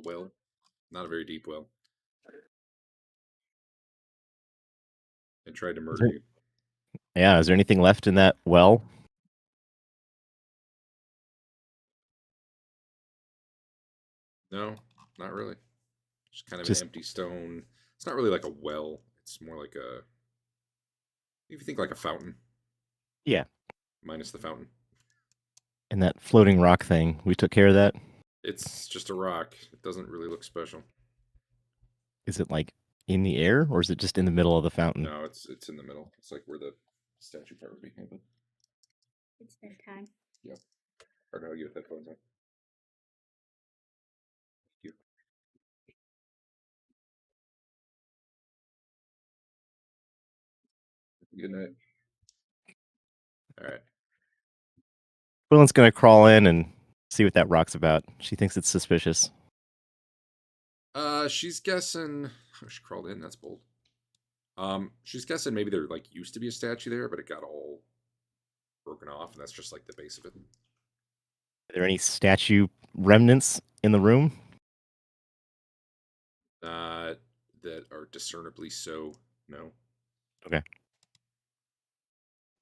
A well. Not a very deep well. And tried to murder you. Yeah, is there anything left in that well? No, not really. Just kind of an Just empty stone. It's not really like a well. It's more like a. If you think like a fountain, yeah. minus the fountain. And that floating rock thing, we took care of that. It's just a rock. It doesn't really look special. Is it like in the air or is it just in the middle of the fountain? No, it's in the middle. It's like where the statue part would be. It's bedtime. Yep. Or no, you have headphones on. You. Good night. All right. Quillen's gonna crawl in and see what that rock's about. She thinks it's suspicious. She's guessing. Oh, she crawled in. That's bold. She's guessing maybe there like used to be a statue there, but it got all broken off, and that's just like the base of it. Are there any statue remnants in the room? That are discernibly so. No. Okay.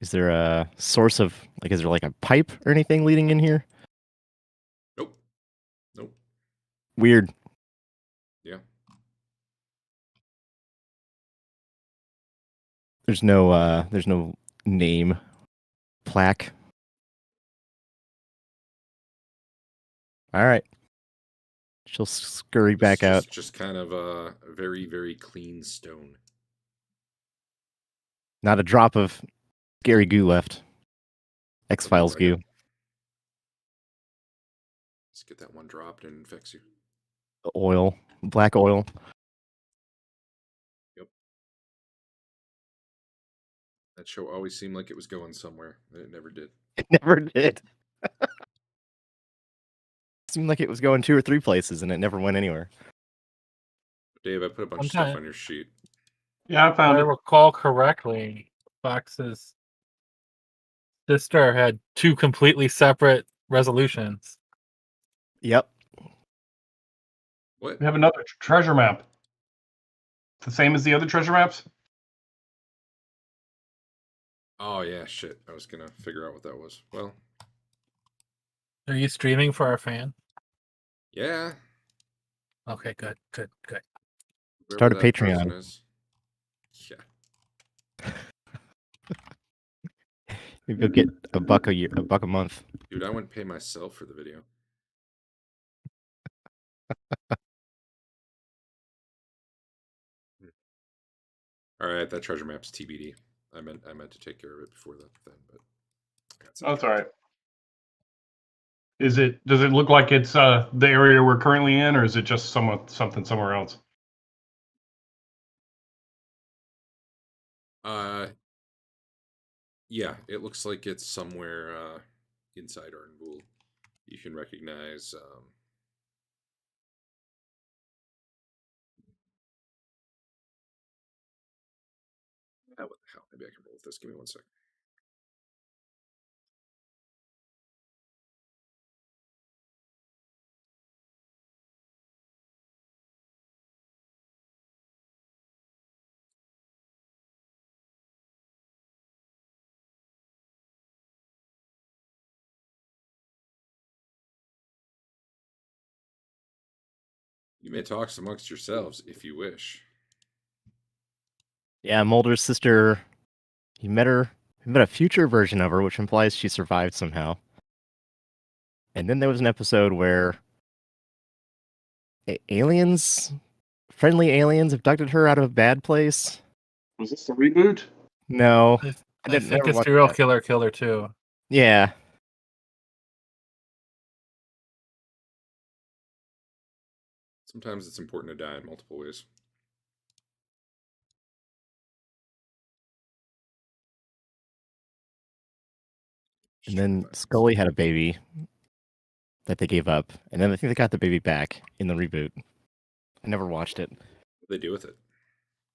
Is there a source of is there like a pipe or anything leading in here? Nope. Nope. Weird. Yeah. There's no name plaque. All right. She'll scurry back out. Just kind of a very, very clean stone. Not a drop of scary goo left. X-Files goo. Let's get that one dropped and fix you. The oil. Black oil. Yep. That show always seemed like it was going somewhere, and it never did. It never did. Seemed like it was going 2 or 3 places, and it never went anywhere. Dave, I put a bunch of stuff on your sheet. Yeah, I found it. If I recall correctly, Fox's sister had 2 completely separate resolutions. Yep. What? We have another treasure map. The same as the other treasure maps? Oh, yeah, shit. I was going to figure out what that was. Well. Are you streaming for our fan? Yeah. Okay, good. Start a Patreon. Yeah. Maybe you'll get $1 a month. Dude, I wouldn't pay myself for the video. All right, that treasure map's TBD. I meant to take care of it before that then, but that's all right. Does it look like it's the area we're currently in, or is it just something somewhere else? Yeah, it looks like it's somewhere inside Arden Vul. You can recognize what the hell? Maybe I can roll with this. Give me 1 second. You may talk amongst yourselves if you wish. Yeah, Mulder's sister, he met a future version of her, which implies she survived somehow. And then there was an episode where friendly aliens abducted her out of a bad place. Was this the reboot? No. I think it's Serial Killer too. Yeah. Sometimes it's important to die in multiple ways. And then Scully had a baby that they gave up. And then I think they got the baby back in the reboot. I never watched it. What did they do with it?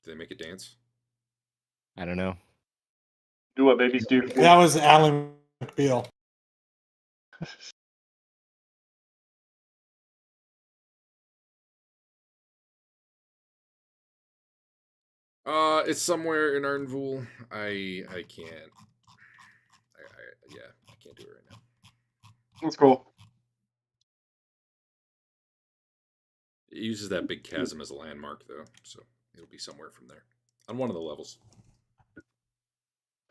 Did they make it dance? I don't know. Do what babies do. That was Alan McBeal. It's somewhere in Arden Vul. I can't. I can't do it right now. That's cool. It uses that big chasm as a landmark, though, so it'll be somewhere from there on one of the levels.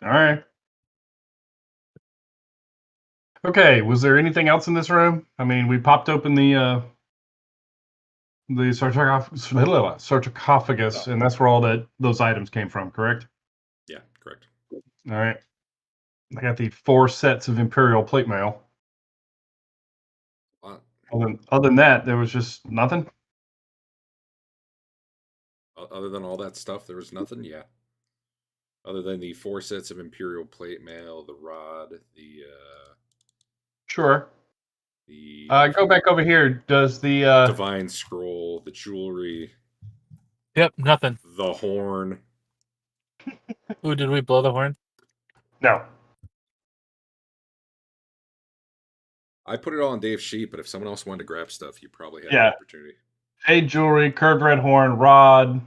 All right. Okay. Was there anything else in this room? I mean, we popped open the sarcophagus, and that's where all those items came from. Correct. Yeah, correct. All right. I got the 4 sets of Imperial plate mail. Other than that, there was just nothing. Other than all that stuff, there was nothing. Yeah. Other than the 4 sets of Imperial plate mail, the rod, Sure. the Go back over here. Does the divine scroll, the jewelry, Yep, nothing. the horn. Ooh, did we blow the horn? no? I put it all on Dave's sheet, but if someone else wanted to grab stuff, you probably had Yeah. the opportunity. Hey, jewelry, curved red horn, rod,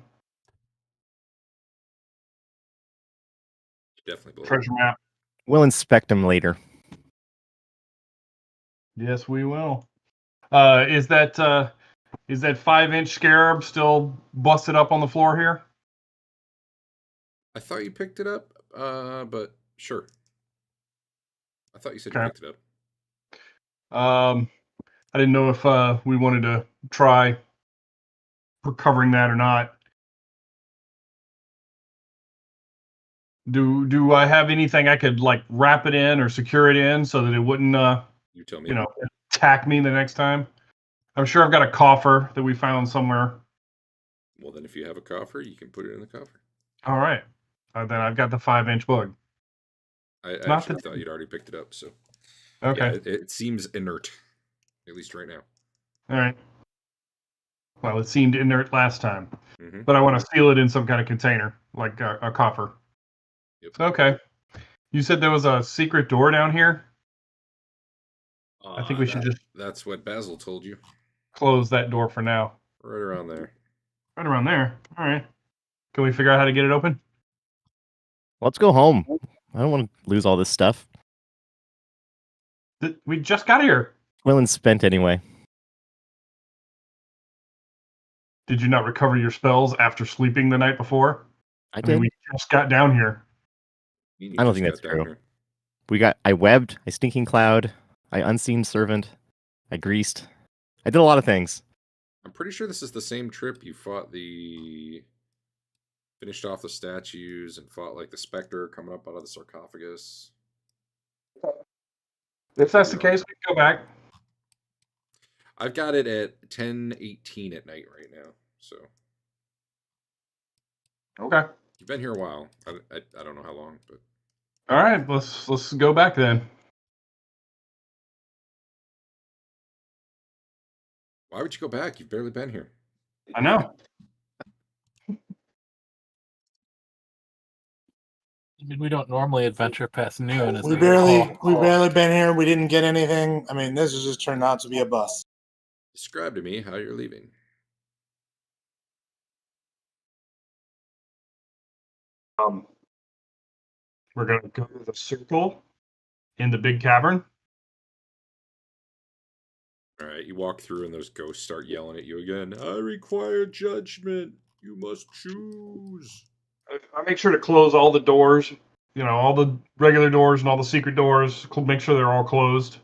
Definitely blow it. treasure map. We'll inspect them later. Yes, we will. Is that 5-inch scarab still busted up on the floor here? I thought you picked it up, but sure. I thought you said you Okay. picked it up. I didn't know if we wanted to try recovering that or not. Do I have anything I could like wrap it in or secure it in so that it wouldn't You tell me. attack me the next time? I'm sure I've got a coffer that we found somewhere. Well, then if you have a coffer, you can put it in the coffer. All right. Then I've got the 5-inch bug. I Not actually the- thought you'd already picked it up, so Okay. yeah, it seems inert, at least right now. All right. Well, it seemed inert last time, Mm-hmm. but I want to seal it in some kind of container, like a coffer. Yep. Okay. You said there was a secret door down here? I think we should just That's what Basil told you. close that door for now. Right around there. Right around there. All right. Can we figure out how to get it open? Let's go home. I don't want to lose all this stuff. We just got here. Well and spent anyway. Did you not recover your spells after sleeping the night before? I I mean, did. we just got down here. You I don't just think that's got down true. here. I webbed, I stinking cloud, I unseen servant, I greased. I did a lot of things. I'm pretty sure this is the same trip you finished off the statues and fought like the specter coming up out of the sarcophagus. If that's the case, we can go back. I've got it at 10:18 at night right now, so Okay. you've been here a while. I don't know how long, but All right. Let's go back then. why would you go back? You've barely been here. I know. I mean, we don't normally adventure past noon. As We I barely recall. been here. We didn't get anything. I mean, this has just turned out to be a bust. Describe to me how you're leaving. We're gonna go to the circle in the big cavern. All right, you walk through and those ghosts start yelling at you again. I require judgment. You must choose. I make sure to close all the doors. All the regular doors and all the secret doors. Make sure they're all closed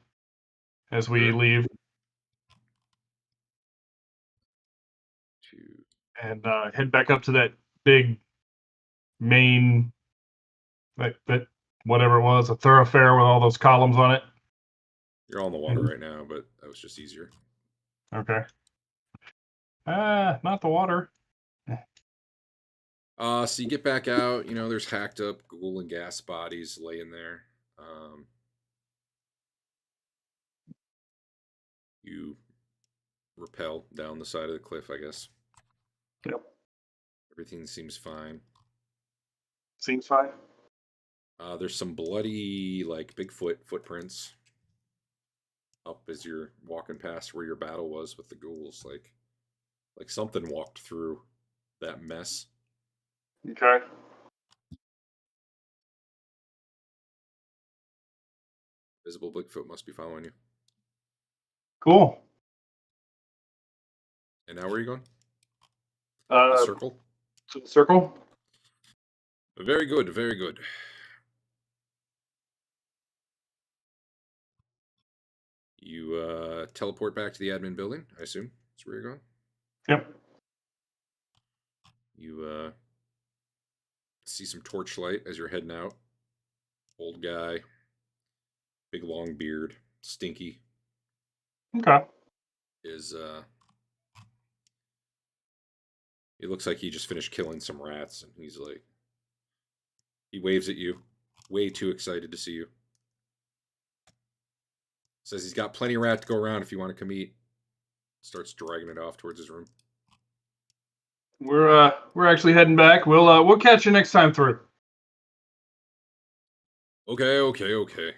as we Sure. leave, Two. and head back up to that big main, that whatever it was, a thoroughfare with all those columns on it. You're all in the water right now, but that was just easier. Okay. Not the water. So you get back out. There's hacked up ghoul and gas bodies laying there. You rappel down the side of the cliff, I guess. Yep. Everything seems fine. Seems fine. There's some bloody, like, Bigfoot footprints up as you're walking past where your battle was with the ghouls. Like something walked through that mess. Okay. Visible Bigfoot must be following you. Cool. And now where are you going? The circle? To the circle. Very good, very good. You teleport back to the admin building, I assume. That's where you're going. Yep. You see some torchlight as you're heading out. Old guy, big long beard, stinky, Okay. is it looks like he just finished killing some rats, and he's like, he waves at you, way too excited to see you. Says he's got plenty of rat to go around if you want to come eat. Starts dragging it off towards his room. We're actually heading back. We'll catch you next time through. Okay, okay, okay.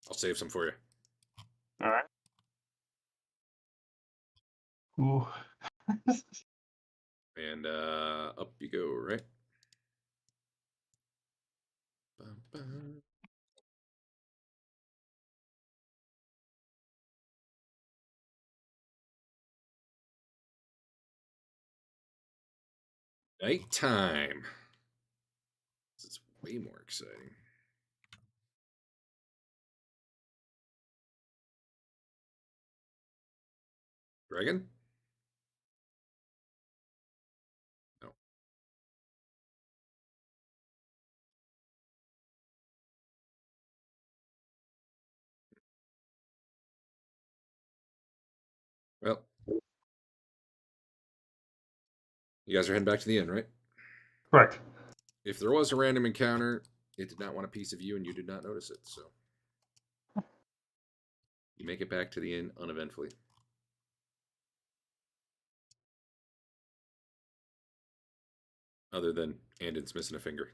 I'll save some for you. All right. Ooh. And up you go, right? Bum, bum. Nighttime. This is way more exciting. Dragon? No. Well, you guys are heading back to the inn, right? Correct. If there was a random encounter, it did not want a piece of you, and you did not notice it, so you make it back to the inn uneventfully. Other than Andon's missing a finger.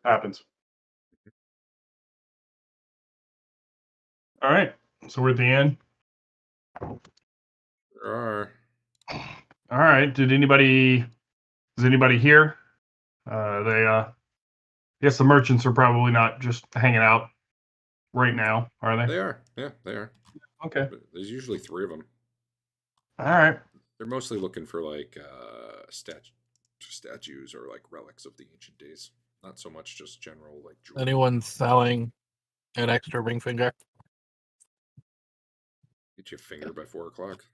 Happens. All right. So we're at the end. There are. All right. Is anybody here? I guess the merchants are probably not just hanging out right now, are they? They are. Yeah, they are. Okay. But there's usually 3 of them. All right. They're mostly looking for like statues or like relics of the ancient days. Not so much just general like jewelry. Anyone selling an extra ring finger? Get your finger by 4 o'clock.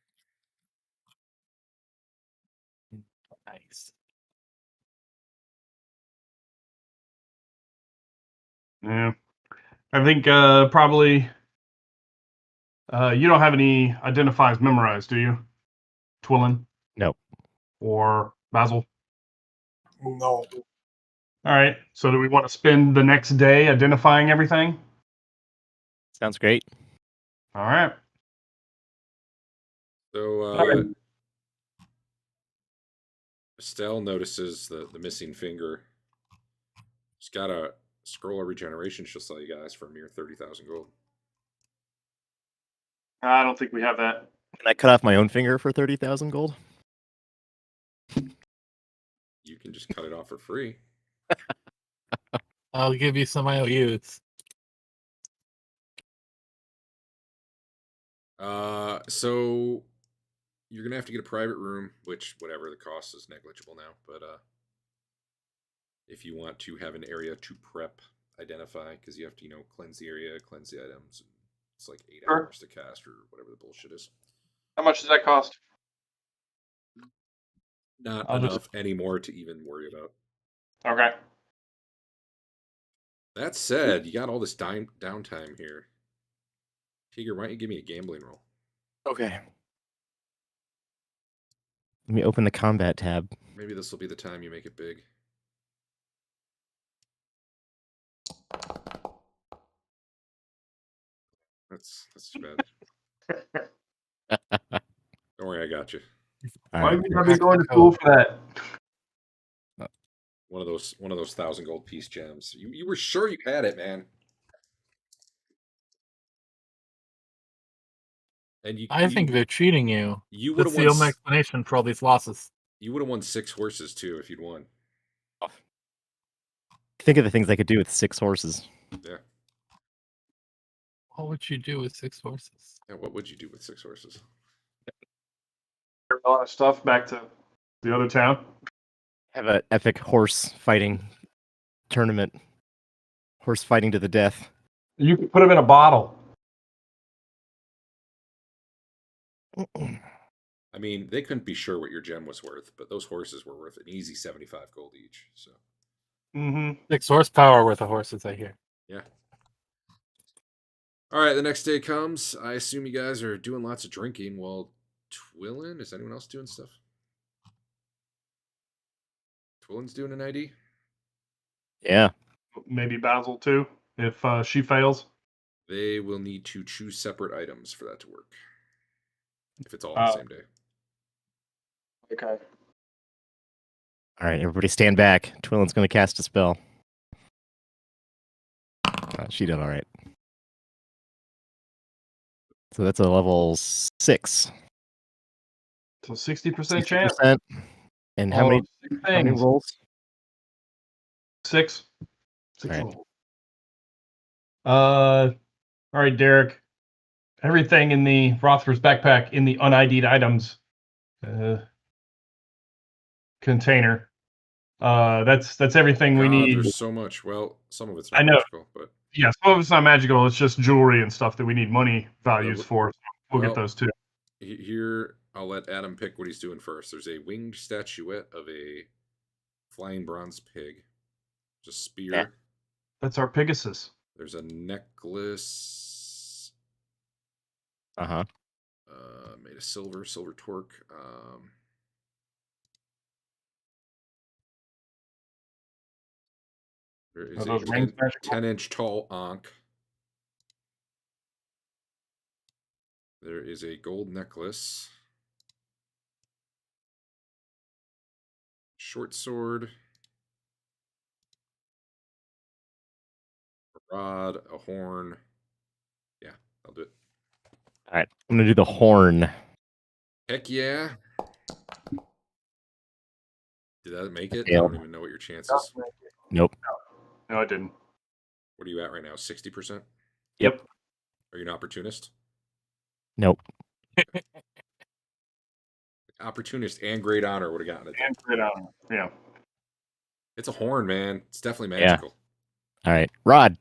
Nice. Yeah. I think probably you don't have any identifiers memorized, do you? Twillin? Nope. Or Basil? No. All right. So do we want to spend the next day identifying everything? Sounds great. All right. So right. Estelle notices the missing finger. She's got a scroll of regeneration she'll sell you guys for a mere 30,000 gold. I don't think we have that. Can I cut off my own finger for 30,000 gold? You can just cut it off for free. I'll give you some IOUs. So you're gonna have to get a private room, which whatever the cost is negligible now. But if you want to have an area to prep, identify, because you have to cleanse the area, cleanse the items. It's like 8 Sure. hours to cast or whatever the bullshit is. How much does that cost? Not I'll just- enough anymore to even worry about. Okay. That said, you got all this downtime here. Tiger, why don't you give me a gambling roll? Okay. Let me open the combat tab. Maybe this will be the time you make it big. That's too bad. Don't worry, I got you. All Why right. have you been going to school for that? One of those 1,000 gold piece gems. You were sure you had it, man. And I think they're cheating you. you would That's have the won. only explanation for all these losses. You would have won 6 horses too if you'd won. Think of the things I could do with 6 horses. Yeah. What would you do with 6 horses? Yeah. What would you do with 6 horses? A lot of stuff back to the other town. Have an epic horse fighting tournament. Horse fighting to the death. You could put them in a bottle. I mean, they couldn't be sure what your gem was worth, but those horses were worth an easy 75 gold each. So. Mm-hmm. 6 horsepower worth of horses, I hear. Yeah. All right, the next day comes. I assume you guys are doing lots of drinking while Twillin. Is anyone else doing stuff? Twillin's doing an ID? Yeah. Maybe Basil too, if she fails. They will need to choose separate items for that to work. If it's all on the same day. Okay. All right, everybody stand back. Twillin's going to cast a spell. She did all right. So that's a level 6. So 60% chance. 60%. And how many 6 how many things. rolls? 6. All right. rolls. All right, Derek. Everything in the Rothfuhr's backpack in the un-ID'd items container. That's everything we need. There's so much. Well, some of it's I not know. magical, but Yeah, some of it's not magical. It's just jewelry and stuff that we need money values for. We'll well, get those too. here I'll let Adam pick what he's doing first. There's a winged statuette of a flying bronze pig. Just spear. Yeah. That's our Pegasus. There's a necklace. Uh-huh. Made of silver torque. There is Are a those rings magical? 10-inch tall ankh. There is a gold necklace. Short sword. A rod, a horn. Yeah, I'll do it. All right, I'm going to do the horn. Heck yeah. Did that make it? I Failed. don't even know what your chances. Nope. No, I didn't. What are you at right now? 60%? Yep. Are you an opportunist? Nope. Opportunist and great honor would have gotten it. And great honor. Yeah. It's a horn, man. It's definitely Yeah. magical. All right, Rod.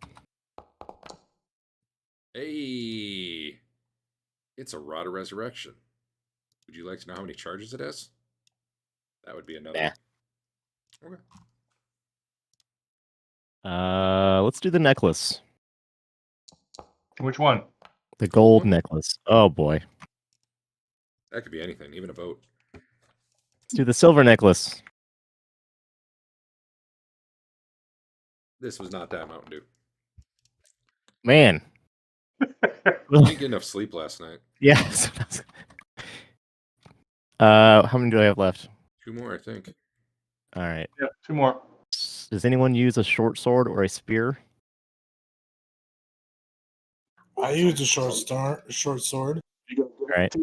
Hey. It's a Rod of Resurrection. Would you like to know how many charges it has? That would be another. Nah. Okay. Let's do the necklace. Which one? The gold necklace. Oh boy. That could be anything, even a boat. Let's do the silver necklace. This was not that Mountain Dew. Man. I didn't get enough sleep last night. Yes. How many do I have left? 2 more, I think. All right. Yeah, 2 more. Does anyone use a short sword or a spear? I used a short sword. All right.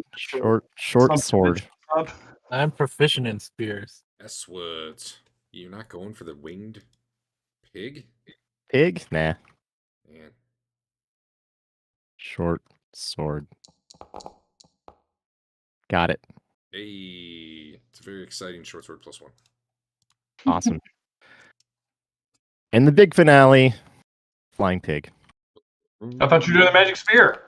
Short sword. I'm proficient in spears. S words. You're not going for the winged pig? Pig? Nah. Man. Short sword. Got it. Hey. It's a very exciting short sword +1. Awesome. And the big finale, flying pig. I thought you were doing the magic spear.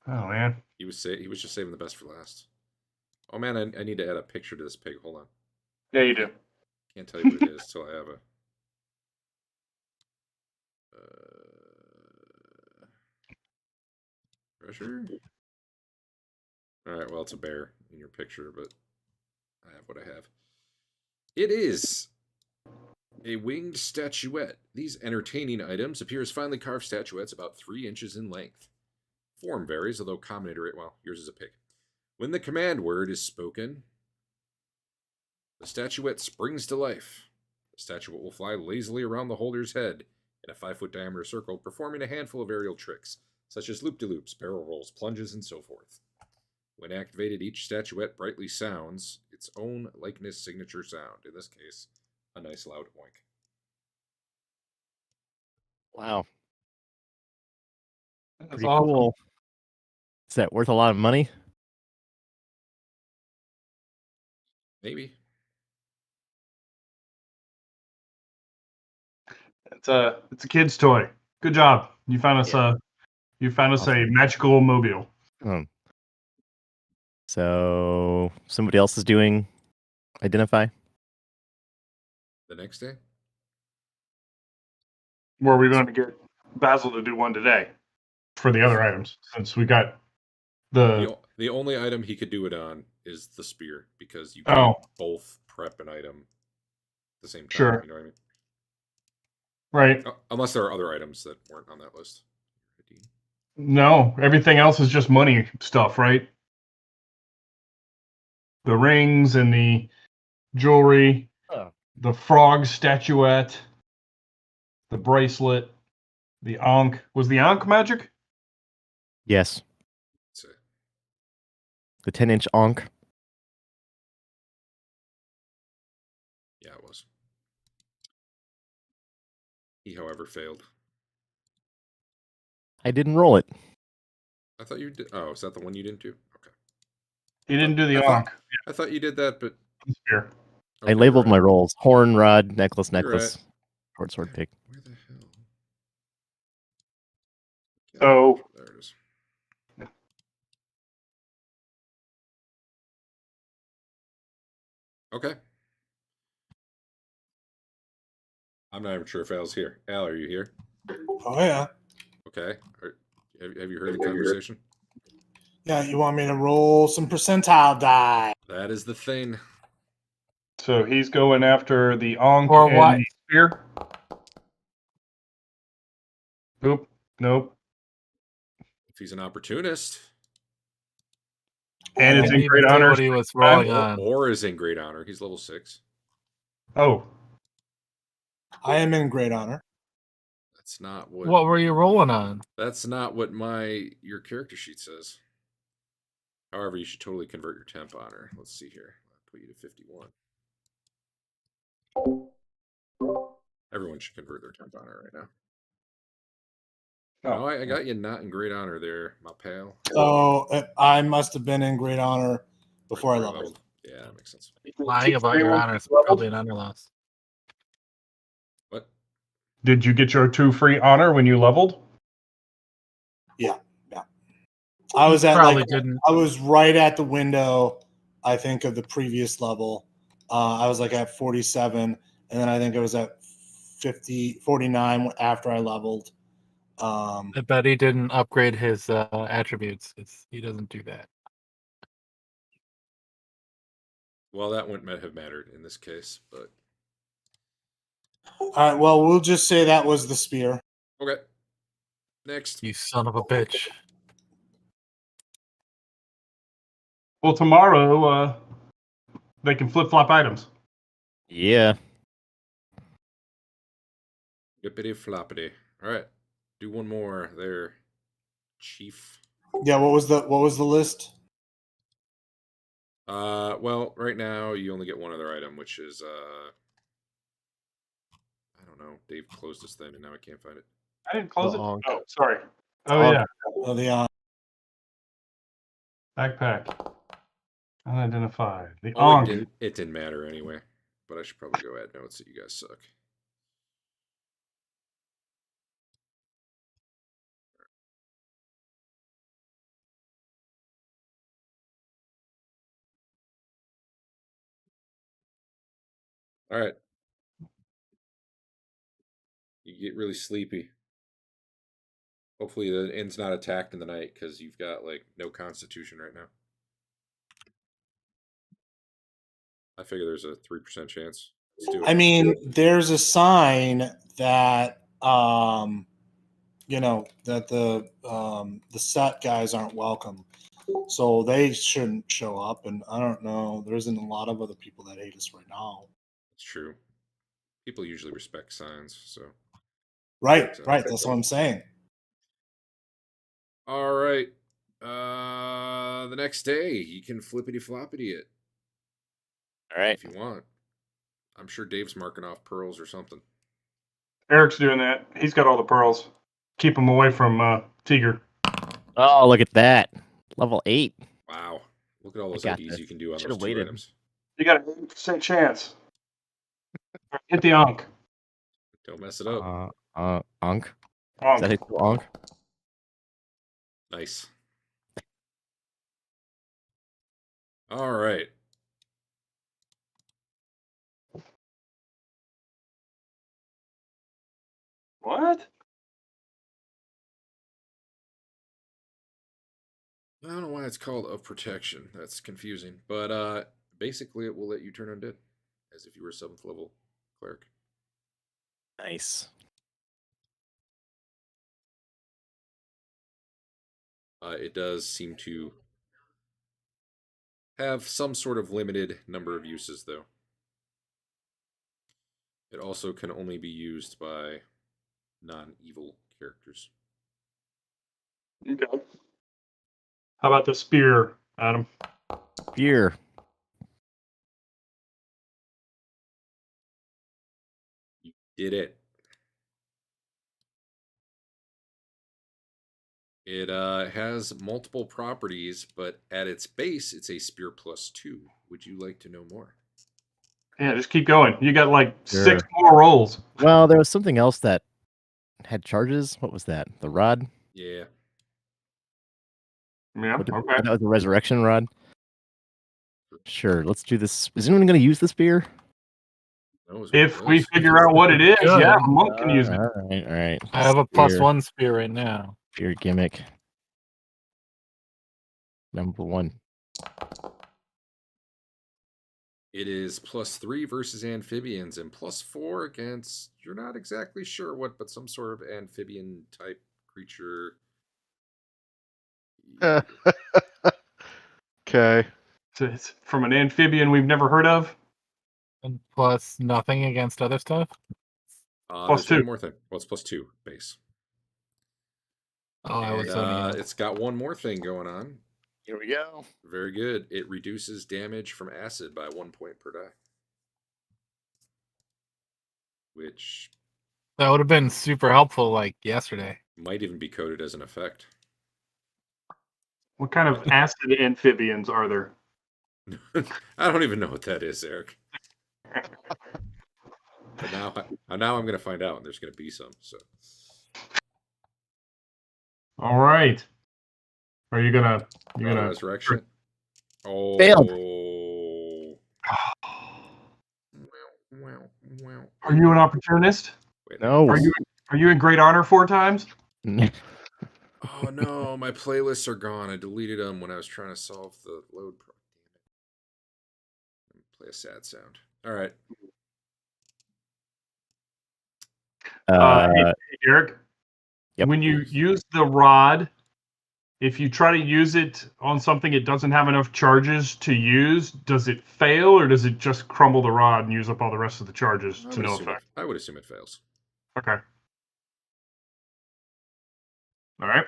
Oh man. He was just saving the best for last. Oh man, I need to add a picture to this pig. Hold on. Yeah, you do. Can't tell you what it is till I have a. Treasure? Alright, well, it's a bear in your picture, but I have what I have. It is a winged statuette. These entertaining items appear as finely carved statuettes about 3 inches in length. Form varies, although common iterate. Well, yours is a pig. When the command word is spoken, the statuette springs to life. The statuette will fly lazily around the holder's head in a 5-foot diameter circle, performing a handful of aerial tricks. such as loop-de-loops, barrel rolls, plunges, and so forth. When activated, each statuette brightly sounds its own likeness signature sound. In this case, a nice loud oink. Wow. That's Pretty awesome. cool. Is that worth a lot of money? Maybe. It's a kid's toy. Good job. You found us Yeah. a Awesome. magical mobile. So somebody else is doing identify? The next day? Were we going to get Basil to do one today for the other items? Since we got The only item he could do it on is the spear, because you can't both prep an item at the same time. Sure. You know what I mean? Right. Unless there are other items that weren't on that list. No, everything else is just money stuff, right? The rings and the jewelry, the frog statuette, the bracelet, the Ankh. Was the Ankh magic? Yes. That's it. The 10-inch Ankh. Yeah, it was. He, however, failed. I didn't roll it. I thought you did. Oh, is that the one you didn't do? Okay. He didn't do the I thought- Ankh. I thought you did that, but Spear. I labeled my rolls. Horn, rod, necklace, You're necklace. right. Short sword, pick. Where the hell? So There it is. Okay. I'm not even sure if Al's here. Al, are you here? Oh yeah. Okay. Have you heard the conversation? Yeah, you want me to roll some percentile die? That is the thing. So he's going after the Ankh Or and what? the spear. Nope. If he's an opportunist, And I it's didn't in great even say honor. what he was rolling on. or is in great honor. He's level 6. Oh, I am in great honor. That's not what. What were you rolling on? That's not what your character sheet says. However, you should totally convert your temp honor. Let's see here. I'll put you to 51. Everyone should convert their temp honor right now. No, I got you not in great honor there, my pal. So I must have been in great honor before I leveled. Yeah, that makes sense. Lying about your honor is probably an honor loss. What? Did you get your 2 free honor when you leveled? Yeah. I was at Probably didn't. I was right at the window, I think, of the previous level. I was like at 47, and then I think it was at 49 after I leveled. I bet he didn't upgrade his attributes. He doesn't do that. Well, that wouldn't have mattered in this case, but All right. Well, we'll just say that was the spear. okay. Next. You son of a bitch. Well, tomorrow they can flip-flop items. Yeah. Dippity floppity. All right. Do one more there, Chief. Yeah. What was the list? Well, right now you only get one other item, which is I don't know. Dave closed this thing and now I can't find it. I didn't close it. Ankh. Oh, sorry. Oh yeah, Oh, the backpack. Unidentified. The Oh, Ankh. it didn't matter anyway. But I should probably go add notes that you guys suck. All right. You get really sleepy. Hopefully the inn's not attacked in the night because you've got like no constitution right now. I figure there's a 3% chance. Let's do it. I mean, there's a sign that that the set guys aren't welcome, so they shouldn't show up. And I don't know. There isn't a lot of other people that hate us right now. It's true. People usually respect signs, so Right. That's what I'm saying. All right. The next day, you can flippity floppity it All right. if you want. I'm sure Dave's marking off pearls or something. Eric's doing that. He's got all the pearls. Keep him away from Tiger. Oh, look at that. Level 8. Wow. Look at all those got IDs this. you can do on Should've those 2 waited. items. You got an 8% chance. Hit the Ankh. Don't mess it up. Ankh. Is Ankh. that it? Ankh? Nice. All right. What? I don't know why it's called of protection. That's confusing. But basically it will let you turn undead as if you were a 7th level cleric. Nice. It does seem to have some sort of limited number of uses, though. It also can only be used by non-evil characters. Okay. How about the spear, Adam? Beer. You did it. It has multiple properties, but at its base, it's a spear +2. Would you like to know more? Yeah, just keep going. You got like Sure. 6 more rolls. Well, there was something else that had charges. What was that? The rod? Yeah. Yeah, What did- okay. That was the resurrection rod? Sure, let's do this. Is anyone going to use this beer? Knows what it If we does. figure out what it is, Good. yeah, the monk can use it. All right. I have a +1 Spear spear right now. gimmick. Number 1. It is +3 versus amphibians and +4 against, you're not exactly sure what, but some sort of amphibian type creature. Okay. So it's from an amphibian we've never heard of. And plus nothing against other stuff. There's +2. one more thing. Well, it's +2 base. Oh, I was And zoning out. it's got one more thing going on. Here we go. Very good. It reduces damage from acid by 1 point per die. Which That would have been super helpful like yesterday. might even be coded as an effect. What kind of acid amphibians are there? I don't even know what that is, Eric. But now I'm going to find out, and there's going to be some. So, All right. Are you gonna? resurrection. Oh, Failed. Are you an opportunist? Wait, No. Are you in great honor 4 times? Oh no, my playlists are gone. I deleted them when I was trying to solve the load problem. Damn it. Play a sad sound. All right. Hey, Eric. Yep. When you use the rod, if you try to use it on something it doesn't have enough charges to use, does it fail or does it just crumble the rod and use up all the rest of the charges to no effect? I would assume it fails. Okay. All right.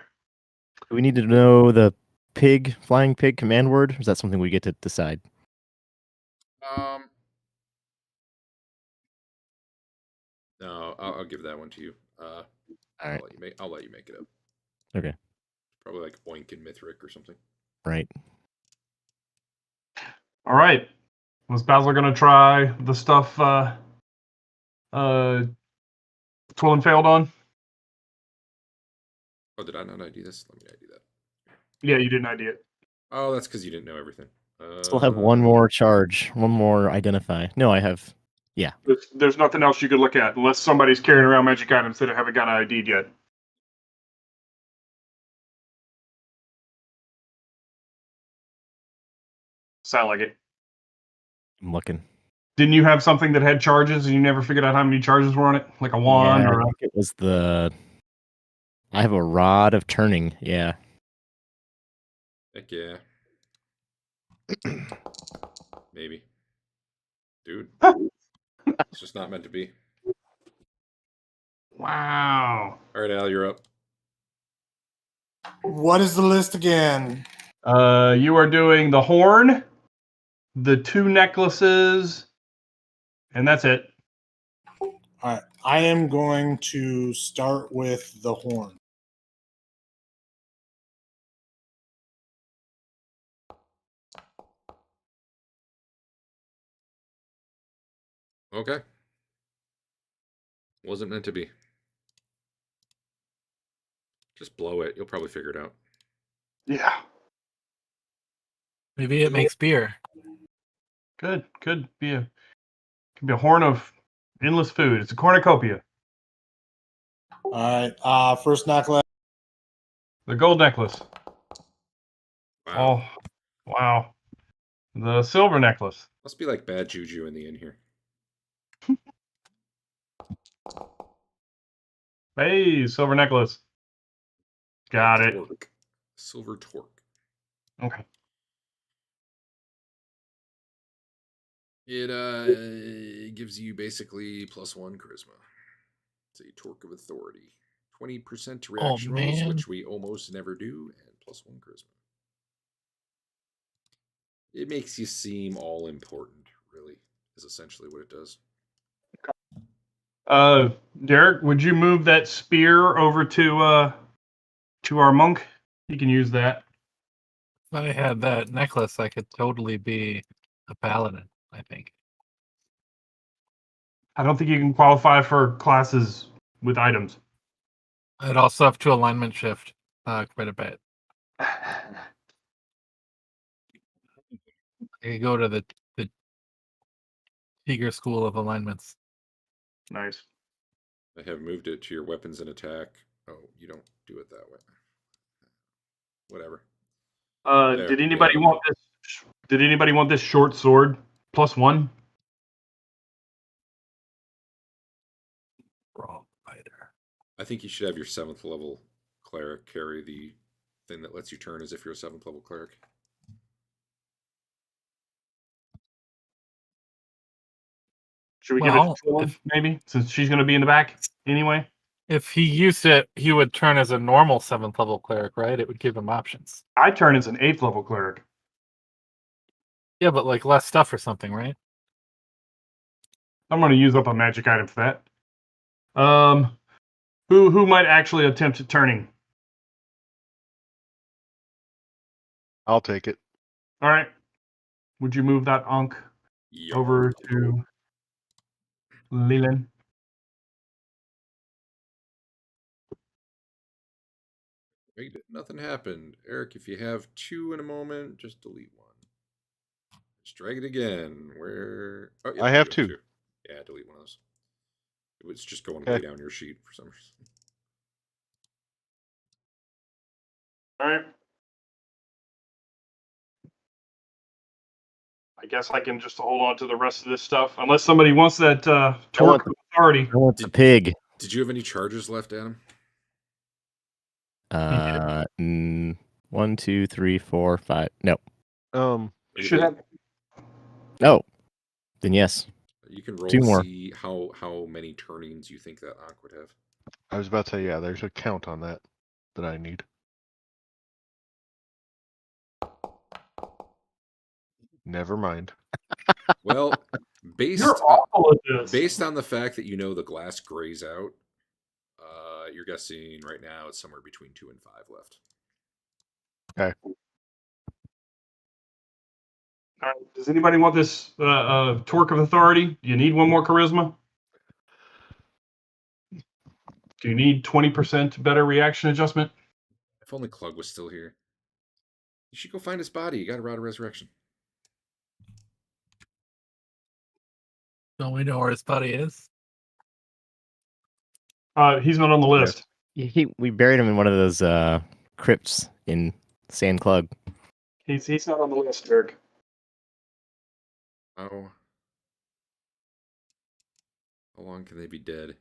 Do we need to know the flying pig command word? Or is that something we get to decide? No, I'll give that one to you. All right. I'll let you make it up. Okay. Probably like Oink and Mithric or something. Right. All right. Was Basil going to try the stuff Twillin failed on? Oh, did I not ID this? Let me ID that. Yeah, you didn't ID it. Oh, that's because you didn't know everything. Still have one more charge. One more identify. No, I have. Yeah. There's nothing else you could look at unless somebody's carrying around magic items that haven't got ID'd yet. Sound like it. I'm looking. Didn't you have something that had charges and you never figured out how many charges were on it? Like a wand Yeah, or I think it was I have a rod of turning. Yeah. Heck yeah. Maybe. Dude. It's just not meant to be. Wow. All right, Al, you're up. What is the list again? You are doing the horn, the 2 necklaces, and that's it. All right. I am going to start with the horn. Okay. Wasn't meant to be. Just blow it. You'll probably figure it out. Yeah. Maybe it makes beer. Good. Could be a horn of endless food. It's a cornucopia. All right. First necklace. The gold necklace. Wow. Oh, wow. The silver necklace. Must be like bad juju in the inn here. Hey, silver necklace. Got it. Torque. Silver torque. Okay. It gives you basically +1 charisma. It's a torque of authority. 20% to reaction rolls, man. which we almost never do, and +1 charisma. It makes you seem all important, really, is essentially what it does. Derek, would you move that spear over to our monk? He can use that. If I had that necklace, I could totally be a paladin, I think. I don't think you can qualify for classes with items. I'd also have to alignment shift quite a bit. I could go to the Tiger School of Alignments. Nice. I have moved it to your weapons and attack. Oh, you don't do it that way. Whatever. There, Did anybody yeah. want this? Did anybody want this short sword +1? Brawl fighter. I think you should have your 7th level cleric carry the thing that lets you turn as if you're a 7th level cleric. Should we give it Well, to 12, maybe, since she's going to be in the back anyway? If he used it, he would turn as a normal 7th level cleric, right? It would give him options. I turn as an 8th level cleric. Yeah, but like less stuff or something, right? I'm going to use up a magic item for that. Who might actually attempt turning? I'll take it. All right. Would you move that Ankh Yarr. over to Leland? Wait, nothing happened. Eric, if you have 2 in a moment, just delete 1. Let's drag it again. Where? Oh, yeah, I there have you go, 2. Yeah, delete one of those. It was just going Okay. way down your sheet for some reason. All right. I guess I can just hold on to the rest of this stuff, unless somebody wants that torque of authority. I want the pig. Did you have any charges left, Adam? 1, 2, 3, 4, 5. No. You Should have. No. Then yes. You can roll 2 to more. see how many turnings you think that Ankh would have. I was about to say, yeah, there's a count on that I need. Never mind. Well, based You're awful at this. based on the fact that you know the glass grays out, you're guessing right now it's somewhere between 2 and 5 left. Okay. All right. Does anybody want this torque of authority? Do you need 1 more charisma? Do you need 20% better reaction adjustment? If only Clug was still here. You should go find his body. You got a Rod of Resurrection. Don't we know where his body is? He's not on the list. We buried him in one of those crypts in Sand Club. He's not on the list, Eric. How long can they be dead?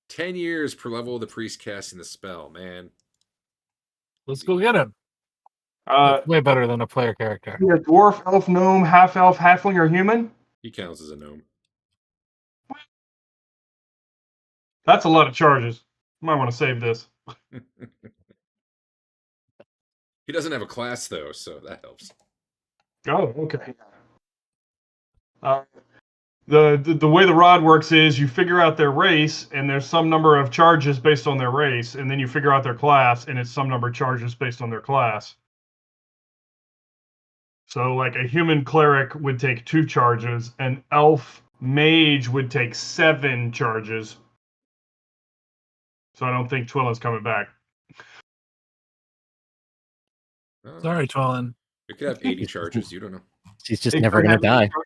10 years per level of the priest casting the spell, man. Let's go get him. That's way better than a player character. A dwarf, elf, gnome, half-elf, halfling, or human? He counts as a gnome. That's a lot of charges. You might want to save this. He doesn't have a class though, so that helps. Oh, okay. The way the rod works is you figure out their race, and there's some number of charges based on their race, and then you figure out their class, and it's some number of charges based on their class. So, like a human cleric would take 2 charges, an elf mage would take 7 charges. So I don't think Twillen's coming back. Sorry, Twillen. It could have 80 charges. You don't know. She's just It never could gonna have 80 die.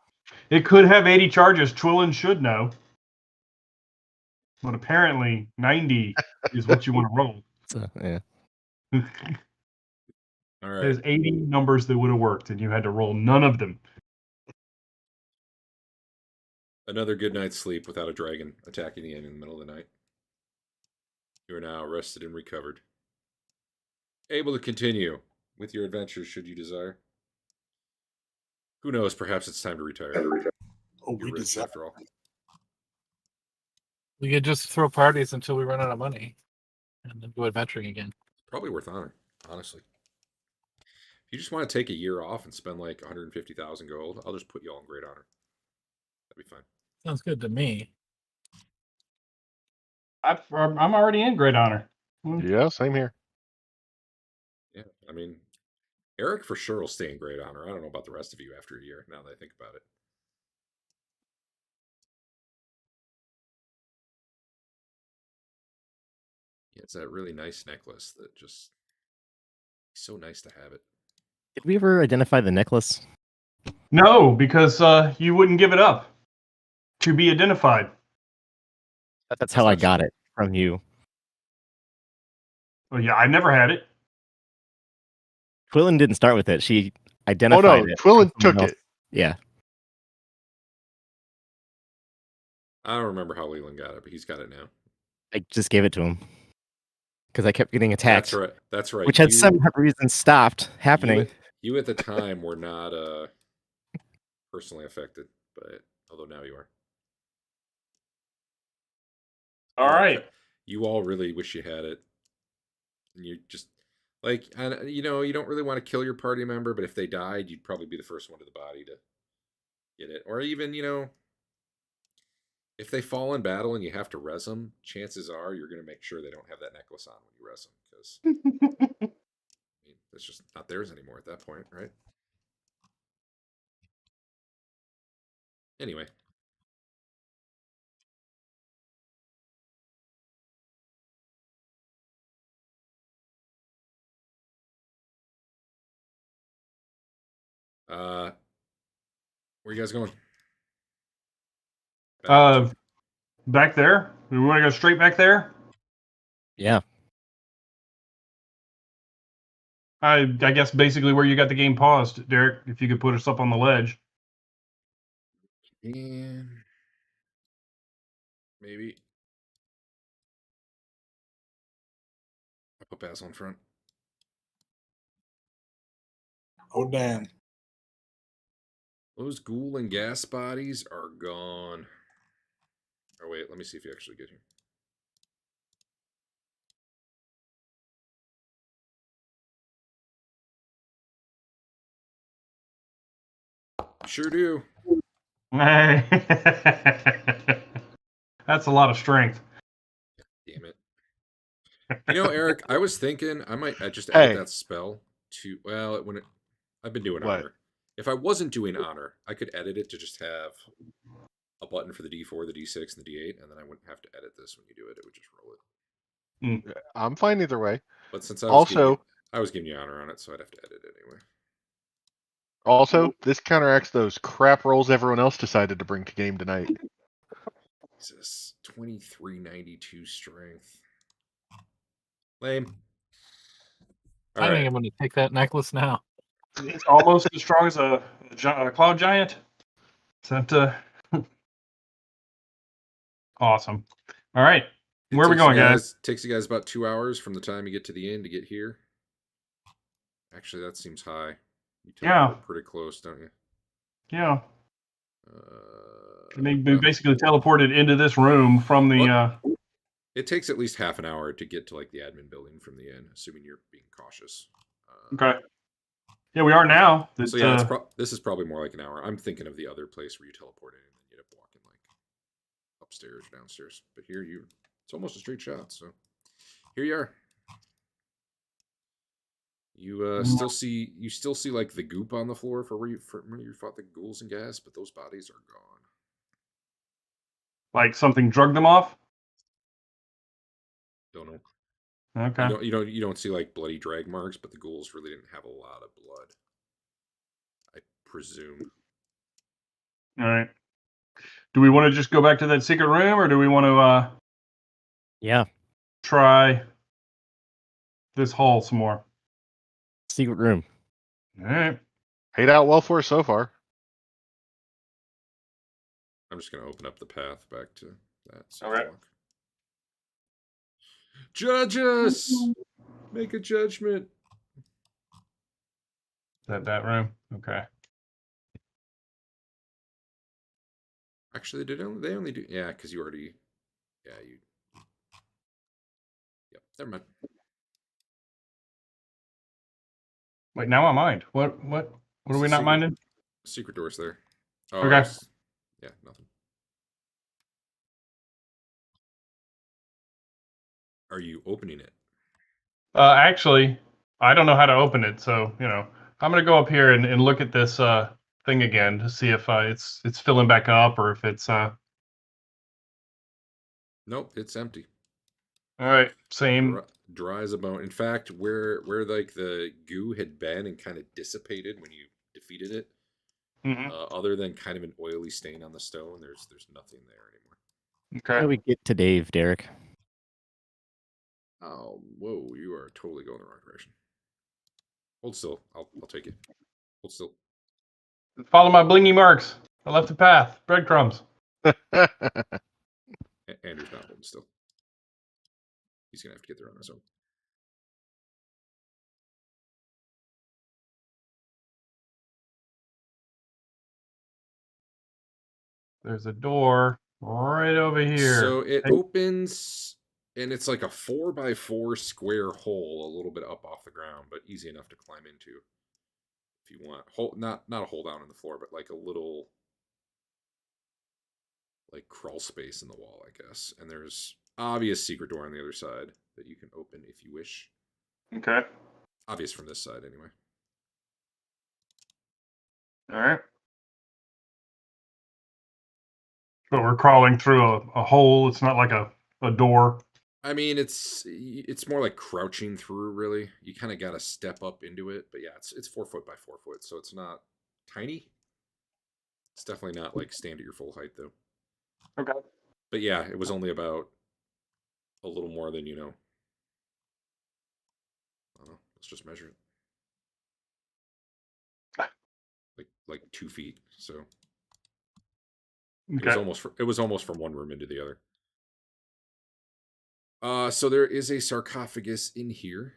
It could have 80 charges. Twillen should know. But apparently 90 is what you want to roll. So, yeah. All right. There's 80 numbers that would have worked, and you had to roll none of them. Another good night's sleep without a dragon attacking the inn in the middle of the night. You are now rested and recovered. Able to continue with your adventures should you desire. Who knows, perhaps it's time to retire. Oh, You're we rich deserve. after all. We could just throw parties until we run out of money, and then go adventuring again. Probably worth honor, honestly. If you just want to take a year off and spend like 150,000 gold, I'll just put you all in great honor. That'd be fine. Sounds good to me. I'm already in great honor. Yeah, same here. Yeah, I mean, Eric for sure will stay in great honor. I don't know about the rest of you after a year, now that I think about it. Yeah, it's that really nice necklace that just so nice to have it. Did we ever identify the necklace? No, because you wouldn't give it up to be identified. That's how I got it from you. Well, yeah, I never had it. Twillen didn't start with it. She Oh identified no, it. Twillen from someone took else. it. Yeah. I don't remember how Leland got it, but he's got it now. I just gave it to him. Because I kept getting attacked. That's right. That's right. Which had some reason stopped happening. You at the time were not personally affected, but although now you are. All right. You all really wish you had it. And you just, like, you know, you don't really want to kill your party member, but if they died, you'd probably be the first one to the body to get it. Or even, you know, if they fall in battle and you have to res them, chances are you're going to make sure they don't have that necklace on when you res them. Because I mean, it's just not theirs anymore at that point, right? Anyway. Where you guys going? Back there. We want to go straight back there. Yeah. I guess basically where you got the game paused, Derek. If you could put us up on the ledge. And maybe I'll put Basil in front. Oh, damn. Those ghoul and gas bodies are gone. Oh, wait, let me see if you actually get here. Sure do. That's a lot of strength. Damn it. You know, Eric, I was thinking I might just add that spell to, well, I've been doing honor. If I wasn't doing honor, I could edit it to just have a button for the D4, the D6, and the D8, and then I wouldn't have to edit this when you do it. It would just roll it. I'm fine either way. But since I was giving you honor on it, so I'd have to edit it anyway. Also, this counteracts those crap rolls everyone else decided to bring to game tonight. Jesus, 2392 strength. Lame. I think I'm going to take that necklace now. It's almost as strong as a cloud giant. Is that awesome? All right, where are we going, guys? Takes you guys about 2 hours from the time you get to the inn to get here. Actually, that seems high. You teleport pretty close, don't you? Yeah. I mean, we basically teleported into this room from the. It takes at least half an hour to get to like the admin building from the inn, assuming you're being cautious. Okay. Yeah, we are now. So yeah, this is probably more like an hour. I'm thinking of the other place where you teleport in and then you end up walking like upstairs, downstairs. But here it's almost a straight shot. So here you are. You still see like the goop on the floor where you fought the ghouls and gas, but those bodies are gone. Like something drugged them off. Don't know. Okay. You don't see like bloody drag marks, but the ghouls really didn't have a lot of blood, I presume. All right. Do we want to just go back to that secret room, or do we want to Yeah. try this hall some more? Secret room. All right. Paid out well for us so far. I'm just gonna open up the path back to that. So All right. Judge us. Make a judgment. Is that room? Okay. Actually, they only do because you already you. Yep, never mind. Wait, now I mind. What are we not minding? Secret doors there. Oh, Okay. Yeah, nothing. Are you opening it? Actually, I don't know how to open it, so I'm gonna go up here and look at this thing again to see if it's filling back up or if it's Nope, it's empty. all right, same. Dry as a bone. In fact, where like the goo had been and kind of dissipated when you defeated it, other than kind of an oily stain on the stone, there's nothing there anymore. Okay. How do we get to Dave, Derek? Oh, whoa! You are totally going the wrong direction. Hold still. I'll take it. Hold still. Follow my blingy marks. I left the path. Breadcrumbs. Andrew's not holding still. He's gonna have to get there on his own. There's a door right over here. So it opens, and it's like a 4x4 square hole, a little bit up off the ground, but easy enough to climb into if you want. Not a hole down in the floor, but like a little like crawl space in the wall, I guess. And there's obvious secret door on the other side that you can open if you wish. Okay. Obvious from this side, anyway. All right. But we're crawling through a hole. It's not like a door. I mean, it's more like crouching through, really. You kind of got to step up into it. But yeah, it's 4 foot by 4 foot, so it's not tiny. It's definitely not like stand at your full height, though. Okay. But yeah, it was only about a little more than, let's just measure it. Like 2 feet, so Okay. it was almost from one room into the other. So there is a sarcophagus in here.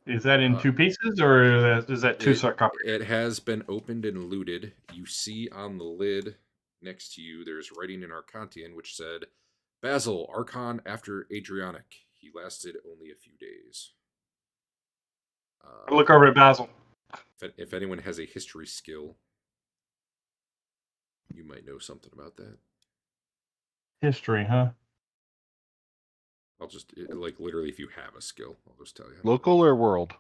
Is that in 2 pieces, or is that 2 sarcophagus? It has been opened and looted. You see on the lid next to you, there's writing in Arcantian which said, Basil, Archon after Adrianic. He lasted only a few days. Look over at Basil. If anyone has a history skill, you might know something about that. History, huh? I'll just, like, literally, if you have a skill, I'll just tell you. Local or world?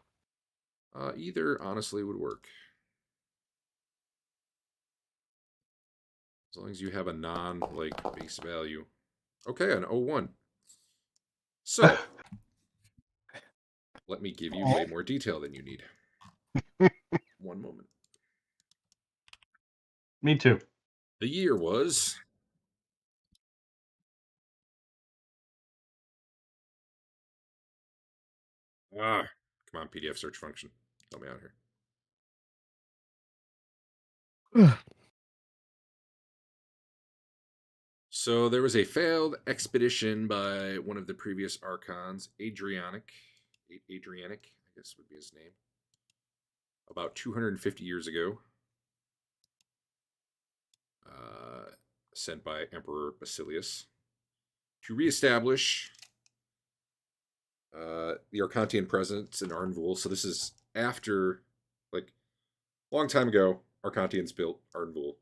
Either, honestly, would work. As long as you have a base value. Okay, an 01. So, let me give you way more detail than you need. One moment. Me too. The year was... come on, PDF search function. Help me out here. So there was a failed expedition by one of the previous Archons, Adrianic, I guess would be his name, about 250 years ago, sent by Emperor Basilius to reestablish the Arcantian presence in Arden Vul. So this is after, like, a long time ago, Arcantians built Arden Vul.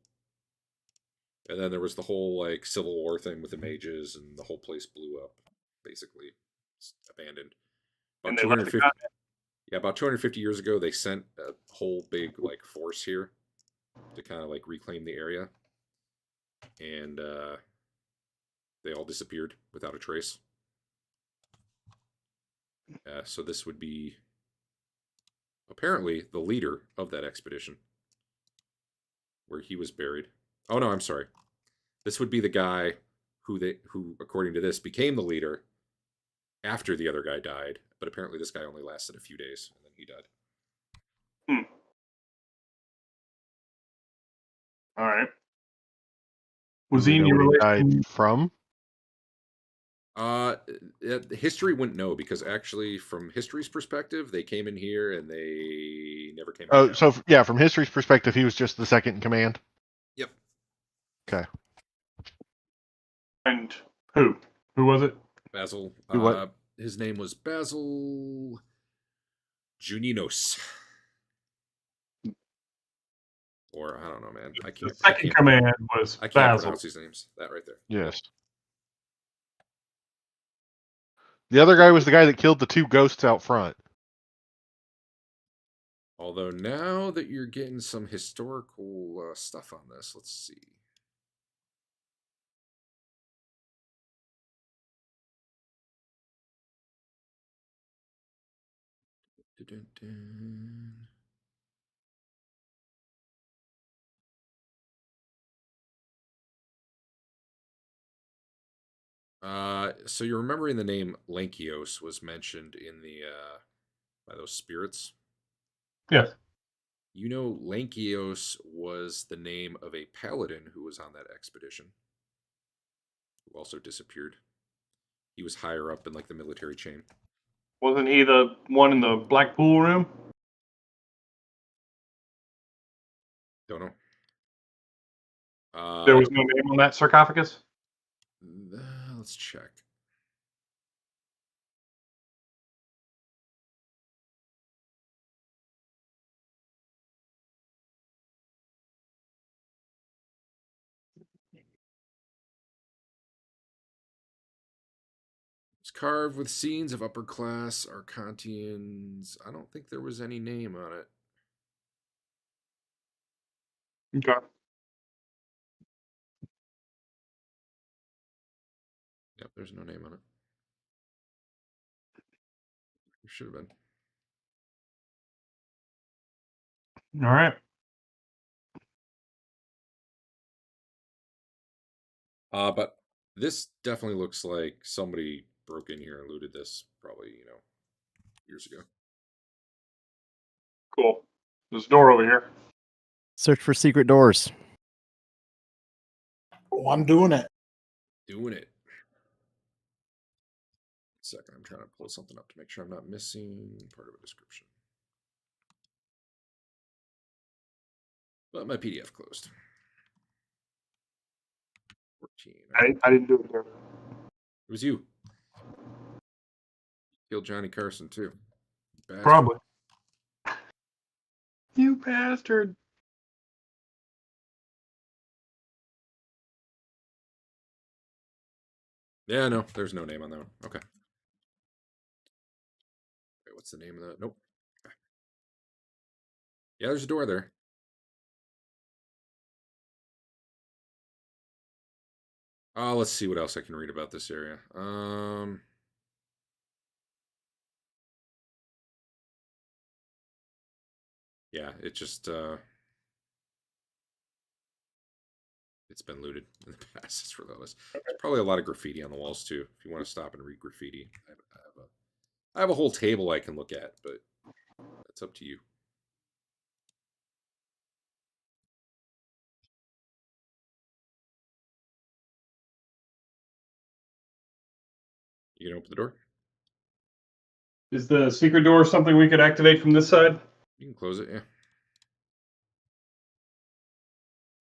And then there was the whole, like, Civil War thing with the mages, and the whole place blew up, basically. It's abandoned. And About they left the 250, yeah, about 250 years ago, they sent a whole big, like, force here to kind of, like, reclaim the area. And they all disappeared without a trace. So this would be apparently the leader of that expedition, where he was buried. Oh no, I'm sorry. This would be the guy who, according to this, became the leader after the other guy died. But apparently, this guy only lasted a few days, and then he died. All right. Was he died from? History wouldn't know, because actually, from history's perspective, they came in here and they never came. Oh, so yeah, from history's perspective, he was just the second in command. Yep. Okay. And who? Who was it? Basil. What? His name was Basil Juninos. Or I don't know, man. I can't. The second command was I can't Basil. pronounce these names. That right there. Yes. The other guy was the guy that killed the two ghosts out front. Although now that you're getting some historical stuff on this, let's see. Dun-dun-dun. So you're remembering the name Lankios was mentioned in the by those spirits. Yes. You know, Lankios was the name of a paladin who was on that expedition, who also disappeared. He was higher up in like the military chain. Wasn't he the one in the black pool room? Don't know. There was no name on that sarcophagus? Let's check. It's carved with scenes of upper class Arcantians. I don't think there was any name on it. Okay. Yep, there's no name on it. There should have been. All right. But this definitely looks like somebody broke in here and looted this probably, years ago. Cool. There's a door over here. Search for secret doors. Oh, I'm doing it. Doing it. Second, I'm trying to pull something up to make sure I'm not missing part of a description. But my PDF closed. 14. I didn't do it here. It was you. Killed Johnny Carson too. Bastard. Probably. You bastard. Yeah, no, there's no name on that one. Okay. Wait, what's the name of that? Nope. Okay. Yeah, there's a door there. Let's see what else I can read about this area. Yeah, it just it's been looted in the past. It's relentless. There's probably a lot of graffiti on the walls too. If you want to stop and read graffiti, I have a whole table I can look at, but that's up to you. You can open the door. Is the secret door something we could activate from this side? You can close it, yeah.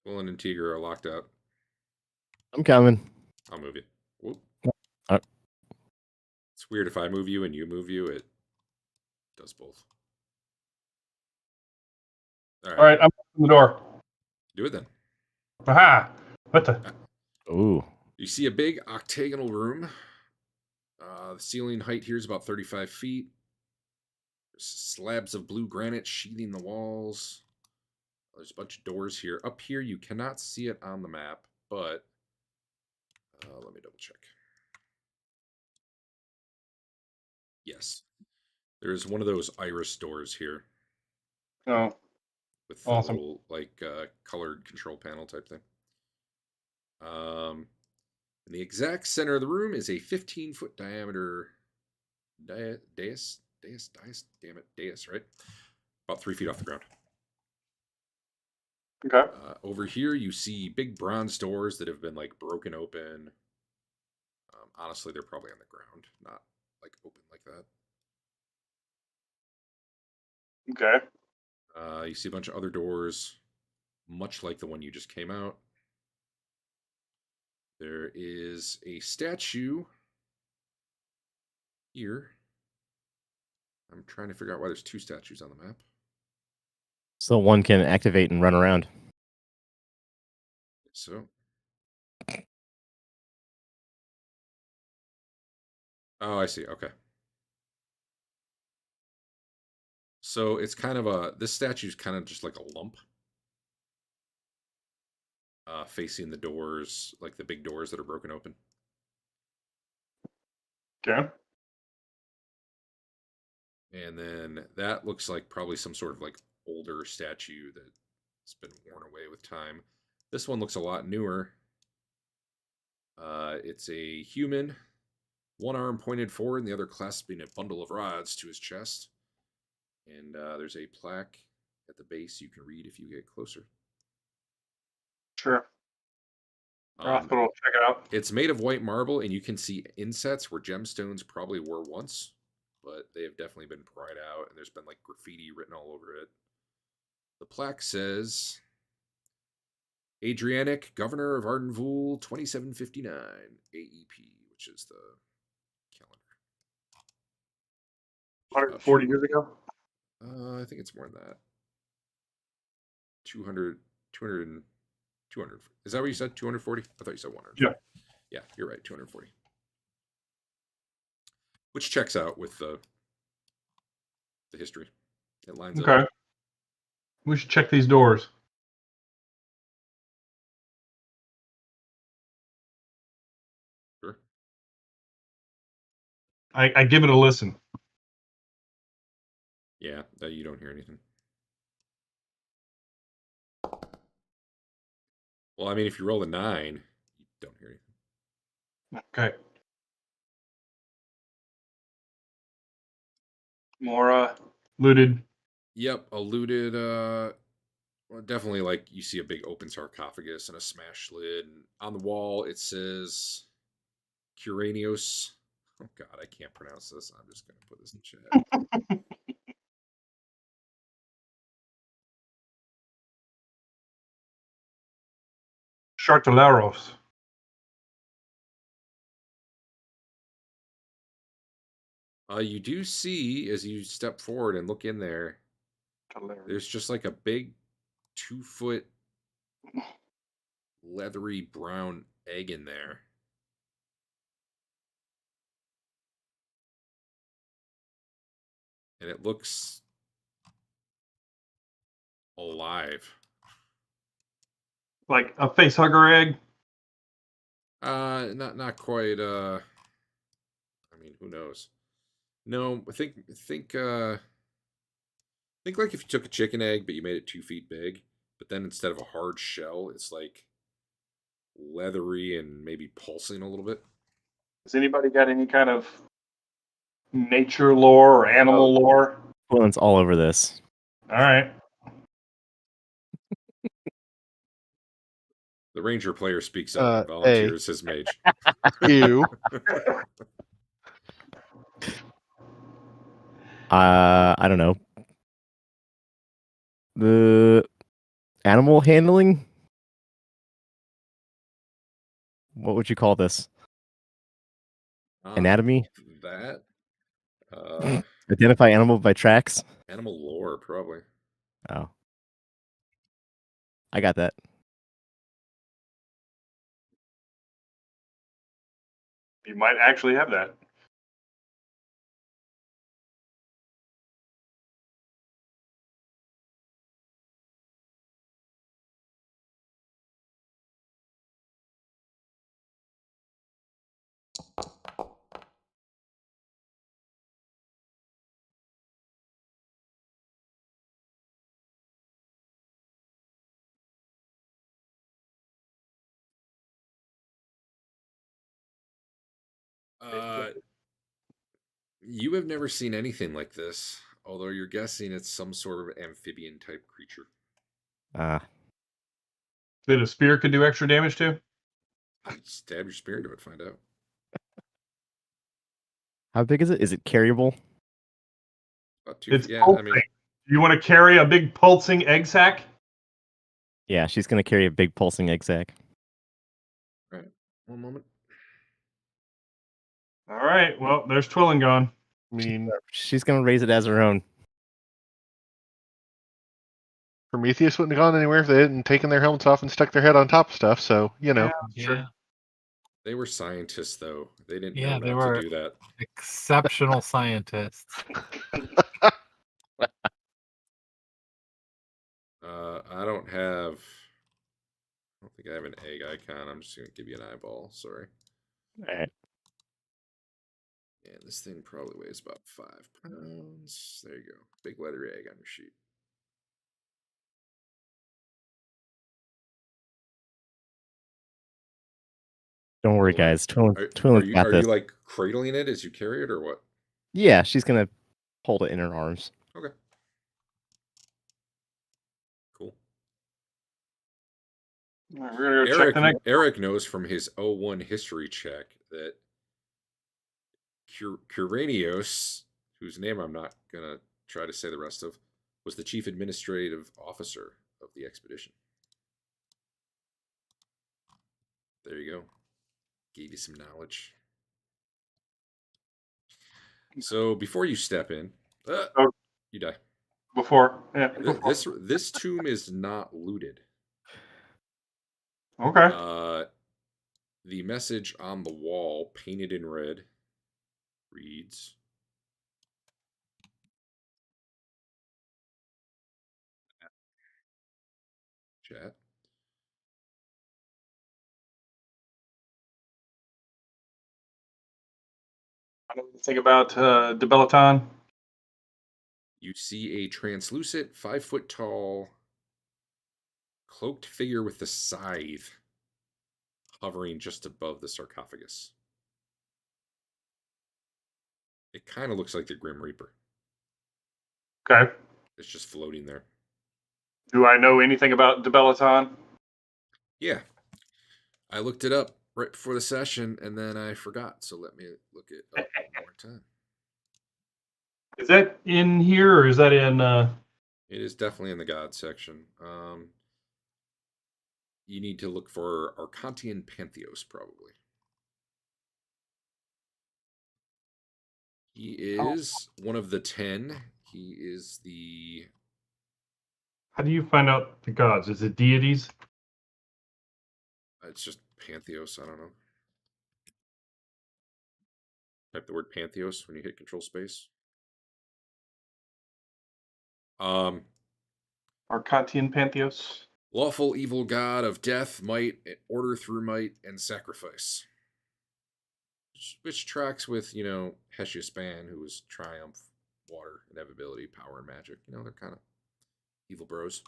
Will and Integer are locked out. I'm coming. I'll move you. Whoop. Alright. It's weird if I move you and you move you, it does both. All right. All right, I'm opening the door. Do it then. Aha! What the? Ooh. You see a big octagonal room. The ceiling height here is about 35 feet. Slabs of blue granite sheathing the walls. There's a bunch of doors here. Up here, you cannot see it on the map, but let me double check. Yes. There's one of those iris doors here Oh, with awesome. a little like colored control panel type thing. In the exact center of the room is a 15-foot diameter dais, right? About 3 feet off the ground. Okay. Over here, you see big bronze doors that have been like broken open. Honestly, they're probably on the ground, not like open like that. Okay. You see a bunch of other doors, much like the one you just came out. There is a statue here. I'm trying to figure out why there's 2 statues on the map. So one can activate and run around. So. Oh, I see. Okay. So it's kind of this statue's kind of just like a lump. Facing the doors, like the big doors that are broken open. Okay. And then that looks like probably some sort of like older statue that's been worn away with time. This one looks a lot newer. It's a human, one arm pointed forward and the other clasping a bundle of rods to his chest. And there's a plaque at the base you can read if you get closer. Sure. Hospital, check it out. It's made of white marble, and you can see insets where gemstones probably were once, but they have definitely been pried out, and there's been like graffiti written all over it. The plaque says, Adrianic, Governor of Arden Vul, 2759 AEP, which is the calendar. 140 years ago? I think it's more than that. 200. Is that what you said? 240? I thought you said 100. Yeah. Yeah, you're right. 240. Which checks out with the history. It lines up. Okay. We should check these doors. Sure. I give it a listen. Yeah, you don't hear anything. Well, I mean, if you roll a 9, you don't hear anything. Okay. More looted. Yep, a looted. Well, definitely, like you see a big open sarcophagus and a smashed lid. And on the wall, it says Curanios. Oh God, I can't pronounce this. I'm just gonna put this in chat. Charteleros. You do see as you step forward and look in there. There's just like a big 2-foot leathery brown egg in there. And it looks alive. Like a face hugger egg? Not quite. I mean, who knows? No, think like if you took a chicken egg, but you made it 2 feet big, but then instead of a hard shell, it's like leathery and maybe pulsing a little bit. Has anybody got any kind of nature lore or animal lore? Influence all over this. All right. The ranger player speaks up and volunteers his mage. Ew. I don't know. The animal handling? What would you call this? Anatomy? That. Identify animal by tracks? Animal lore, probably. Oh. I got that. You might actually have that. You have never seen anything like this, although you're guessing it's some sort of amphibian type creature. That a spear could do extra damage to? Stab your spear into it, find out. How big is it? Is it carryable? About 2 It's feet. Yeah, I pulsing. mean, You want to carry a big pulsing egg sac? Yeah, she's gonna carry a big pulsing egg sac. right. One moment. All right. Well, there's Twilling gone. I mean, She's gonna raise it as her own. Prometheus wouldn't have gone anywhere if they hadn't taken their helmets off and stuck their head on top of stuff. So you know, Yeah. They were scientists, though. They didn't Yeah, know they not were. to do that. Exceptional scientists. I don't have. I don't think I have an egg icon. I'm just gonna give you an eyeball. Sorry. All right. Yeah, this thing probably weighs about 5 pounds. There you go. Big letter egg on your sheet. Don't worry, Cool. guys. Are Twiling's got you this. like cradling it as you carry it, or what? Yeah, she's gonna hold it in her arms. Okay. Cool. All right, we're gonna go check the next. Eric knows from his 01 history check that Curanios, whose name I'm not gonna try to say the rest of, was the chief administrative officer of the expedition. There you go. Gave you some knowledge. So before you step in, Oh. you die. Before. Yeah. This tomb is not looted. Okay. The message on the wall, painted in red, reads, chat. I don't think about De Belleton. You see a translucent, 5-foot tall, cloaked figure with the scythe hovering just above the sarcophagus. It kind of looks like the Grim Reaper. Okay. It's just floating there. Do I know anything about De Belleton? Yeah. I looked it up right before the session, and then I forgot. So let me look it up one more time. Is that in here, or is that in... It is definitely in the God section. You need to look for Arcantian Pantheos, probably. He is one of the 10. He is the... How do you find out the gods? Is it deities? It's just Pantheos. I don't know. Type the word Pantheos when you hit Control Space. Arcantian Pantheos? Lawful evil god of death, might, order through might, and sacrifice. Which tracks with, Hesius Ban, who was Triumph, Water, Inevitability, Power, and Magic. They're kind of evil bros.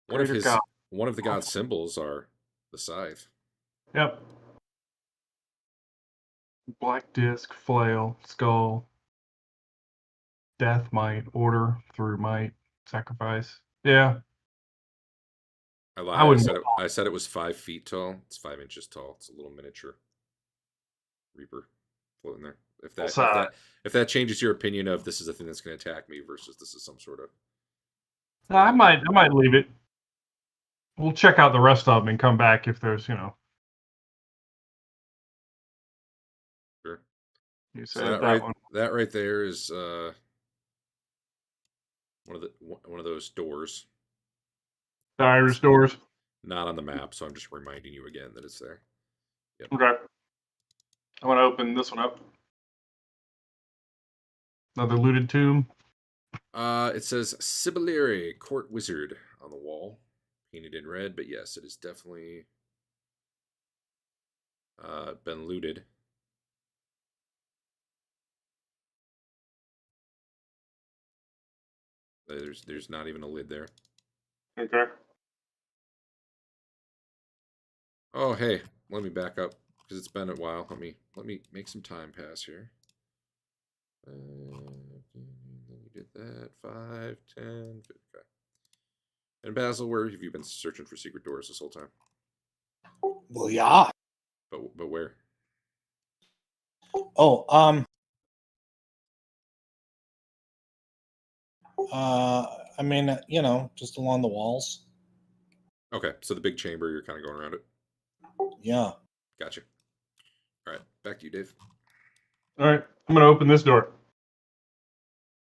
One of the god's symbols are the scythe. Yep. Black disc, flail, skull, death, might, order, through might, sacrifice. Yeah. I lied. I said it was 5 feet tall. It's 5 inches tall. It's a little miniature Reaper floating there. If that changes your opinion of this is a thing that's going to attack me versus this is some sort of... No, I might leave it. We'll check out the rest of them and come back if there's, Sure. You So said that right there is one of those doors. The Irish doors. Not on the map, so I'm just reminding you again that it's there. Yep. Okay. I'm gonna open this one up. Another looted tomb. It says Sibyllary Court Wizard on the wall, painted in red. But yes, it is definitely been looted. There's not even a lid there. Okay. Oh, hey, let me back up because it's been a while. Let me make some time pass here. You did that 5, 10, 50. Okay. And Basil, where have you been searching for secret doors this whole time? Well, yeah. But where? Oh, I mean, you know, just along the walls. Okay, so the big chamber, you're kind of going around it. Yeah. Gotcha. All right, back to you, Dave. All right. I'm gonna open this door.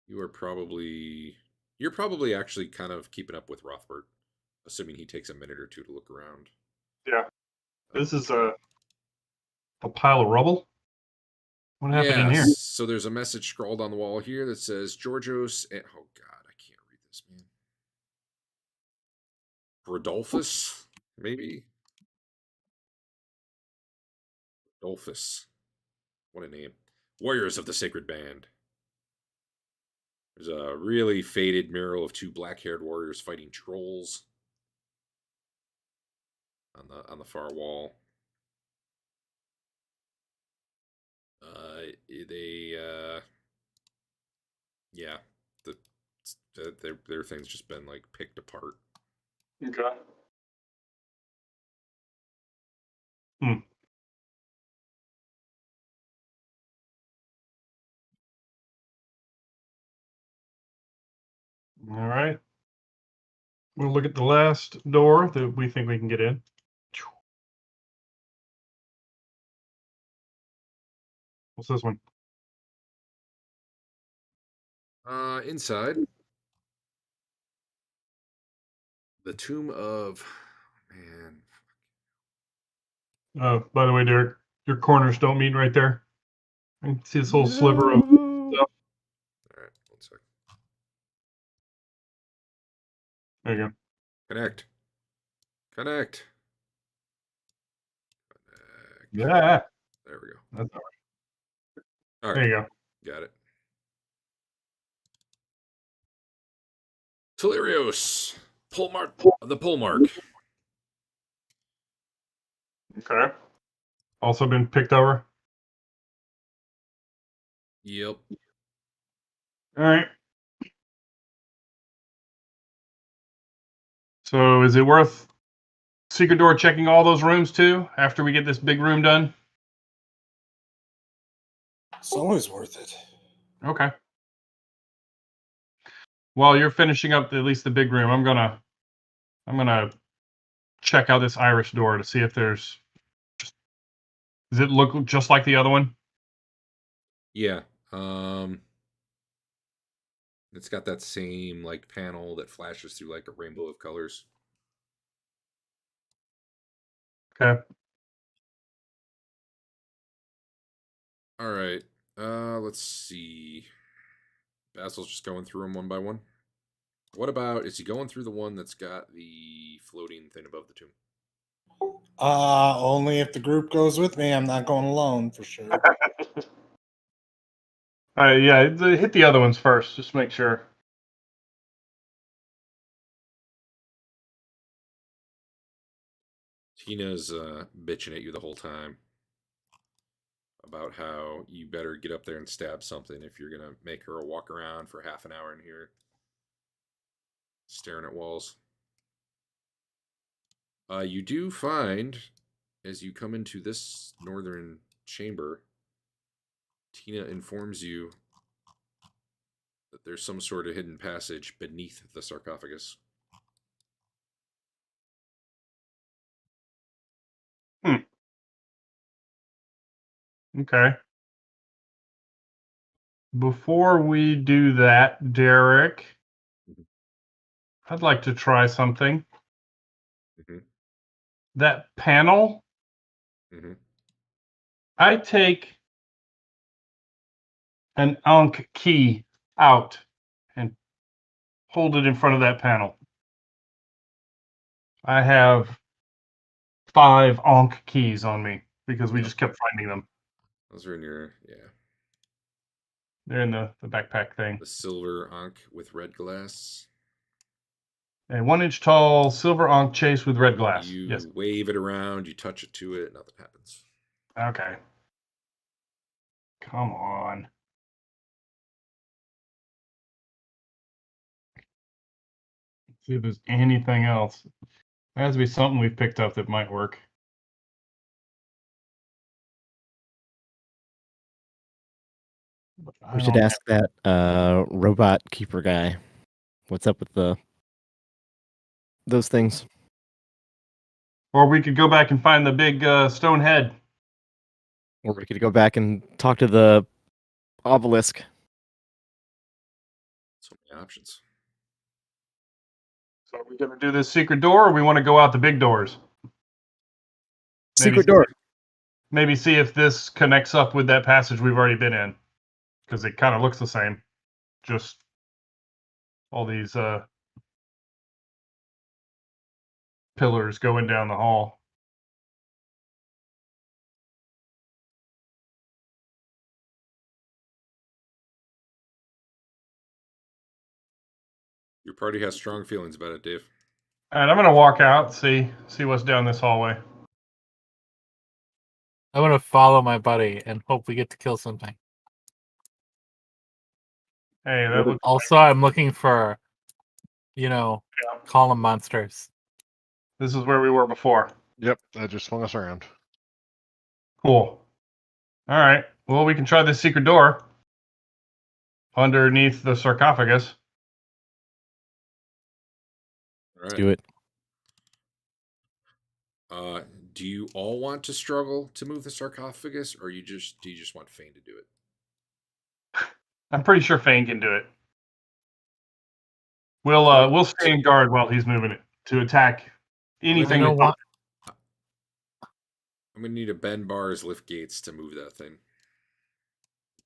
You're probably actually kind of keeping up with Rothbard, assuming he takes a minute or two to look around. Yeah. This is a pile of rubble. What happened in here? So there's a message scrawled on the wall here that says Georgios and oh god, I can't read this, man. Rodolphus, maybe? Rodolphus. What a name. Warriors of the Sacred Band. There's a really faded mural of two black-haired warriors fighting trolls on the far wall. Yeah, their thing's just been like picked apart. Okay. Hmm. All right. We'll look at the last door that we think we can get in. What's this one? Inside the tomb of man. Oh, by the way, Derek, your corners don't meet right there. I can see this little sliver of stuff. All right, 1 sec. There you go. Connect. Connect. Yeah. There we go. That's all right. All right. There you go. Got it. Telerios. The pull mark. Okay. Also been picked over. Yep. All right. So is it worth secret door checking all those rooms too after we get this big room done? It's always worth it. Okay. While you're finishing up at least the big room, I'm gonna check out this Irish door to see if there's. Does it look just like the other one? Yeah. It's got that same like panel that flashes through like a rainbow of colors. Okay. All right. Let's see. Basil's just going through them one by one. What about, is he going through the one that's got the floating thing above the tomb? Only if the group goes with me. I'm not going alone for sure. Yeah, hit the other ones first. Just make sure. Tina's bitching at you the whole time about how you better get up there and stab something if you're gonna make her walk around for half an hour in here staring at walls. You do find, as you come into this northern chamber, Tina informs you that there's some sort of hidden passage beneath the sarcophagus. Okay. Before we do that, Derek, I'd like to try something. that panel, Mhm. I take an Ankh key out and hold it in front of that panel. I have 5 Ankh keys on me because we Yep. just kept finding them. Those are in your They're in the backpack thing. the silver Ankh with red glass. A 1-inch tall silver Ankh chase with red glass. You Yes. wave it around, you touch it to it, nothing happens. Okay. Come on. See if there's anything else. There has to be something we've picked up that might work. I We should don't ask that robot keeper guy. What's up with those things? Or we could go back and find the big stone head. Or we could go back and talk to the obelisk. So many options. So are we going to do this secret door, or we want to go out the big doors? Secret door. Maybe see if this connects up with that passage we've already been in, because it kind of looks the same. Just all these pillars going down the hall. Your party has strong feelings about it, Dave. All right, I'm going to walk out, see what's down this hallway. I'm gonna follow my buddy and hope we get to kill something. Hey, that looks Also, I'm looking for, column monsters. This is where we were before. Yep, that just swung us around. Cool. All right. Well, we can try this secret door underneath the sarcophagus. All right. Do it. Do you all want to struggle to move the sarcophagus, or do you just want Fane to do it? I'm pretty sure Fane can do it. We'll stay in guard while he's moving it to attack anything. You know what? I'm gonna need a bend bars, lift gates to move that thing.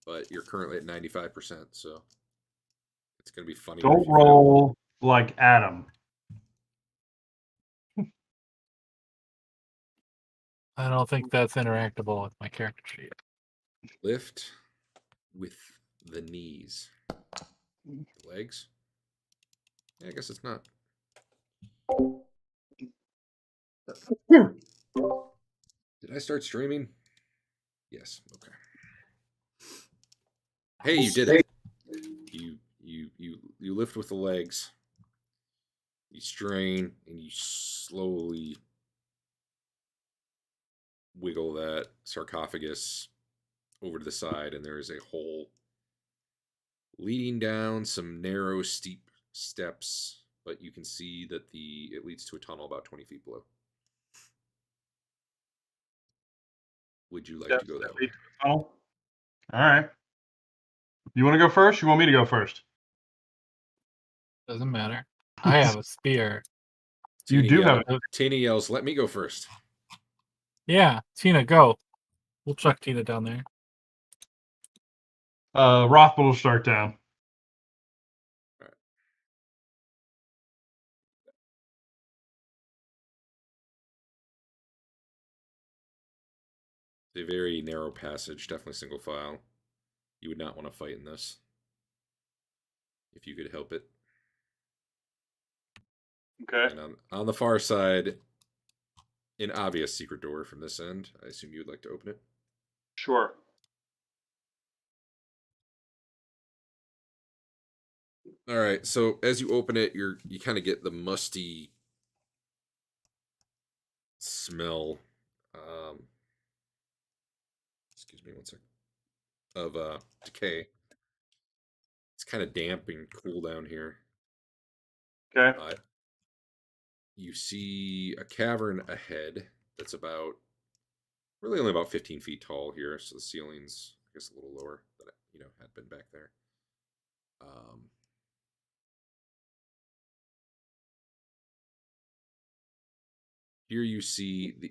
But you're currently at 95%, so it's gonna be funny. Don't roll like Adam. I don't think that's interactable with my character sheet. Lift with the knees. Legs? Yeah, I guess it's not. Did I start streaming? Yes. Okay. Hey, you did it. You lift with the legs. You strain and you slowly wiggle that sarcophagus over to the side, and there is a hole leading down some narrow, steep steps, but you can see that it leads to a tunnel about 20 feet below. Would you like to go that way? All right. You want to go first? You want me to go first? Doesn't matter. I have a spear. You do have it. Tina yells, "Let me go first." Yeah, Tina, go. We'll chuck Tina down there. Rothbull will start down. All right. It's a very narrow passage, definitely single file. You would not want to fight in this if you could help it. Okay. And on the far side, an obvious secret door from this end. I assume you would like to open it. Sure. All right. So as you open it, you kind of get the musty smell. Excuse me, one second. Of decay. It's kind of damp and cool down here. Okay. You see a cavern ahead that's really only about 15 feet tall here, so the ceiling's, I guess, a little lower than it had been back there. here you see the.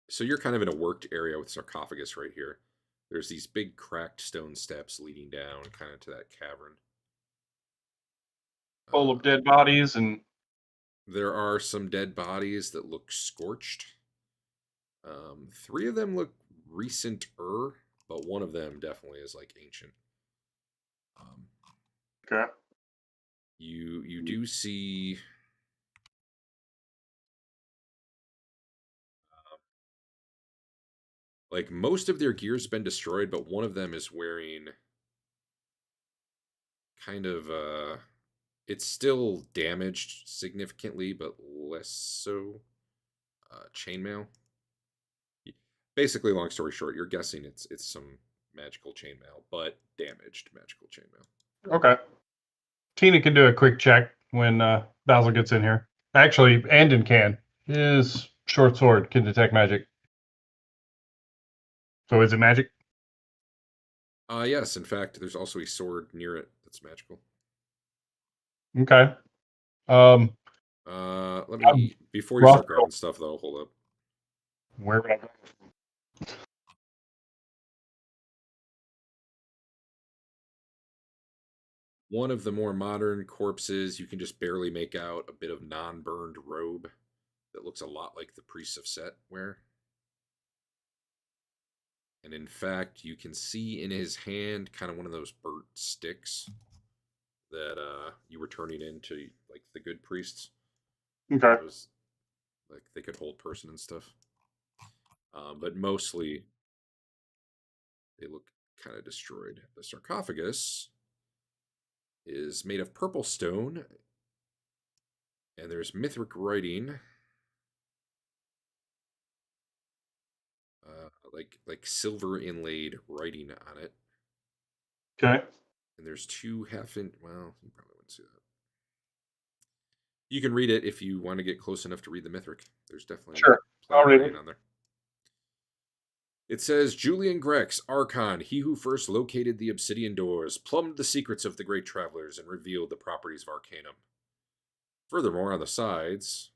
So you're kind of in a worked area with sarcophagus right here. There's these big cracked stone steps leading down kind of to that cavern. Full of dead bodies and. There are some dead bodies that look scorched. 3 of them look recent-er, but one of them definitely is like ancient. Okay. You do see like most of their gear's been destroyed, but one of them is wearing kind of it's still damaged significantly, but less so. Chainmail. Basically, long story short, you're guessing it's some magical chainmail, but damaged magical chainmail. Okay. Tina can do a quick check when Basil gets in here. Actually, Andon can. His short sword can detect magic. So is it magic? Yes, in fact, there's also a sword near it that's magical. Okay. Let me before you start grabbing stuff though, hold up. Where would I go? One of the more modern corpses, you can just barely make out a bit of non-burned robe that looks a lot like the priests of Set wear. And in fact, you can see in his hand kind of one of those burnt sticks that you were turning into like the good priests. Okay. Those, like they could hold person and stuff. But mostly they look kind of destroyed. The sarcophagus is made of purple stone, and there's mythic writing, like silver inlaid writing on it. Okay. And there's 2 half-inch. Well, you probably wouldn't see that. You can read it if you want to get close enough to read the mythic. There's definitely Sure. plenty I'll read writing it. on there. It says, Julian Grex, Archon, he who first located the obsidian doors, plumbed the secrets of the great travelers, and revealed the properties of Arcanum. Furthermore, on the sides,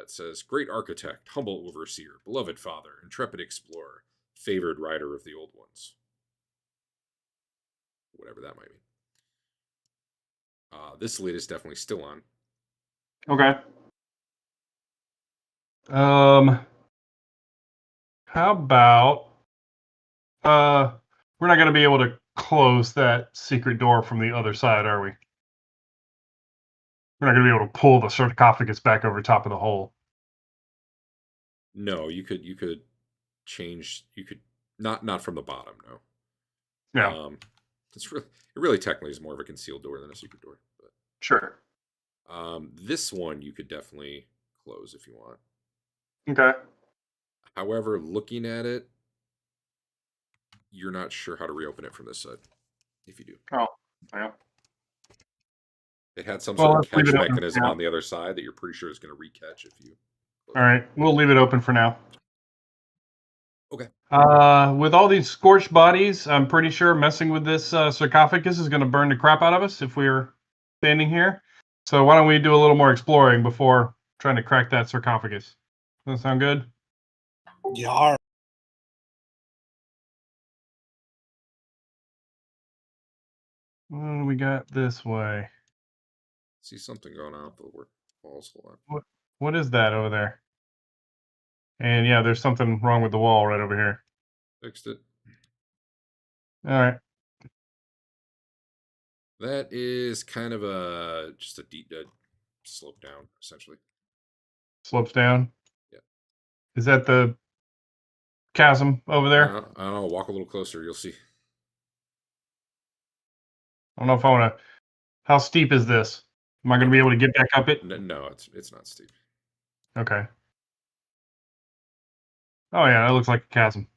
it says, Great Architect, Humble Overseer, Beloved Father, Intrepid Explorer, Favored Rider of the Old Ones. Whatever that might mean. This lid is definitely still on. Okay. How about we're not going to be able to close that secret door from the other side, are we? We're not going to be able to pull the sarcophagus back over top of the hole. No, you could change. You could not from the bottom. No. Yeah. It really technically is more of a concealed door than a secret door. But Sure. this one you could definitely close if you want. Okay. However, looking at it, you're not sure how to reopen it from this side. If you do. Oh, yeah. It had some Well, sort of let's leave catch it open mechanism for now. on the other side that you're pretty sure is going to recatch if you. All right. We'll leave it open for now. Okay. With all these scorched bodies, I'm pretty sure messing with this sarcophagus is going to burn the crap out of us if we're standing here. So why don't we do a little more exploring before trying to crack that sarcophagus? Does that sound good? Yar. What do we got this way? See something going on with the walls. Hold on. What is that over there? And yeah, there's something wrong with the wall right over here. Fixed it. All right. That is kind of just a deep slope down, essentially. Slopes down. Yeah. Is that the chasm over there? I don't know. Walk a little closer. You'll see. I don't know if I want to. How steep is this? Am I going to be able to get back up it? No, it's not steep. Okay. Oh yeah, that looks like a chasm.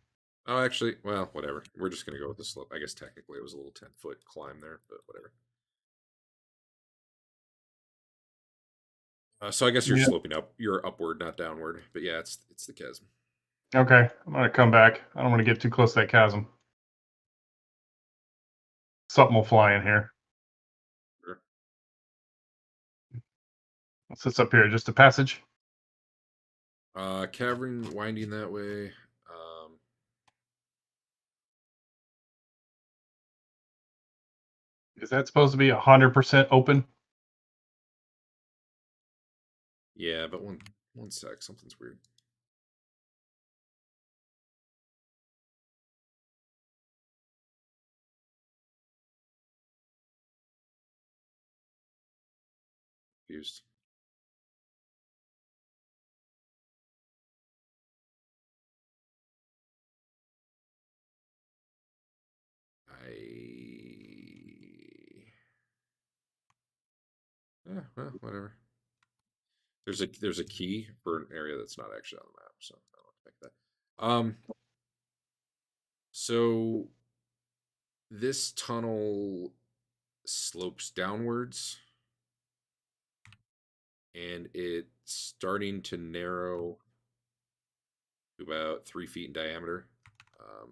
Oh, actually, well, whatever. We're just gonna go with the slope. I guess technically it was a little 10-foot climb there, but whatever. So I guess you're sloping up. You're upward, not downward. But yeah, it's the chasm. Okay, I'm gonna come back. I don't want to get too close to that chasm. Something will fly in here. Sure. What's this up here? Just a passage? Cavern winding that way. Is that supposed to be 100% open? Yeah, but one sec, something's weird. Confused. Well, whatever. There's a key for an area that's not actually on the map, so I don't expect that. So this tunnel slopes downwards, and it's starting to narrow to about 3 feet in diameter.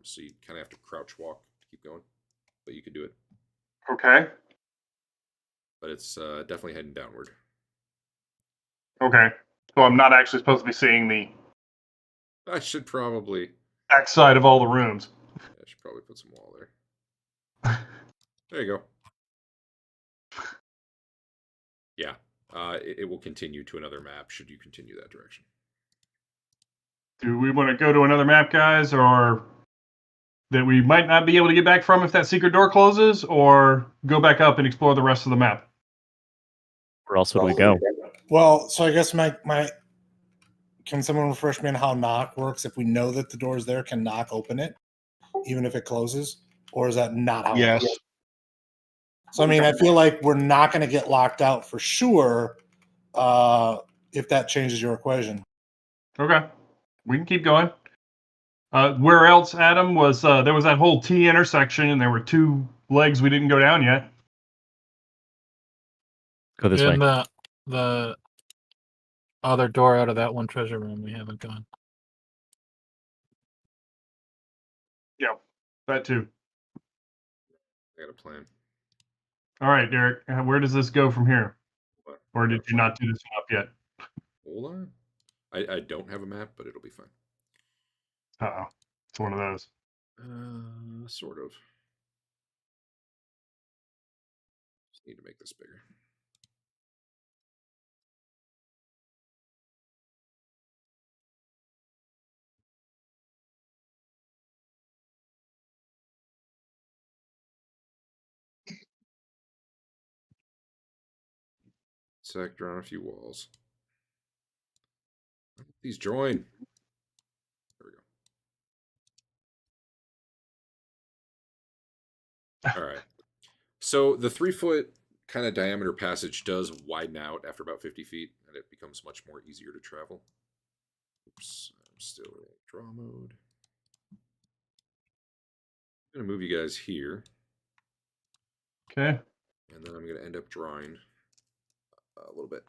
So you kind of have to crouch walk to keep going, but you could do it. Okay. But it's definitely heading downward. Okay. So I'm not actually supposed to be seeing the I should probably backside of all the rooms. put some wall there. There you go. Yeah. It will continue to another map should you continue that direction. Do we want to go to another map, guys, or that we might not be able to get back from if that secret door closes, or go back up and explore the rest of the map? Where else would we go? Well, so I guess my can someone refresh me on how knock works? If we know that the door's there, can knock open it, even if it closes, or is that not how? Yes. It works? So I mean, I feel like we're not going to get locked out for sure if that changes your equation. Okay. We can keep going. Where else, Adam, was there was that whole T intersection, and there were 2 legs we didn't go down yet. Go this way. In the other door out of that one treasure room we haven't gone. Yeah, that too. I got a plan. All right, Derek, where does this go from here? What? Or did you not do this up yet? Hold on. I don't have a map, but it'll be fine. Uh-oh. It's one of those. Sort of. Just need to make this bigger. Sector on a few walls. These join. There we go. All right. So the 3-foot kind of diameter passage does widen out after about 50 feet, and it becomes much more easier to travel. Oops, I'm still in draw mode. I'm going to move you guys here. Okay. And then I'm going to end up drawing a little bit.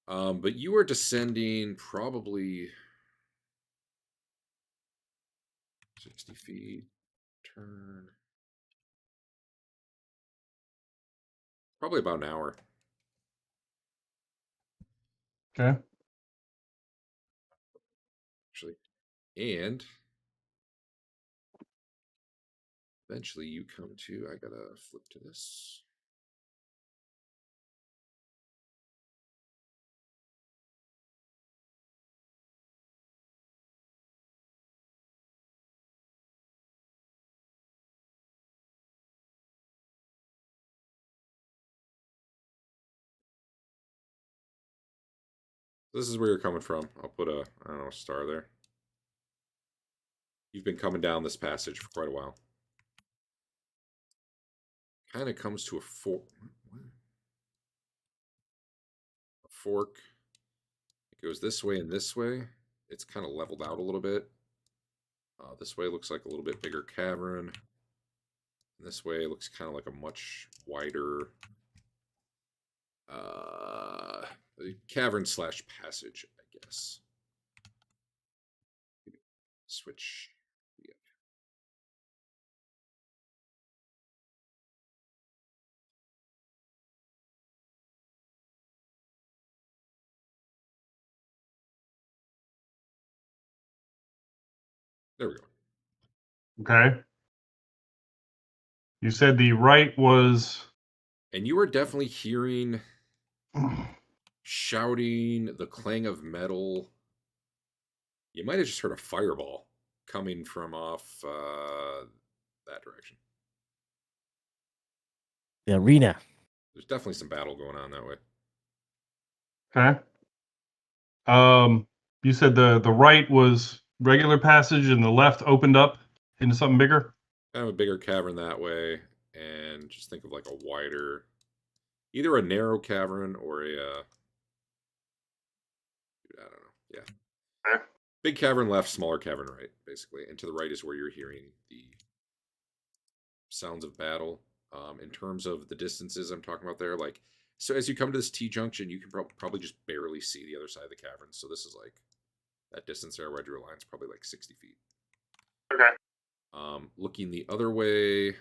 But you are descending probably 60 feet. Turn. Probably about an hour. Okay. Actually. And eventually you come to, I gotta flip to this. This is where you're coming from. I'll put a, I don't know, a star there. You've been coming down this passage for quite a while. Kind of comes to a fork. A fork. It goes this way and this way. It's kind of leveled out a little bit. This way looks like a little bit bigger cavern. This way looks kind of like a much wider cavern slash passage, I guess. Switch. Yeah. There we go. Okay. You said the right was. And you are definitely hearing shouting, the clang of metal. You might have just heard a fireball coming from off that direction. The arena. There's definitely some battle going on that way. Okay. You said the right was regular passage and the left opened up into something bigger? Kind of a bigger cavern that way, and just think of like a wider, either a narrow cavern or a, I don't know, yeah. Okay. Big cavern left, smaller cavern right, basically. And to the right is where you're hearing the sounds of battle. In terms of the distances I'm talking about there, like, so as you come to this T-junction, you can probably just barely see the other side of the cavern. So this is like, that distance there where I drew a line is probably like 60 feet. Okay. Looking the other way,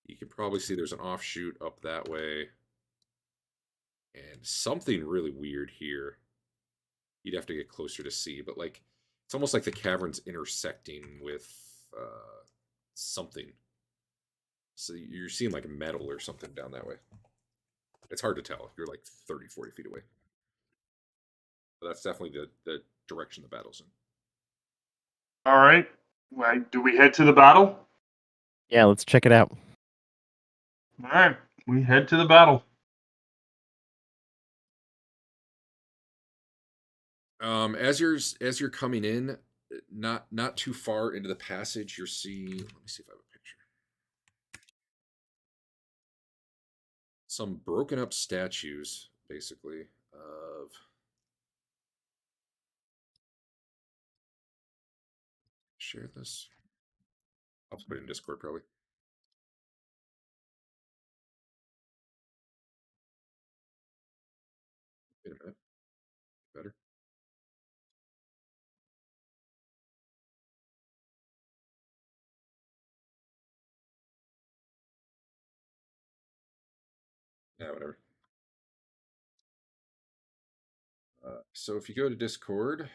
you can probably see there's an offshoot up that way. And something really weird here. You'd have to get closer to see, but like, it's almost like the cavern's intersecting with something. So you're seeing like metal or something down that way. It's hard to tell. You're like 30, 40 feet away. But that's definitely the direction the battle's in. All right. Well, do we head to the battle? Yeah, let's check it out. All right. We head to the battle. As you're coming in, not too far into the passage, you're seeing. Let me see if I have a picture. Some broken up statues, basically, of. Share this. I'll put it in Discord probably. Wait a minute. Better. Yeah, whatever. So if you go to Discord,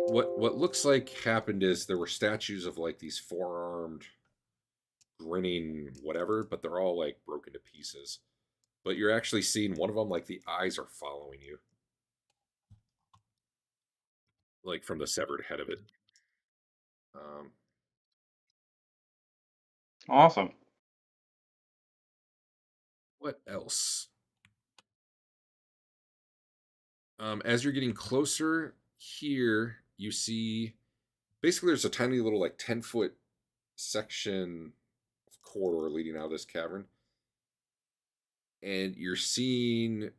what looks like happened is there were statues of like these four-armed, grinning whatever, but they're all like broken to pieces. But you're actually seeing one of them, like the eyes are following you, like from the severed head of it. Awesome. What else? As you're getting closer here, you see basically there's a tiny little like 10-foot section of corridor leading out of this cavern. And you're seeing,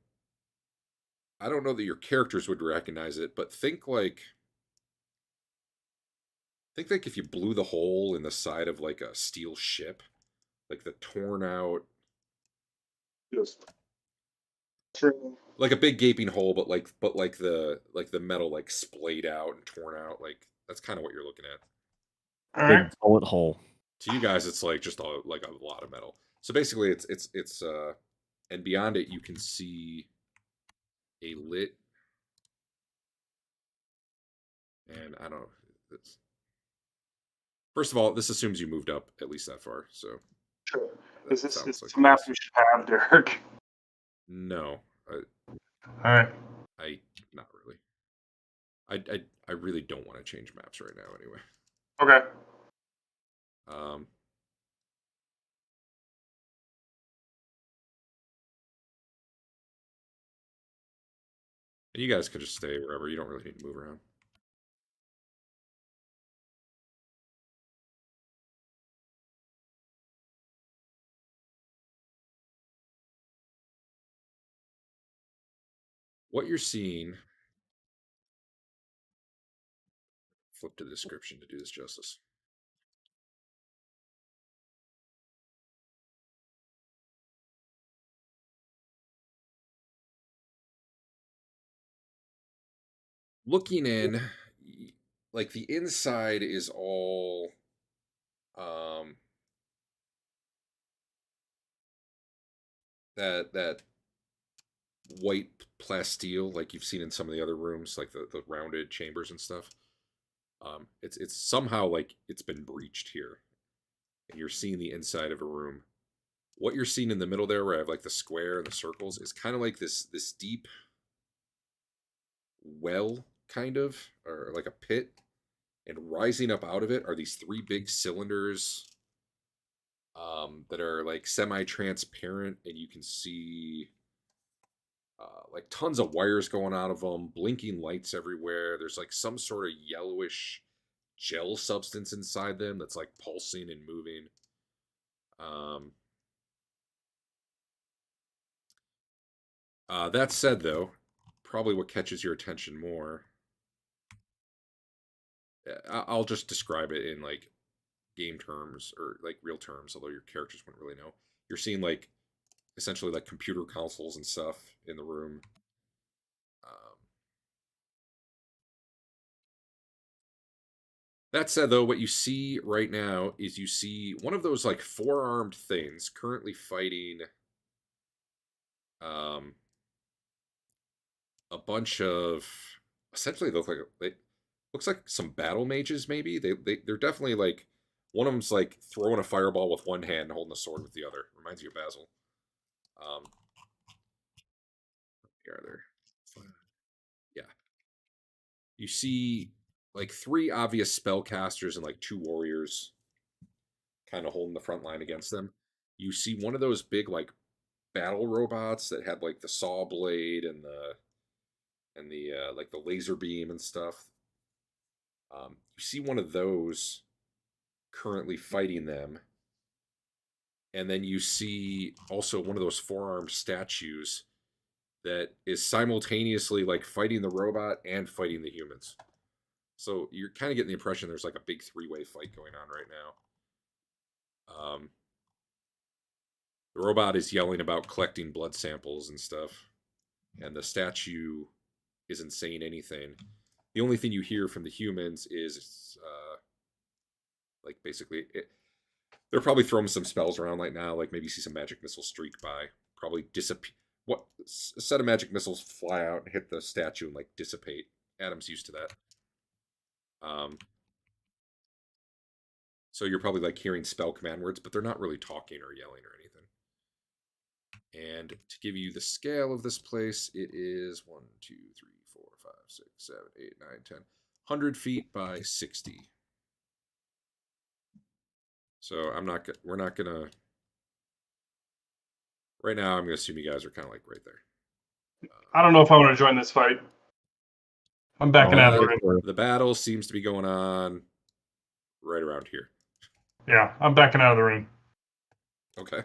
I don't know that your characters would recognize it, but think like if you blew the hole in the side of like a steel ship, like the torn out, Yes. like a big gaping hole, but like the metal like splayed out and torn out. Like that's kind of what you're looking at. All Big right. bullet hole. To you guys, it's like just a lot of metal. So basically, it's and beyond it, you can see a lit, and I don't know. First of all, this assumes you moved up at least that far. So Sure. that Is this sounds like a map yes. we should have, Derek? No, All right. I not really. I really don't want to change maps right now. Anyway. Okay. And you guys could just stay wherever. You don't really need to move around. What you're seeing, flip to the description to do this justice. Looking in, like the inside is all that white plasteel like you've seen in some of the other rooms, like the rounded chambers and stuff. It's somehow like it's been breached here, and you're seeing the inside of a room. What you're seeing in the middle there, where I have like the square and the circles, is kind of like this deep well, kind of, or like a pit, and rising up out of it are these three big cylinders that are like semi-transparent, and you can see like tons of wires going out of them, blinking lights everywhere. There's like some sort of yellowish gel substance inside them that's like pulsing and moving. That said, though, probably what catches your attention more, I'll just describe it in like game terms or like real terms, although your characters wouldn't really know. You're seeing like essentially like computer consoles and stuff in the room. That said, though, what you see right now is you see one of those like four-armed things currently fighting a bunch of essentially looks like some battle mages. Maybe they're definitely like one of them's like throwing a fireball with one hand, and holding a sword with the other. Reminds you of Basil. Here are there. Yeah. You see like three obvious spellcasters and like two warriors kind of holding the front line against them. You see one of those big like battle robots that had like the saw blade and the like the laser beam and stuff. You see one of those currently fighting them, and then you see also one of those four-armed statues that is simultaneously like fighting the robot and fighting the humans. So you're kind of getting the impression there's like a big three-way fight going on right now. The robot is yelling about collecting blood samples and stuff, and the statue isn't saying anything. The only thing you hear from the humans is like basically they're probably throwing some spells around right now, like maybe see some magic missiles streak by, probably dissipate. What a set of magic missiles fly out and hit the statue and like dissipate. Adam's used to that. So you're probably like hearing spell command words, but they're not really talking or yelling or anything. And to give you the scale of this place, it is 1, 2, 3, 4, 5, 6, 7, 8, 9, 10, 100 feet by 60. So we're not gonna. Right now, I'm gonna assume you guys are kind of like right there. I don't know if I want to join this fight. I'm backing out of the ring. The battle seems to be going on right around here. Yeah, I'm backing out of the ring. Okay.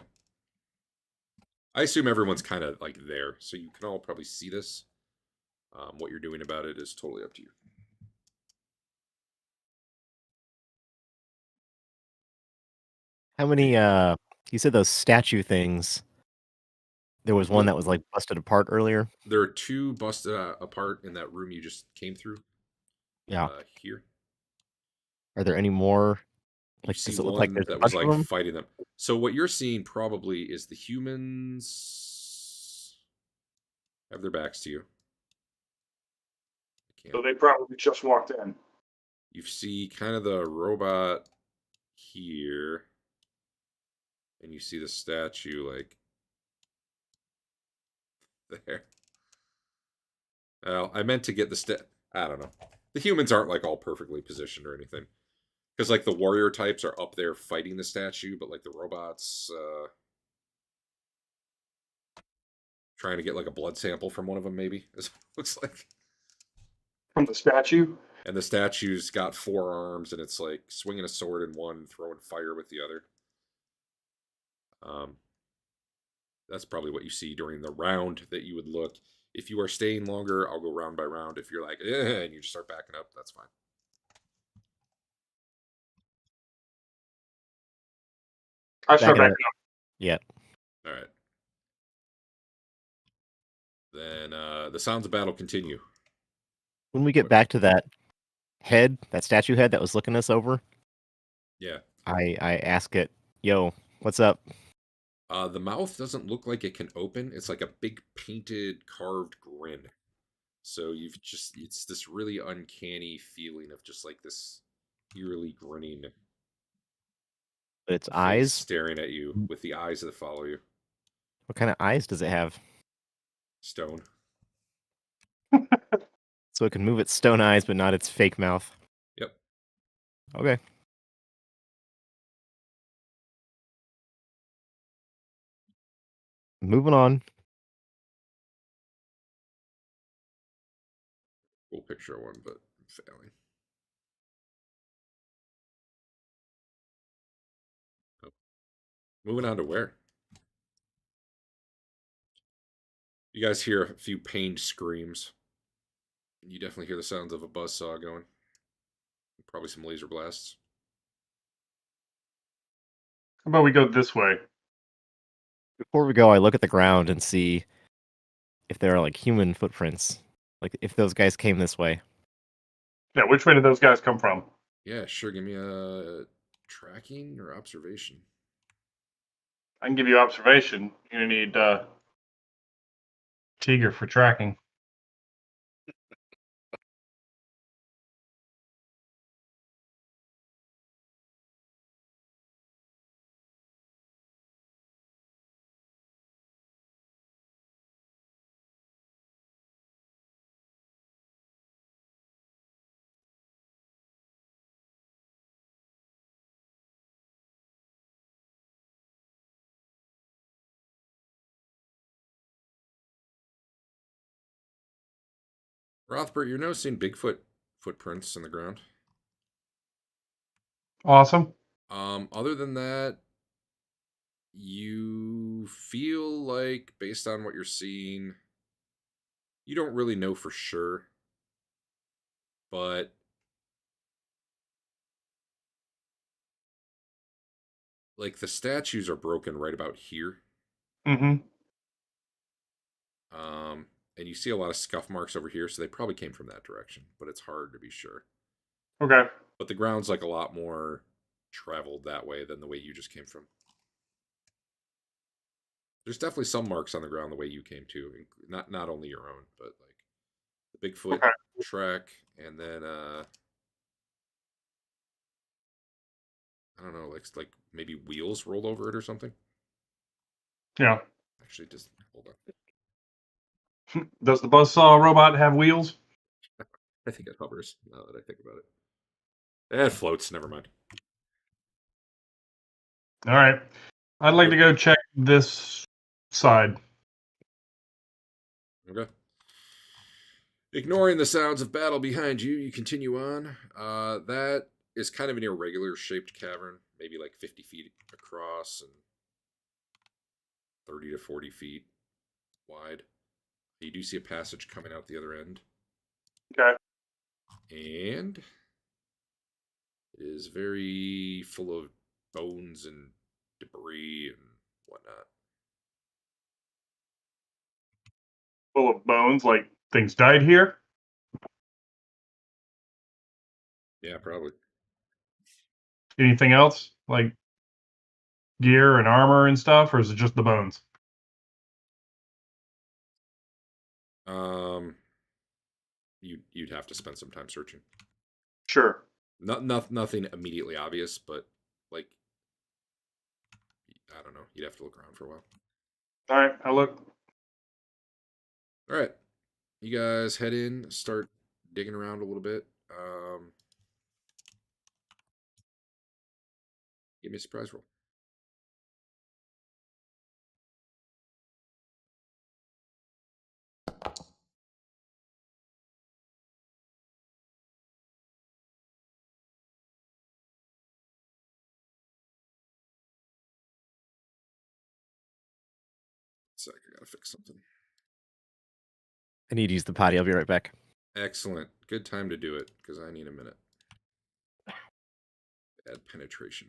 I assume everyone's kind of like there, so you can all probably see this. What you're doing about it is totally up to you. How many, you said those statue things, there was one that was like busted apart earlier? There are two busted apart in that room you just came through. Yeah. Here. Are there any more? You Like, see does it look one like there's a that was bunch of like them? fighting them. So what you're seeing probably is the humans have their backs to you. So they probably just walked in. You see kind of the robot here, and you see the statue like there. Well, I meant to get the I don't know. The humans aren't like all perfectly positioned or anything. Because like the warrior types are up there fighting the statue, but like the robots trying to get like a blood sample from one of them, maybe, is what it looks like. From the statue? And the statue's got 4 arms, and it's like swinging a sword in one, throwing fire with the other. That's probably what you see during the round that you would look. If you are staying longer, I'll go round by round. If you're like, and you just start backing up, that's fine. I start backing up. Yeah. All right. Then the sounds of battle continue. When we get back to that statue head that was looking us over, Yeah. I ask it, yo, what's up? The mouth doesn't look like it can open. It's like a big painted carved grin. So it's this really uncanny feeling of just like this eerily grinning Its face eyes. staring at you with the eyes that follow you. What kind of eyes does it have? Stone. So it can move its stone eyes, but not its fake mouth. Yep. Okay. Moving on. Cool picture of one, but I'm failing. Oh. Moving on to where? You guys hear a few pained screams. You definitely hear the sounds of a buzzsaw going. Probably some laser blasts. How about we go this way? Before we go, I look at the ground and see if there are like human footprints. Like if those guys came this way. Yeah, which way did those guys come from? Yeah, sure. Give me a tracking or observation. I can give you observation. You're gonna need Tiger for tracking. Rothbert, you're noticing Bigfoot footprints in the ground. Awesome. Other than that, you feel like, based on what you're seeing, you don't really know for sure, but like the statues are broken right about here. Mm-hmm. And you see a lot of scuff marks over here, so they probably came from that direction, but it's hard to be sure. Okay. But the ground's like a lot more traveled that way than the way you just came from. There's definitely some marks on the ground the way you came to, not only your own, but like the Bigfoot Okay. track, and then I don't know, like maybe wheels rolled over it or something. Yeah. Actually, just hold on. Does the buzzsaw robot have wheels? I think it hovers. Now that I think about it, it floats. Never mind. All right. I'd like to go check this side. Okay. Ignoring the sounds of battle behind you, you continue on. That is kind of an irregular shaped cavern, maybe like 50 feet across and 30 to 40 feet wide. You do see a passage coming out the other end. Okay. And it is very full of bones and debris and whatnot. Full of bones, like things died here. Yeah, probably. Anything else? Like gear and armor and stuff, or is it just the bones? You'd have to spend some time searching. Sure. Nothing immediately obvious, but like I don't know. You'd have to look around for a while. All right. I look. All right, you guys head in, start digging around a little bit. Give me a surprise roll. Sec, I gotta fix something. I need to use the potty. I'll be right back. Excellent. Good time to do it, because I need a minute. Add penetration.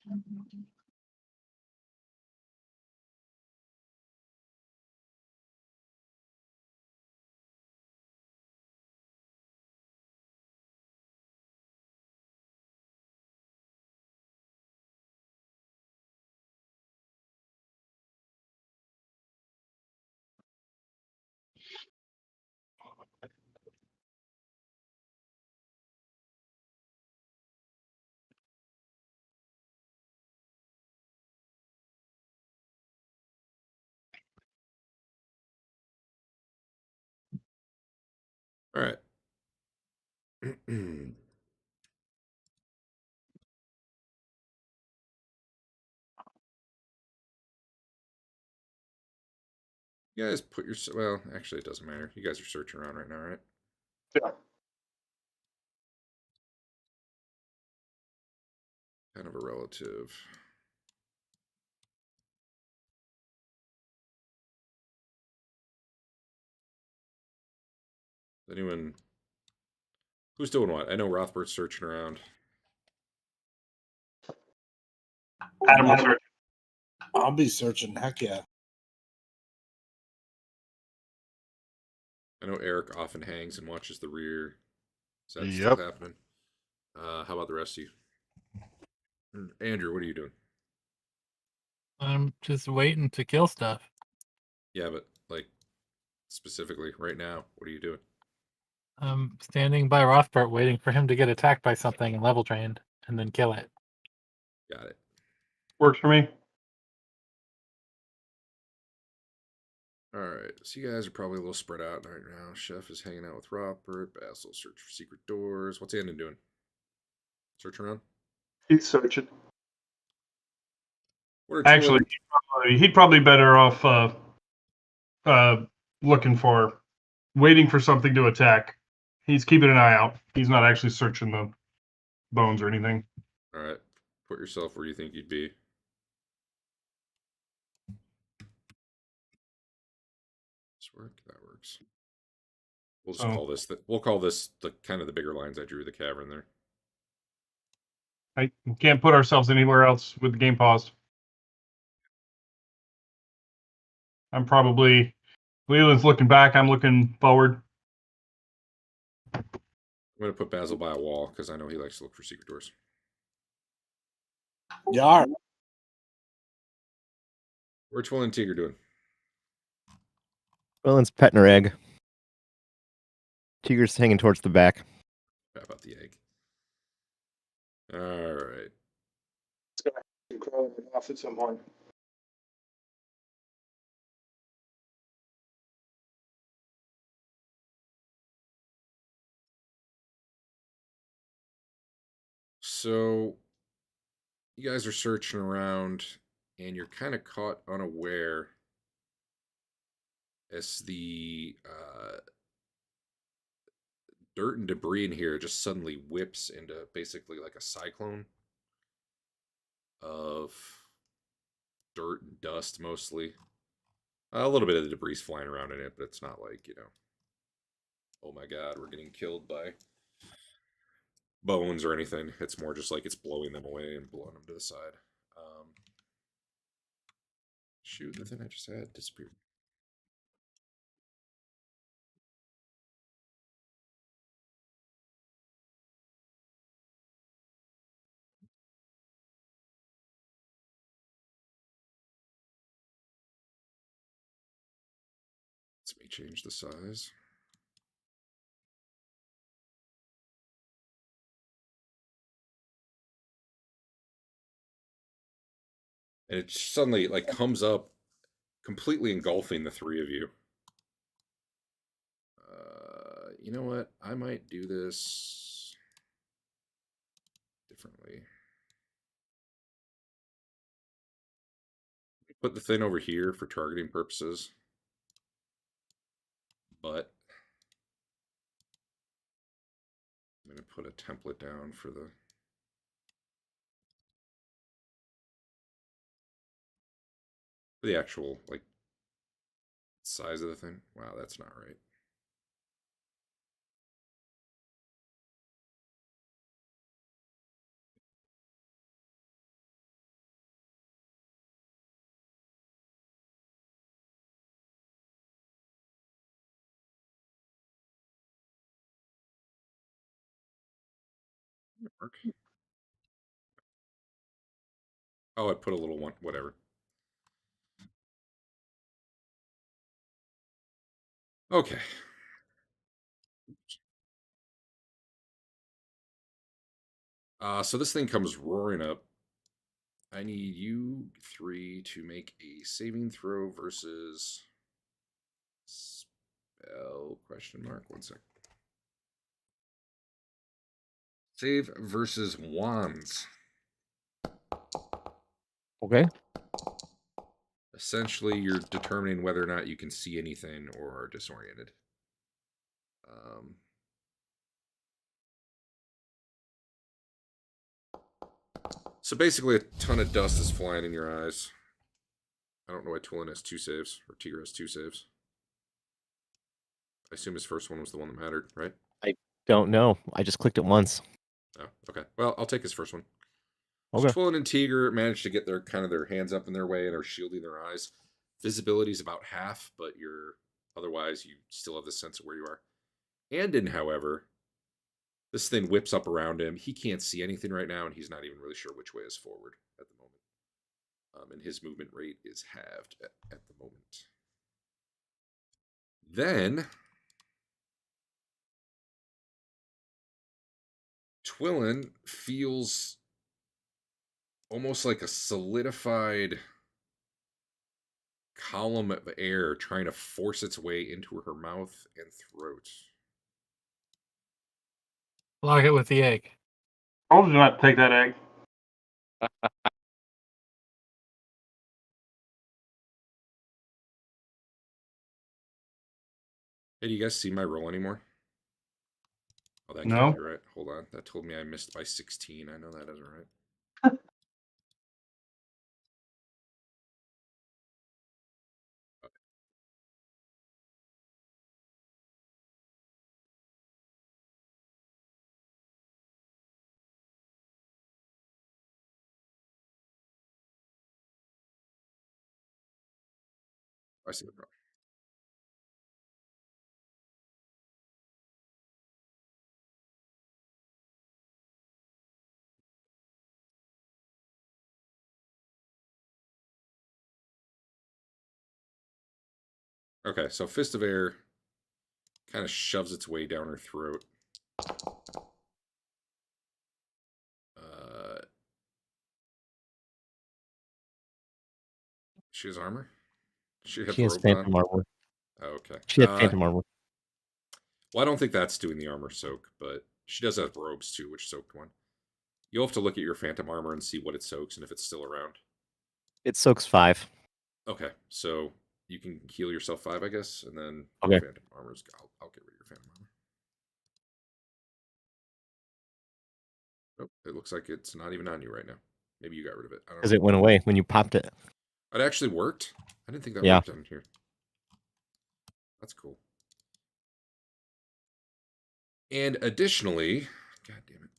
All right. You guys put your well. Actually, it doesn't matter. You guys are searching around right now, right? Yeah. Kind of a relative. Anyone who's doing what? I know Rothbert's searching around. Adam will search. I'll be searching. Heck yeah. I know Eric often hangs and watches the rear. Is that Yep. still happening? How about the rest of you? Andrew, what are you doing? I'm just waiting to kill stuff. Yeah, but like specifically right now, what are you doing? I'm standing by Rothbart waiting for him to get attacked by something and level trained and then kill it. Got it. Works for me. All right, so you guys are probably a little spread out right now. Chef is hanging out with Robert. Basil search for secret doors. What's Andon doing? Searching around? He's searching. What are two Actually, he'd probably better off looking for, waiting for something to attack. He's keeping an eye out. He's not actually searching the bones or anything. All right, put yourself where you think you'd be. This work? That works. We'll just call this. We'll call this the kind of the bigger lines I drew the cavern there. I can't put ourselves anywhere else with the game paused. I'm probably, Leland's looking back. I'm looking forward. I'm gonna put Basil by a wall because I know he likes to look for secret doors. Yeah. Where's Will and Tigger doing? Willen's petting her egg. Tigger's hanging towards the back. How about the egg? All right. It's going to crawl off at some point. So you guys are searching around and you're kind of caught unaware as the dirt and debris in here just suddenly whips into basically like a cyclone of dirt and dust mostly. A little bit of the debris flying around in it, but it's not like, oh my god, we're getting killed by bones or anything. It's more just like it's blowing them away and blowing them to the side. Shoot, the thing I just had disappeared. Let me change the size. And it suddenly like comes up, completely engulfing the three of you. You know what? I might do this differently. Put the thing over here for targeting purposes. But I'm going to put a template down for the actual like size of the thing. Wow, that's not right. mark. Oh, I put a little one. Whatever. Okay. So this thing comes roaring up. I need you 3 to make a saving throw versus spell question mark. 1 sec. Save versus wands. Okay. Essentially, you're determining whether or not you can see anything or are disoriented. So basically, a ton of dust is flying in your eyes. I don't know why Twillin has 2 saves, or Tigre has 2 saves. I assume his first one was the one that mattered, right? I don't know. I just clicked it once. Oh, okay. Well, I'll take his first one. Okay. So Twillin and Tigre managed to get their their hands up in their way and are shielding their eyes. Visibility is about half, but otherwise you still have the sense of where you are. Andon, however, this thing whips up around him. He can't see anything right now, and he's not even really sure which way is forward at the moment. And his movement rate is halved at the moment. Then Twillin feels almost like a solidified column of air trying to force its way into her mouth and throat. Block it with the egg. Told you not to take that egg. Hey, do you guys see my roll anymore? Oh, that No. can't be right. Hold on. That told me I missed by 16. I know that isn't right. I see the problem. Okay, so Fist of Air kind of shoves its way down her throat. She has armor? She has robes Phantom on? armor. Oh, okay. She had Phantom armor. Well, I don't think that's doing the armor soak, but she does have robes too, which soaked one. You'll have to look at your Phantom armor and see what it soaks and if it's still around. It soaks 5. Okay, so you can heal yourself 5, I guess, and then Okay. Phantom armor's. I'll get rid of your Phantom armor. Oh, it looks like it's not even on you right now. Maybe you got rid of it. I don't know. Because it went away when you popped it. It actually worked? I didn't think that Yeah. worked on here. That's cool. And additionally, god damn it.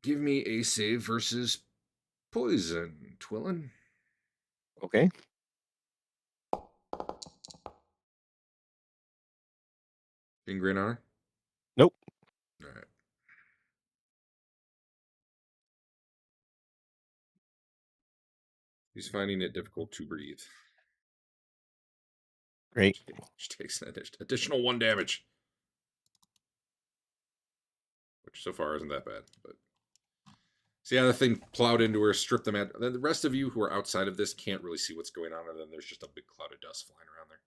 Give me a save versus poison, Twillin. Okay. Ingrain on her? Nope. Alright. He's finding it difficult to breathe. Great. She takes an additional 1 damage. Which so far isn't that bad, but so yeah, the thing plowed into her, stripped them out. Then the rest of you who are outside of this can't really see what's going on, other than there's just a big cloud of dust flying around there.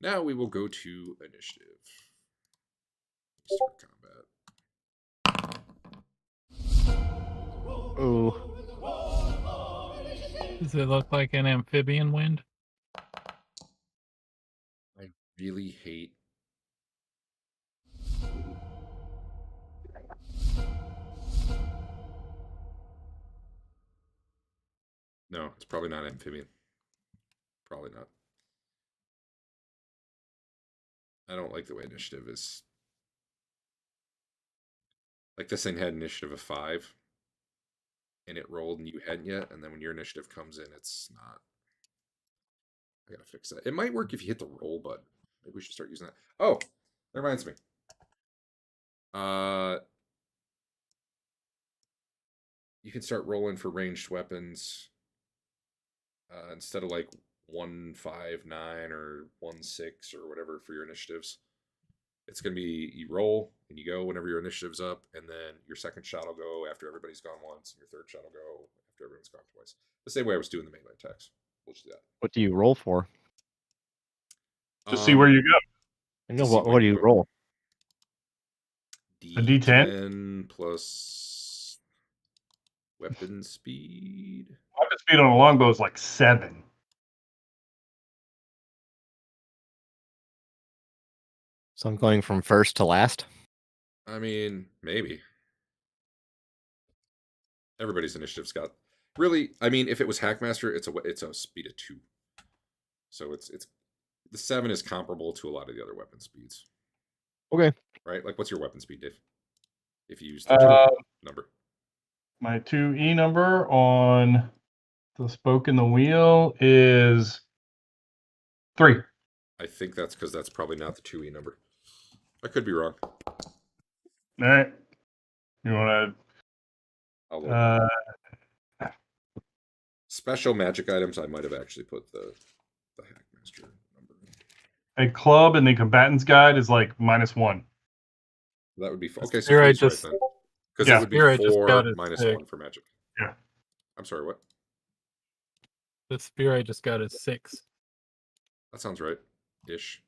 Now we will go to initiative. Start combat. Oh. Does it look like an amphibian wind? I really hate. No, it's probably not amphibian. Probably not. I don't like the way initiative is. Like this thing had initiative of 5, and it rolled, and you hadn't yet. And then when your initiative comes in, it's not. I gotta fix that. It might work if you hit the roll button. Maybe we should start using that. Oh, that reminds me. You can start rolling for ranged weapons instead of like 159 or 16 or whatever for your initiatives. It's going to be you roll and you go whenever your initiative's up, and then your second shot will go after everybody's gone once, and your third shot will go after everyone's gone twice. The same way I was doing the melee attacks. We'll just do that. What do you roll for? To see where you go. I know see what where do you you go. roll? A D10? D10 plus weapon speed. Weapon speed on a longbow is like 7. So I'm going from first to last. I mean, maybe. Everybody's initiative's got really. I mean, if it was Hackmaster, it's a speed of 2. So it's the 7 is comparable to a lot of the other weapon speeds. Okay. Right? Like, what's your weapon speed, Dave? If you use the number. My 2E number on the spoke in the wheel is 3. I think that's because that's probably not the 2E number. I could be wrong. All right. You want I'll to? Special magic items, I might have actually put the Hackmaster number in. A club in the combatant's guide is like -1. That would be okay. So Here I three's just- right then, because yeah. it would be Here I just 4 got it minus sick. 1 for magic. Yeah. I'm sorry. What? The spear I just got is 6. That sounds right, ish.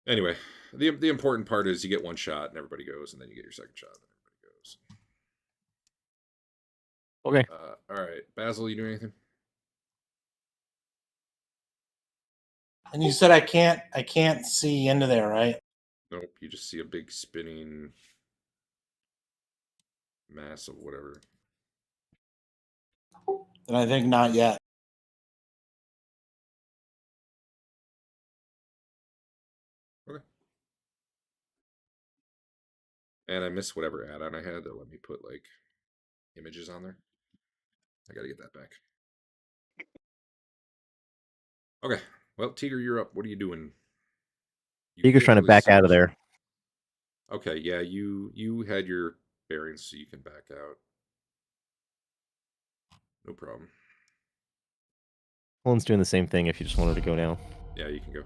Anyway, the important part is you get one shot and everybody goes, and then you get your second shot and everybody goes. Okay. All right, Basil, you doing anything? And you said I can't see into there, right? Nope. You just see a big spinning mass of whatever. And I think not yet. Okay. And I missed whatever add-on I had that let me put like images on there. I gotta get that back. Okay. Well, Tiger, you're up. What are you doing? Tiger's trying to really back see out of much. there. Okay, yeah, you had your bearings, so you can back out. No problem. Colin's doing the same thing if you just wanted to go now. Yeah, you can go.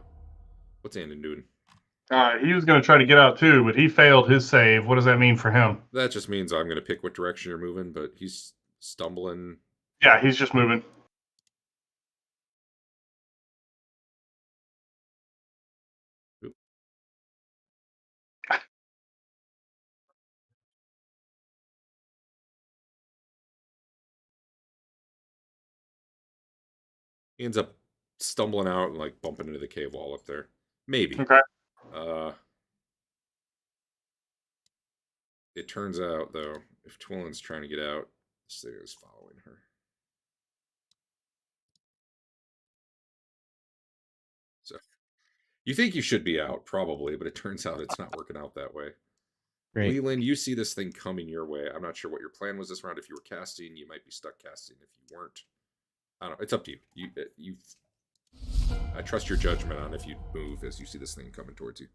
What's Andon doing? He was going to try to get out too, but he failed his save. What does that mean for him? That just means I'm going to pick what direction you're moving, but he's stumbling. Yeah, he's just moving. Oop. He ends up stumbling out and like bumping into the cave wall up there. Maybe. Okay. It turns out, though, if Twillen's trying to get out, this thing is following her. So, you think you should be out, probably, but it turns out it's not working out that way. Great. Leland, you see this thing coming your way. I'm not sure what your plan was this round. If you were casting, you might be stuck casting. If you weren't, I don't know. It's up to you. I trust your judgment on if you move as you see this thing coming towards you.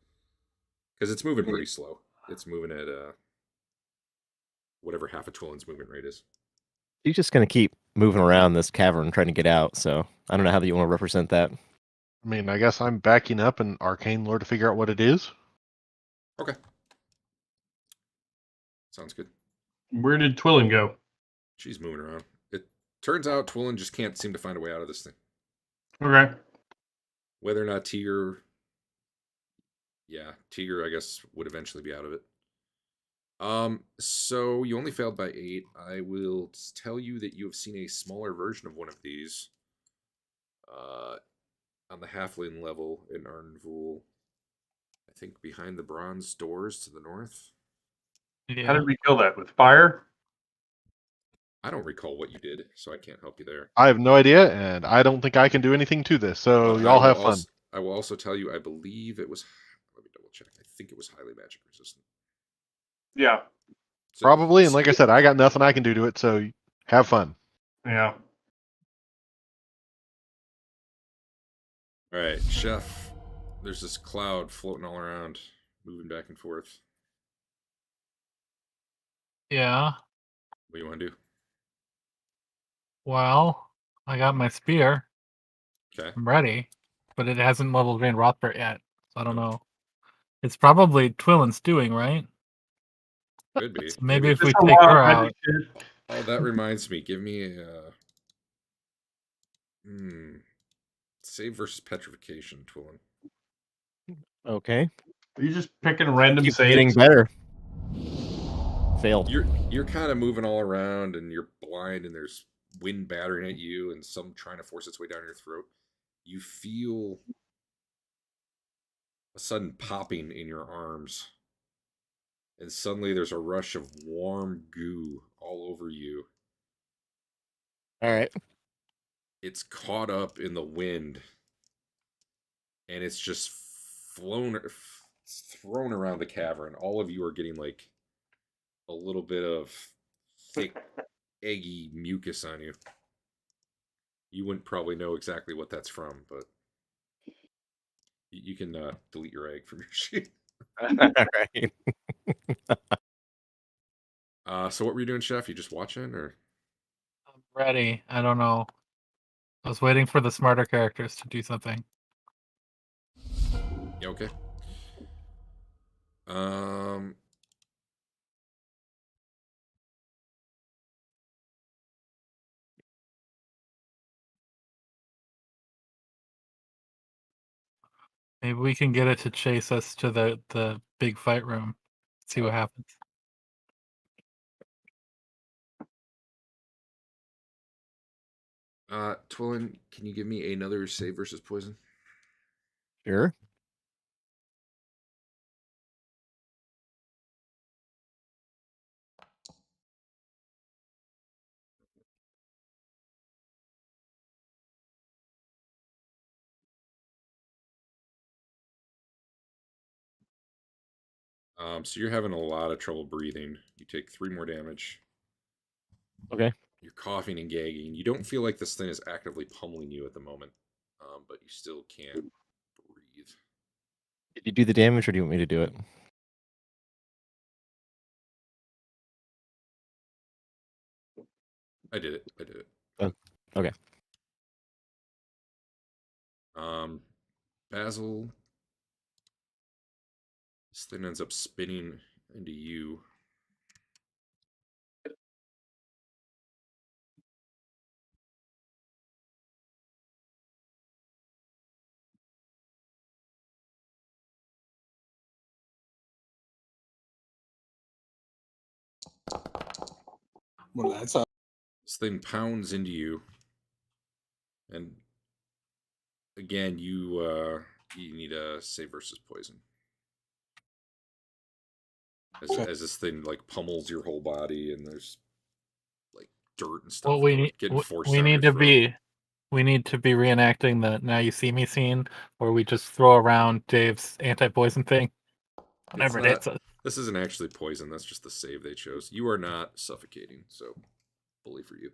Because it's moving pretty slow. It's moving at whatever half a Twillen's movement rate is. He's just going to keep moving around this cavern trying to get out, so I don't know how you want to represent that. I mean, I guess I'm backing up an arcane lore to figure out what it is. Okay. Sounds good. Where did Twillen go? She's moving around. It turns out Twillen just can't seem to find a way out of this thing. Okay. Whether or not Tiger, I guess, would eventually be out of it. So you only failed by 8. I will tell you that you have seen a smaller version of one of these on the halfling level in Arden Vul. I think behind the bronze doors to the north. Yeah. How did we kill that? With fire? I don't recall what you did, so I can't help you there. I have no idea, and I don't think I can do anything to this, so But y'all I have will fun. I will also tell you, I believe it was, let me double check. I think it was highly magic resistant. Yeah. So, Probably, and like I said, I got nothing I can do to it, so have fun. Yeah. All right, Chef. there's this cloud floating all around, moving back and forth. Yeah. What do you want to do? Well, I got my spear. Okay. I'm ready, but it hasn't leveled Van Rothbert yet, so I don't Nope. know. It's probably Twillin's doing, right? Could be. So maybe if we Just a take lot her of out, magic shit. Oh, that reminds me. Give me a save versus petrification, Twillin. Okay. Are you just picking random Keeps saves? getting better. Failed. You're kind of moving all around, and you're blind, and there's wind battering at you, and some trying to force its way down your throat. You feel a sudden popping in your arms, and suddenly there's a rush of warm goo all over you. All right. It's caught up in the wind, and it's just thrown around the cavern. All of you are getting like a little bit of thick, eggy mucus on you. You wouldn't probably know exactly what that's from, but you can delete your egg from your sheet. All right. So what were you doing, Chef? You just watching, or? I'm ready. I don't know. I was waiting for the smarter characters to do something. Yeah, okay. Um, Maybe we can get it to chase us to the big fight room. See what happens. Twillin, can you give me another save versus poison? Sure. So you're having a lot of trouble breathing. You take 3 more damage. Okay. You're coughing and gagging. You don't feel like this thing is actively pummeling you at the moment, but you still can't breathe. Did you do the damage, or do you want me to do it? I did it. I did it. Oh, okay. Basil, this thing ends up spinning into you. Well, that's a This thing pounds into you, and again, you need a save versus poison. As this thing like pummels your whole body, and there's like dirt and stuff Well, we need getting forced we down need your to throat. be reenacting the Now You See Me scene where we just throw around Dave's anti-poison thing whenever it hits us. This isn't actually poison. That's just the save they chose. You are not suffocating, so bully for you.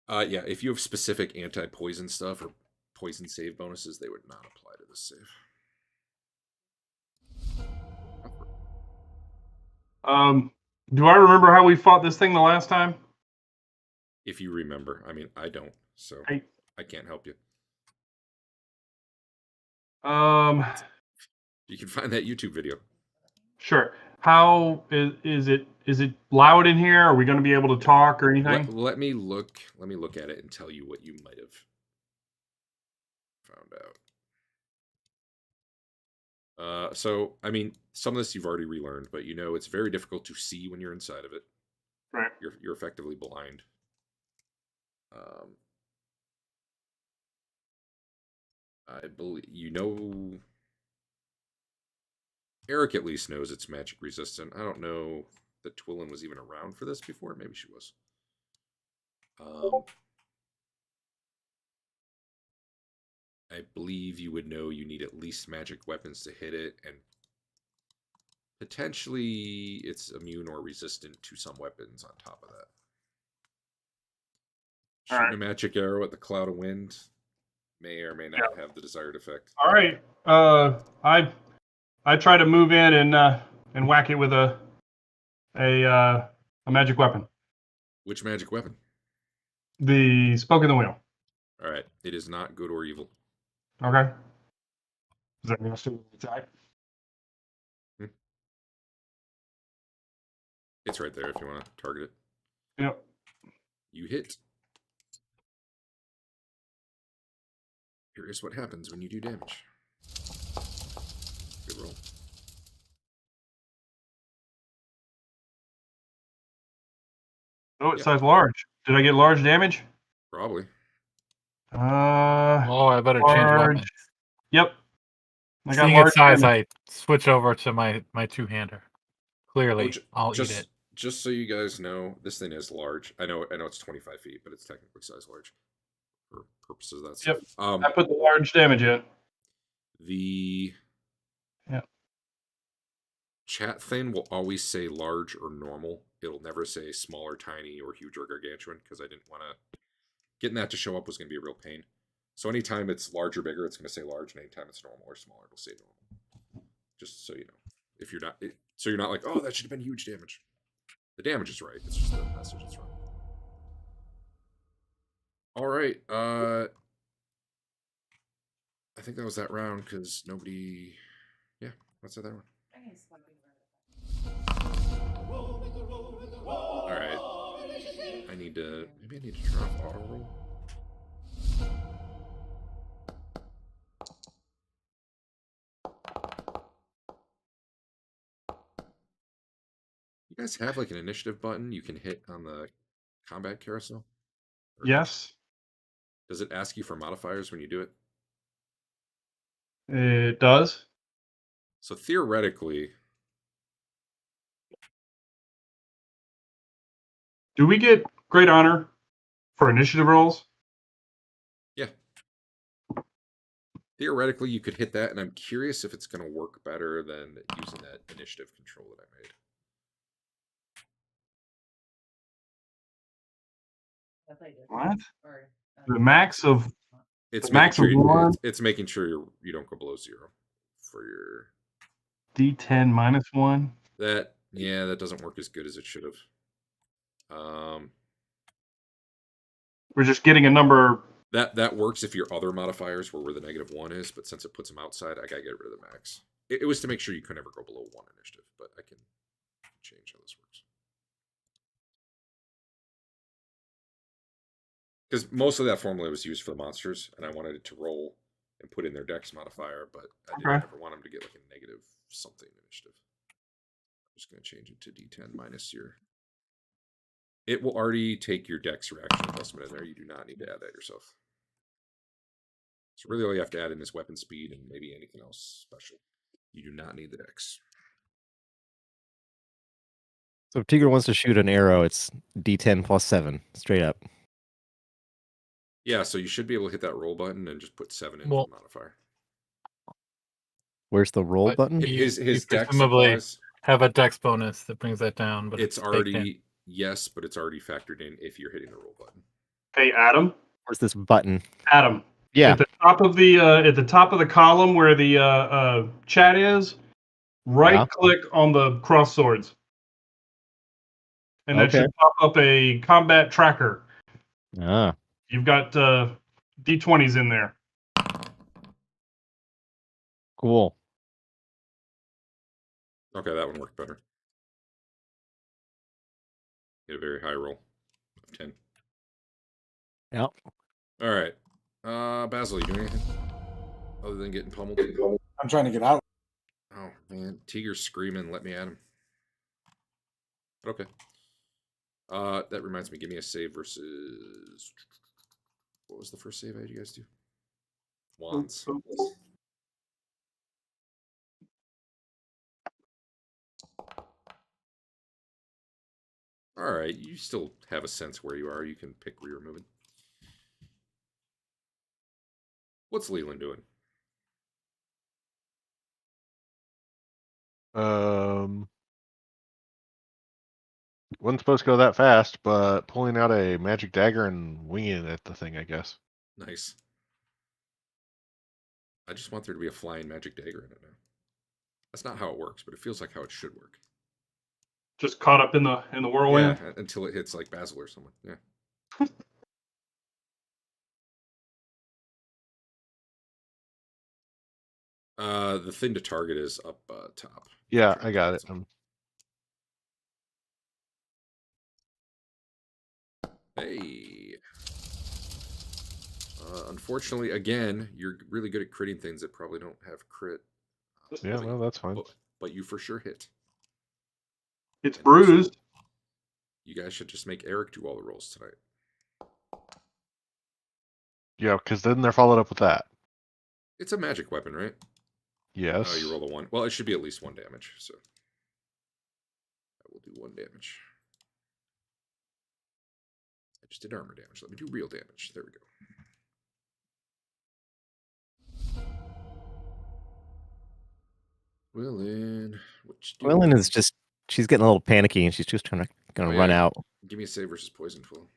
Yeah, if you have specific anti-poison stuff or poison save bonuses, they would not apply to this save. Do I remember how we fought this thing the last time? If you remember. I mean, I don't, so I can't help you. You can find that YouTube video. Sure. How is it? Is it loud in here? Are we going to be able to talk or anything? Let me look at it and tell you what you might have found out. So I mean, some of this you've already relearned, but you know it's very difficult to see when you're inside of it. Right. You're effectively blind. I believe Eric at least knows it's magic resistant. I don't know that Twillin was even around for this before. Maybe she was. I believe you would know you need at least magic weapons to hit it, and potentially it's immune or resistant to some weapons on top of that. Shooting right. a magic arrow at the cloud of wind may or may not have the desired effect. All right. I try to move in and whack it with a magic weapon. Which magic weapon? The spoke in the wheel. All right. It is not good or evil. Okay. Is that going to attack? It's right there if you want to target it. Yep. You hit. Here is what happens when you do damage. Good roll. Oh, it Yep. says large. Did I get large damage? Probably. Oh, I better change large. weapons. Yep. I got Seeing large its size, damage. I switch over to my two-hander. Clearly, I'll just, eat it. Just so you guys know, this thing is large. I know it's 25 feet, but it's technically size large for purposes of that stuff. Yep. I put the large damage in. The Yep. chat thing will always say large or normal. It'll never say small or tiny or huge or gargantuan because I didn't want to. Getting that to show up was going to be a real pain. So anytime it's large or bigger, it's going to say large, and anytime it's normal or smaller, it'll say normal. Just so you know, if you're not, so you're not like, oh, that should have been huge damage. The damage is right. It's just the message is wrong. All right. I think that was that round because nobody. Yeah, that's that round. All right. Maybe I need to turn off auto roll. You guys have like an initiative button you can hit on the combat carousel? Or Yes. Does it ask you for modifiers when you do it? It does. So theoretically, Do we get great honor for initiative rolls? yeah. Theoretically, you could hit that, and I'm curious if it's going to work better than using that initiative control that I made. What? The max of It's the making max sure of one it's making sure you don't go below 0 for your D10 minus one. that. Yeah, that doesn't work as good as it should have. We're just getting a number. That works if your other modifiers were where the -1 is, but since it puts them outside, I gotta get rid of the max. It was to make sure you could never go below 1 initiative, but I can change how this works. Because most of that formula was used for the monsters, and I wanted it to roll and put in their dex modifier, but I didn't ever want them to get like a negative something initiative. I'm just going to change it to D10 minus your. It will already take your dex reaction adjustment in there. You do not need to add that yourself. So really all you have to add in is weapon speed and maybe anything else special. You do not need the dex. So if Tigger wants to shoot an arrow, it's D10 plus 7, straight up. Yeah, so you should be able to hit that roll button and just put 7 in Well, for the modifier. Where's the roll But button? His dex presumably applies. have a dex bonus that brings that down, but It's baked in. already yes, but it's already factored in if you're hitting the roll button. Hey, Adam. Where's this button? Adam. Yeah. At the top of the column where the chat is, right click on the cross swords. And that should pop up a combat tracker. Ah. You've got D20s in there. Cool. Okay, that one worked better. Get a very high roll of 10. Yep. All right. Basil, you doing anything other than getting pummeled? I'm trying to get out. Oh man, Tiger's screaming. Let me at him. But okay. That reminds me. Give me a save versus. What was the first save I had you guys do? Wands. All right, you still have a sense where you are. You can pick where you're moving. What's Leland doing? Wasn't supposed to go that fast, but pulling out a magic dagger and winging it at the thing, I guess. Nice. I just want there to be a flying magic dagger in it now. That's not how it works, but it feels like how it should work. Just caught up in the whirlwind. Yeah, until it hits like Basil or someone. Yeah. The thing to target is up top. Yeah, I got it. Hey. Unfortunately, again, you're really good at critting things that probably don't have crit. Yeah, no, that's fine. But you for sure hit. It's And bruised. You guys should just make Eric do all the rolls tonight. Yeah, because then they're followed up with that. It's a magic weapon, right? Yes. Oh, you roll a 1. Well, it should be at least 1 damage, so I will do 1 damage. I just did armor damage. Let me do real damage. There we go. Willin, what you doing? Willin is just, she's getting a little panicky and she's just gonna run out. Give me a save versus poison tool.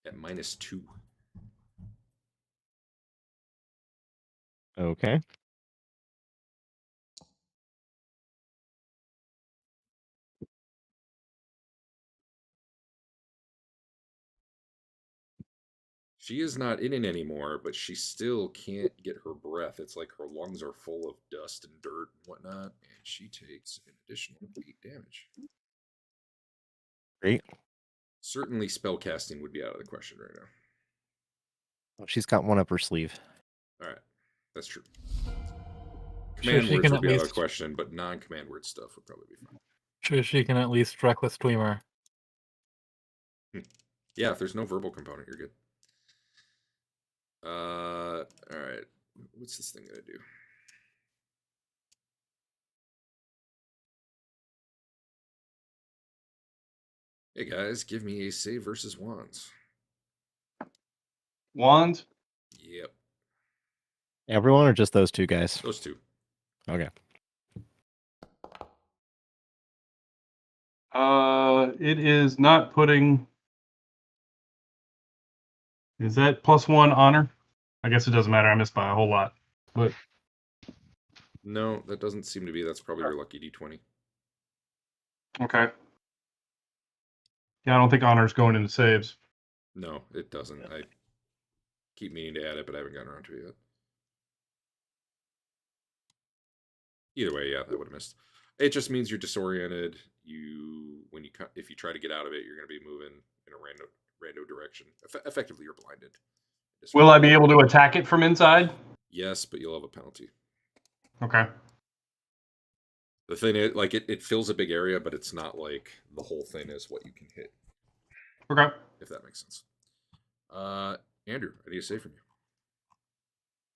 At -2. Okay. She is not in it anymore, but she still can't get her breath. It's like her lungs are full of dust and dirt and whatnot, and she takes an additional 8 damage. Great. Certainly spell casting would be out of the question right now. Oh, she's got one up her sleeve. Alright, that's true. Sure, Command she words can would at be out of the least- question, but non-command word stuff would probably be fine. Sure, she can at least reckless tweamer. Yeah, if there's no verbal component, you're good. Alright. What's this thing gonna do? Hey guys, give me a save versus wands. Wands. Yep, Everyone or just those two guys? those two. Okay. It is not putting. Is that +1 honor? I guess it doesn't matter. I missed by a whole lot. But No, that doesn't seem to be. That's probably your lucky d20. okay. Yeah, I don't think honor's going into saves. No, it doesn't. I keep meaning to add it, but I haven't gotten around to it yet. Either way, yeah, that would have missed. It just means you're disoriented. If you try to get out of it, you're going to be moving in a rando direction. Effectively, you're blinded. Will I be able to attack it from inside? Yes, but you'll have a penalty. Okay. The thing is, like, it fills a big area, but it's not like the whole thing is what you can hit. Okay. If that makes sense. Andrew, I need a save from you.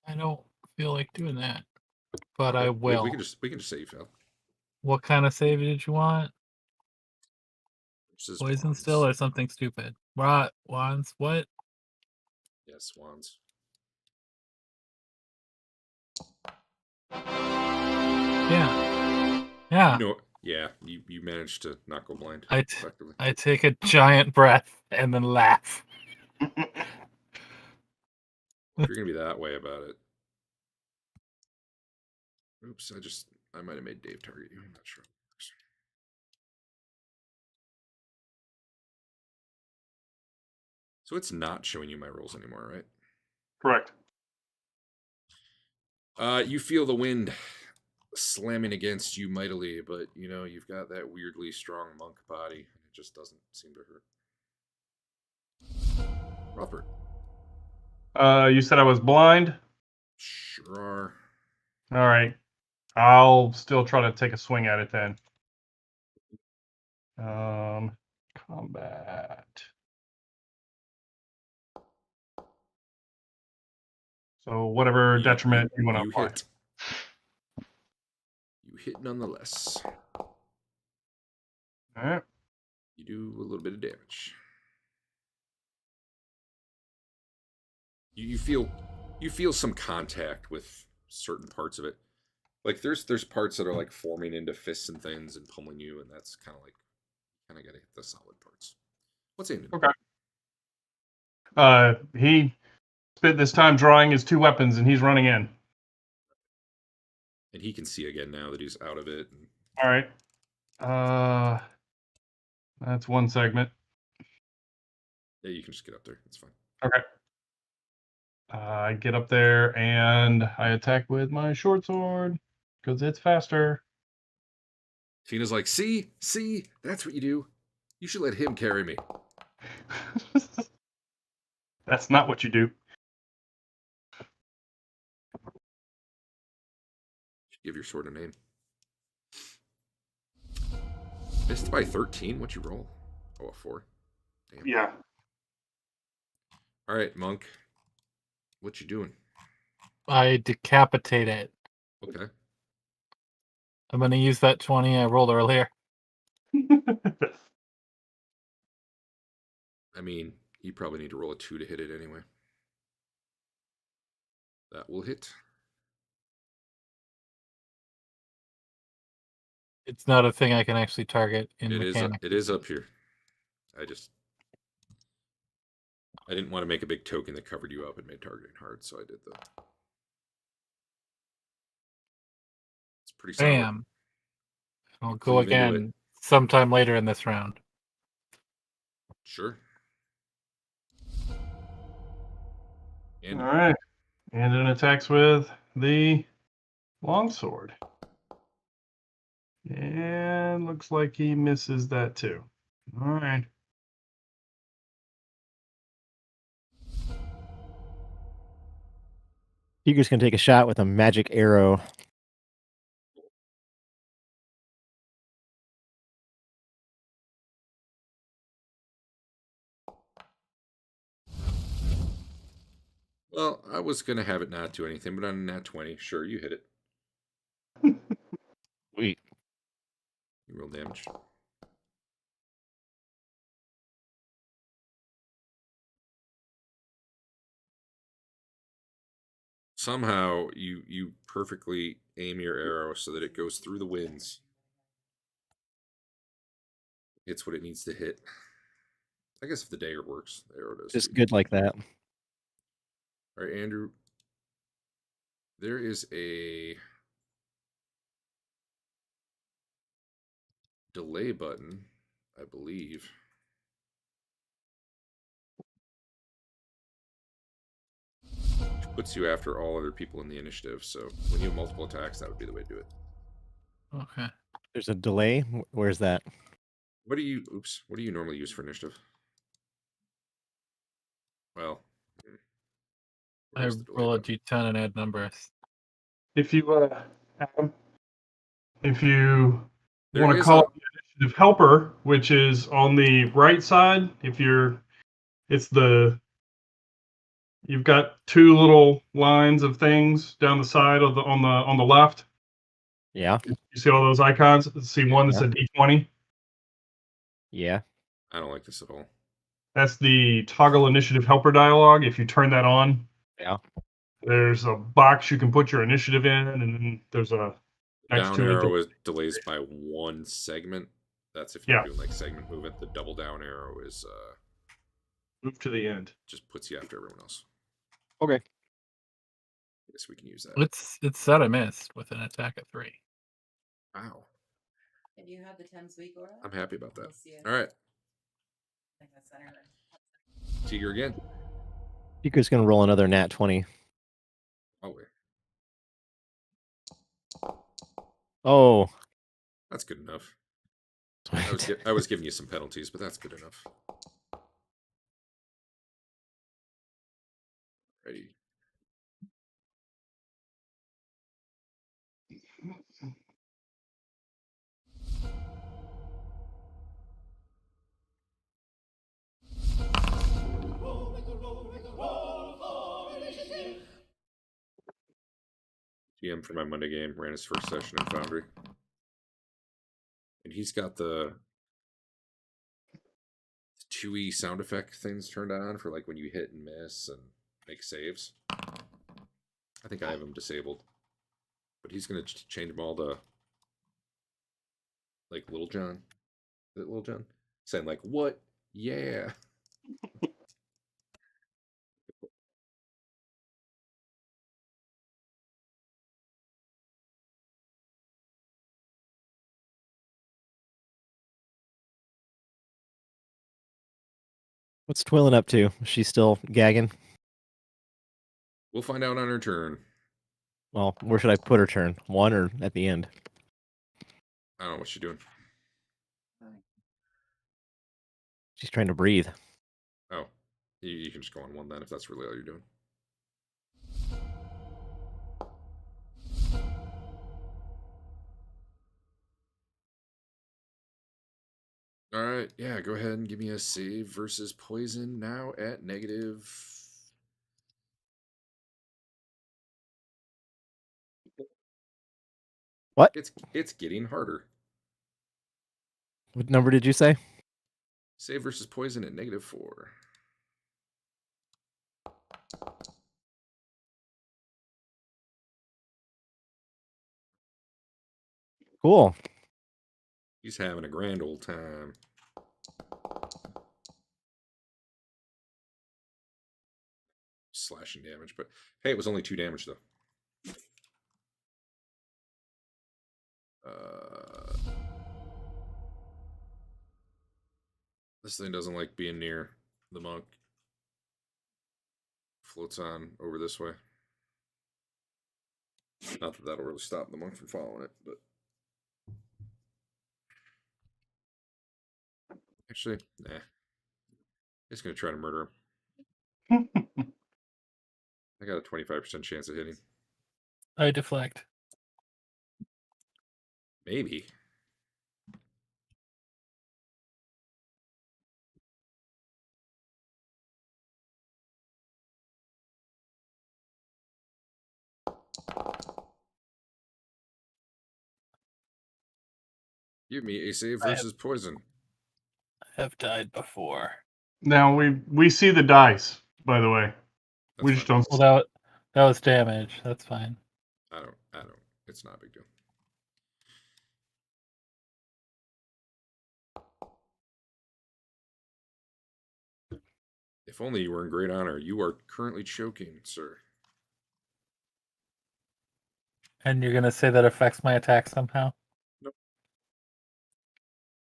I don't feel like doing that, but I We will. can just say you fail. What kind of save did you want? Versus Poison wands. still or something stupid? Wands? What? Yes, wands. Yeah. Yeah. No, yeah, you managed to not go blind. I Effectively. I take a giant breath and then laugh. If you're gonna be that way about it. Oops, I might have made Dave target you. I'm not sure. So it's not showing you my rolls anymore, right? Correct. You feel the wind slamming against you mightily, but you know you've got that weirdly strong monk body. It just doesn't seem to hurt. Robert. You said I was blind. Sure are. All right. I'll still try to take a swing at it then. Combat. So whatever detriment you want to apply. Hit. You hit nonetheless. All right. You do a little bit of damage. You feel some contact with certain parts of it, Like there's parts that are like forming into fists and things and pummeling you, and that's kind of gotta hit the solid parts. What's Andon? Okay. He spent this time drawing his 2 weapons, and he's running in. And he can see again now that he's out of it. And... All right. That's one segment. Yeah, you can just get up there. It's fine. Okay. I get up there and I attack with my short sword because it's faster. Tina's like, see, that's what you do. You should let him carry me. That's not what you do. Give your sword a name. Missed by 13. What'd you roll? Oh, a 4. Damn. Yeah. All right, Monk. What you doing? I decapitate it. Okay. I'm going to use that 20 I rolled earlier. I mean, you probably need to roll a 2 to hit it anyway. That will hit. It's not a thing I can actually target in mechanics. It is up here. I didn't want to make a big token that covered you up and made targeting hard, so I did that. It's pretty solid. Bam. I'll go Cleave into again sometime later in this round. Sure. All right. And then attacks with the longsword. And looks like he misses that too. All right. Tigger's gonna take a shot with a magic arrow. Well, I was going to have it not do anything, but on a nat 20, sure, you hit it. Sweet. You roll damage. Somehow, you perfectly aim your arrow so that it goes through the winds. It's what it needs to hit. I guess if the dagger works, the arrow does. Just too. good like that. All right, Andrew. There is a delay button, I believe. Which puts you after all other people in the initiative. So when you have multiple attacks, that would be the way to do it. Okay. There's a delay. Where's that? What do you normally use for initiative? Well, I where's the delay roll a button? d10 and add numbers. If you Adam, if you There want to is call a- it the initiative helper, which is on the right side, you've got 2 little lines of things down the side of on the left. Yeah. You see all those icons? See one that's a D20? Yeah. I don't like this at all. That's the toggle initiative helper dialog. If you turn that on, Yeah. there's a box you can put your initiative in, and then there's a next Down to arrow it. is delays by 1 segment. That's if you're Yeah. doing like segment movement. The double down arrow is Move to the end. just puts you after everyone else. Okay. I guess we can use that. It's set a miss with an attack at 3. Wow. And you have the 10 week aura? I'm happy about that. We'll see it. All right. I think that's center. Tiger again. Tigger's gonna roll another nat 20. Oh, wait. Oh. That's good enough. Sweet. I was giving you some penalties, but that's good enough. Ready. GM for my Monday game ran his first session in Foundry. And he's got the 2E sound effect things turned on for like when you hit and miss and make saves. I think I have them disabled. But he's gonna change them all to like Little John. Is it Little John? Saying like, what? Yeah. What's Twillin up to? Is she still gagging? We'll find out on her turn. Well, where should I put her turn? 1 or at the end? I don't know what she's doing. She's trying to breathe. Oh, you can just go on 1 then if that's really all you're doing. All right, yeah, go ahead and give me a save versus poison now at negative. What? It's getting harder. What number did you say? Save versus poison at -4. Cool. He's having a grand old time. Slashing damage, but hey, it was only 2 damage though. This thing doesn't like being near the monk. Floats on over this way. Not that that'll really stop the monk from following it, but actually, nah. It's gonna try to murder him. I got a 25% chance of hitting. I deflect. Maybe. Give me a save versus poison. I have died before. Now we see the dice, by the way. That's We just fine. don't. Well, that was damage. That's fine. I don't. It's not a big deal. If only you were in great honor. You are currently choking, sir. And you're gonna say that affects my attack somehow? Nope.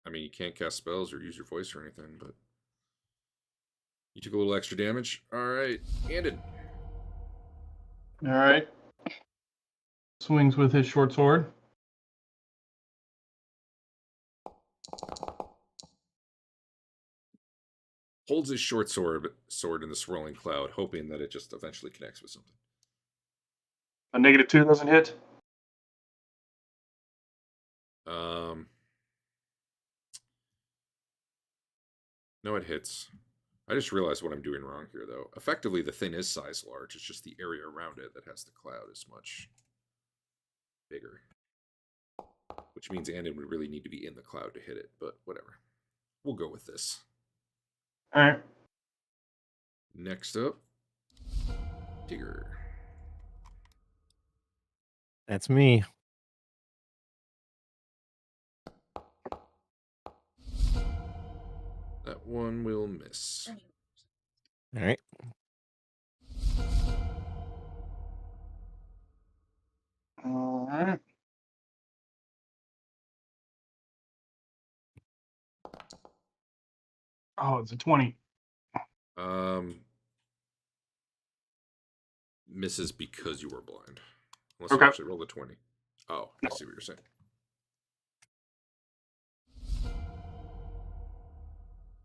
I mean, you can't cast spells or use your voice or anything, but you took a little extra damage. All right, Andon. All right. Swings with his short sword. Holds his short sword in the swirling cloud, hoping that it just eventually connects with something. A -2 doesn't hit. No, it hits. I just realized what I'm doing wrong here, though. Effectively, the thing is size large. It's just the area around it that has the cloud is much bigger. Which means Andon would really need to be in the cloud to hit it, but whatever. We'll go with this. All right. Next up, Tigger. That's me. That one will miss. All right. All right. Oh, it's a 20. Misses because you were blind. Unless Okay. you actually rolled a 20. Oh, I see what you're saying.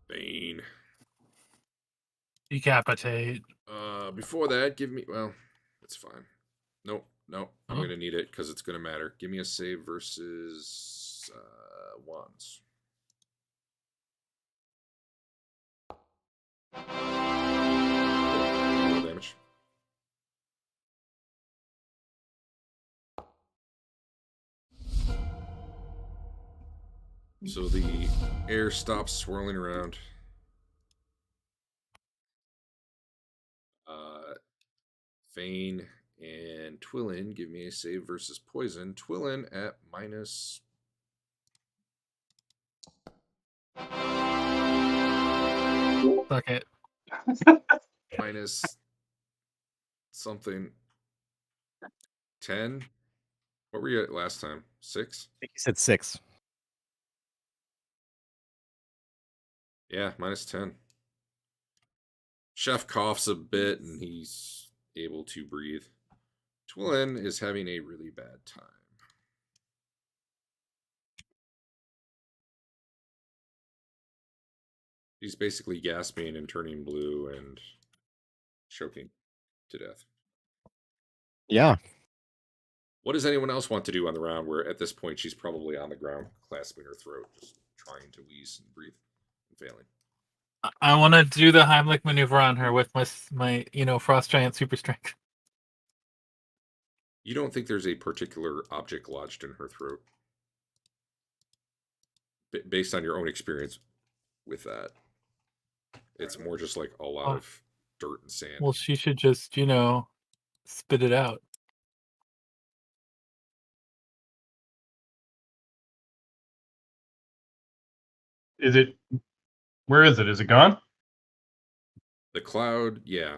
Bane. Decapitate. Before that, give me... Well, it's fine. Nope. I'm Huh? going to need it because it's going to matter. Give me a save versus wands. Roll damage. So the air stops swirling around. Fane And Twillin, give me a save versus poison. Twillin at minus. Fuck it. Minus something. 10. What were you at last time? 6? I think you said 6. Yeah, minus 10. Chef coughs a bit and he's able to breathe. Twillin is having a really bad time. He's basically gasping and turning blue and choking to death. Yeah. What does anyone else want to do on the round where at this point she's probably on the ground, clasping her throat, just trying to wheeze and breathe and failing? I want to do the Heimlich maneuver on her with my Frost Giant super strength. You don't think there's a particular object lodged in her throat? Based on your own experience with that. It's more just like a lot of dirt and sand. Well, she should just, spit it out. Is it? Where is it? Is it gone? The cloud, yeah.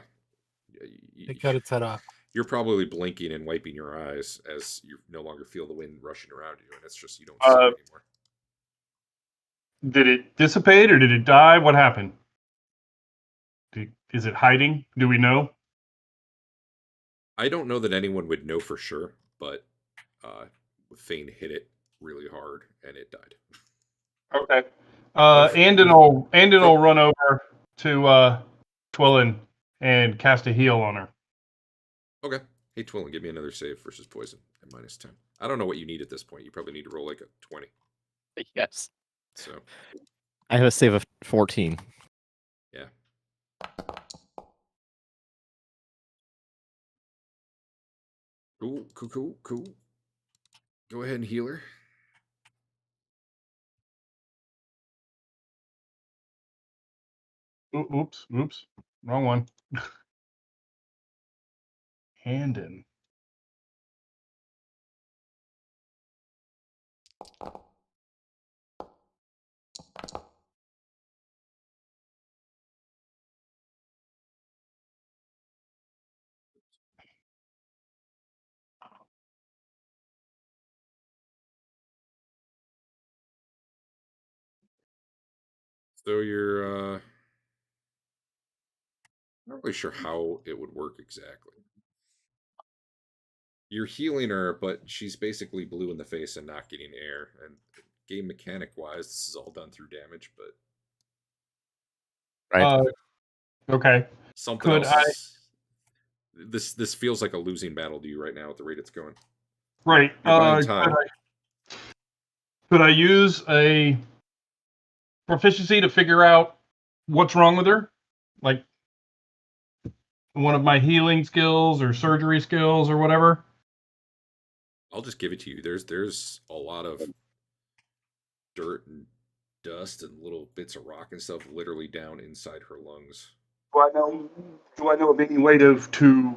It cut its head off. You're probably blinking and wiping your eyes as you no longer feel the wind rushing around you, and it's just you don't see it anymore. Did it dissipate or did it die? What happened? Is it hiding? Do we know? I don't know that anyone would know for sure, but Thane hit it really hard and it died. Okay. Andon will run over to Twillin and cast a heal on her. Okay. Hey, Twillin, give me another save versus poison at minus 10. I don't know what you need at this point. You probably need to roll like a 20. Yes. So I have a save of 14. Yeah. Cool. Go ahead and heal her. Oops. Wrong one. Handon. So you're not really sure how it would work exactly. You're healing her, but she's basically blue in the face and not getting air. And game mechanic wise, this is all done through damage, but Right. Okay. something Could else. This feels like a losing battle to you right now at the rate it's going. Right. You're buying time. Could I use a proficiency to figure out what's wrong with her? Like one of my healing skills or surgery skills or whatever? I'll just give it to you. There's a lot of dirt and dust and little bits of rock and stuff literally down inside her lungs. Do I know of any way to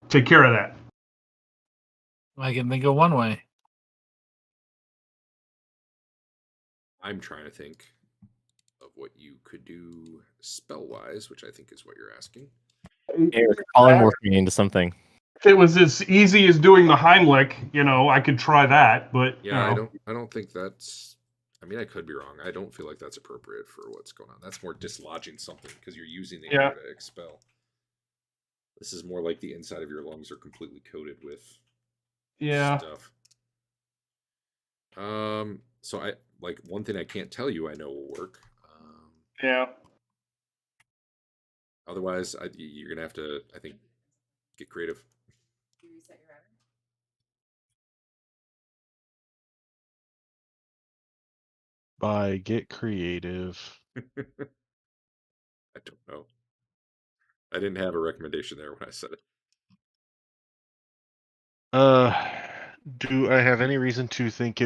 take care of that? I can think of one way. I'm trying to think of what you could do spell-wise, which I think is what you're asking. You're calling morphine into something. If it was as easy as doing the Heimlich, I could try that. But yeah, I don't think that's. I mean, I could be wrong. I don't feel like that's appropriate for what's going on. That's more dislodging something because you're using the air to expel. This is more like the inside of your lungs are completely coated with stuff. So I like one thing I can't tell you I know will work. Otherwise, you're gonna have to, I think, get creative. You reset your router? By get creative. I don't know. I didn't have a recommendation there when I said it. Do I have any reason to think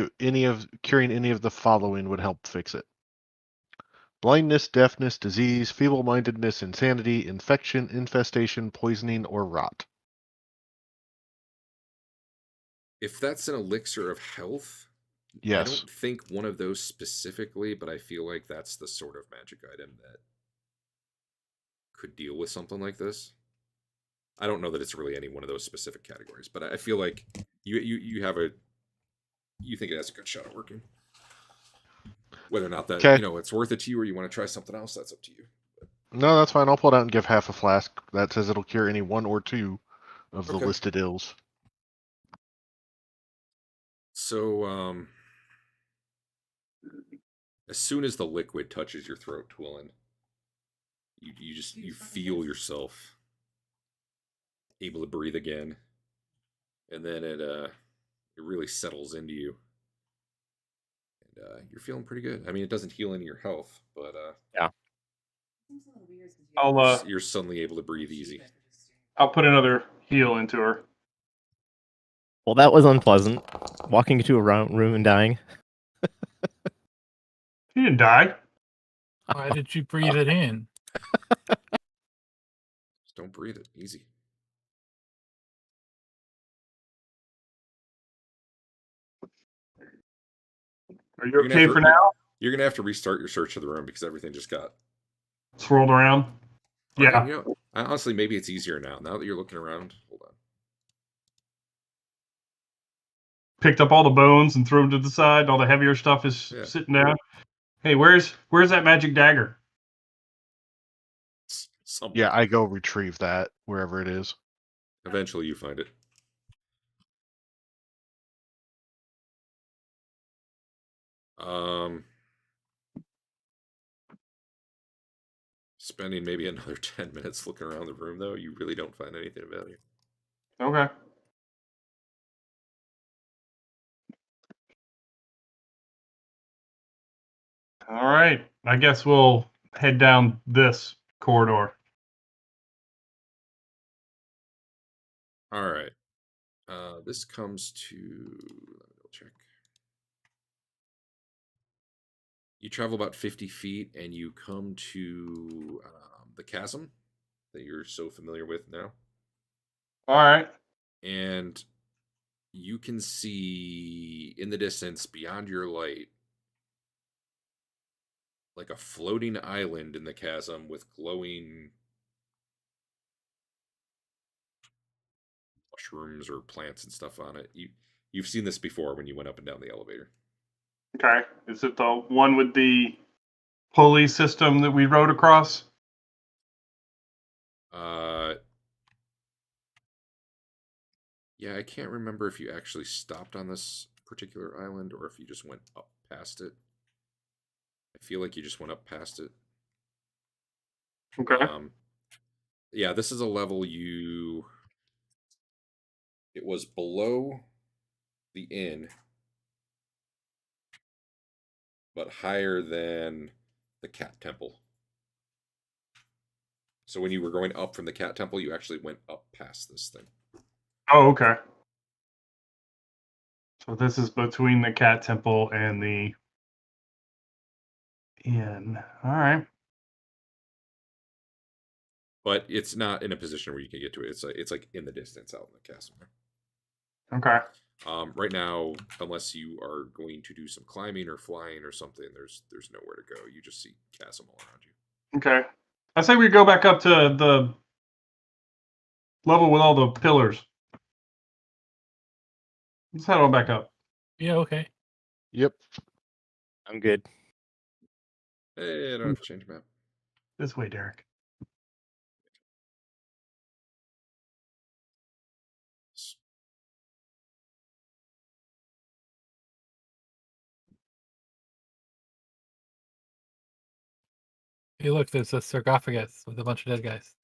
curing any of the following would help fix it? Blindness, deafness, disease, feeble-mindedness, insanity, infection, infestation, poisoning, or rot. If that's an elixir of health, I Yes. don't think one of those specifically, but I feel like that's the sort of magic item that could deal with something like this. I don't know that it's really any one of those specific categories, but I feel like you have a you think it has a good shot at working. Whether or not that Okay. it's worth it to you, or you want to try something else, that's up to you. No, that's fine. I'll pull it out and give half a flask. That says it'll cure any 1 or 2 of the Okay. listed ills. So, as soon as the liquid touches your throat, Twillin, you feel yourself able to breathe again, and then it really settles into you, and you're feeling pretty good. I mean, it doesn't heal any of your health, but Seems a little weird 'cause you I'll you're suddenly able to breathe easy. I'll put another heal into her. Well, that was unpleasant. Walking into a room and dying. She didn't die. Why did you breathe it in? Just don't breathe it easy. Are you You're gonna okay have to- for now? You're gonna have to restart your search of the room because everything just got. Swirled around. Yeah. Honestly, maybe it's easier now. Now that you're looking around, hold on. Picked up all the bones and threw them to the side. All the heavier stuff is Yeah. sitting down. Hey, where's that magic dagger? Somewhere. Yeah, I go retrieve that wherever it is. Eventually, you find it. Spending maybe another 10 minutes looking around the room, though, you really don't find anything of value. Okay. All right. I guess we'll head down this corridor. All right. This comes to. Let me double check. You travel about 50 feet and you come to the chasm that you're so familiar with now. All right. And you can see in the distance beyond your light like a floating island in the chasm with glowing mushrooms or plants and stuff on it. You've seen this before when you went up and down the elevator. Okay. Is it the one with the pulley system that we rode across? Yeah, I can't remember if you actually stopped on this particular island or if you just went up past it. I feel like you just went up past it. Okay. Yeah, this is a level it was below the inn, but higher than the cat temple. So when you were going up from the cat temple, you actually went up past this thing. Oh, okay. So this is between the cat temple and the inn. All right. But it's not in a position where you can get to it. It's like in the distance out in the castle. Okay. Right now, unless you are going to do some climbing or flying or something, there's nowhere to go. You just see chasm all around you. Okay. I say we go back up to the level with all the pillars. Let's head on back up. Yeah, okay. Yep. I'm good. Hey, I don't have to change map. This way, Derek. Hey, look, there's a sarcophagus with a bunch of dead guys.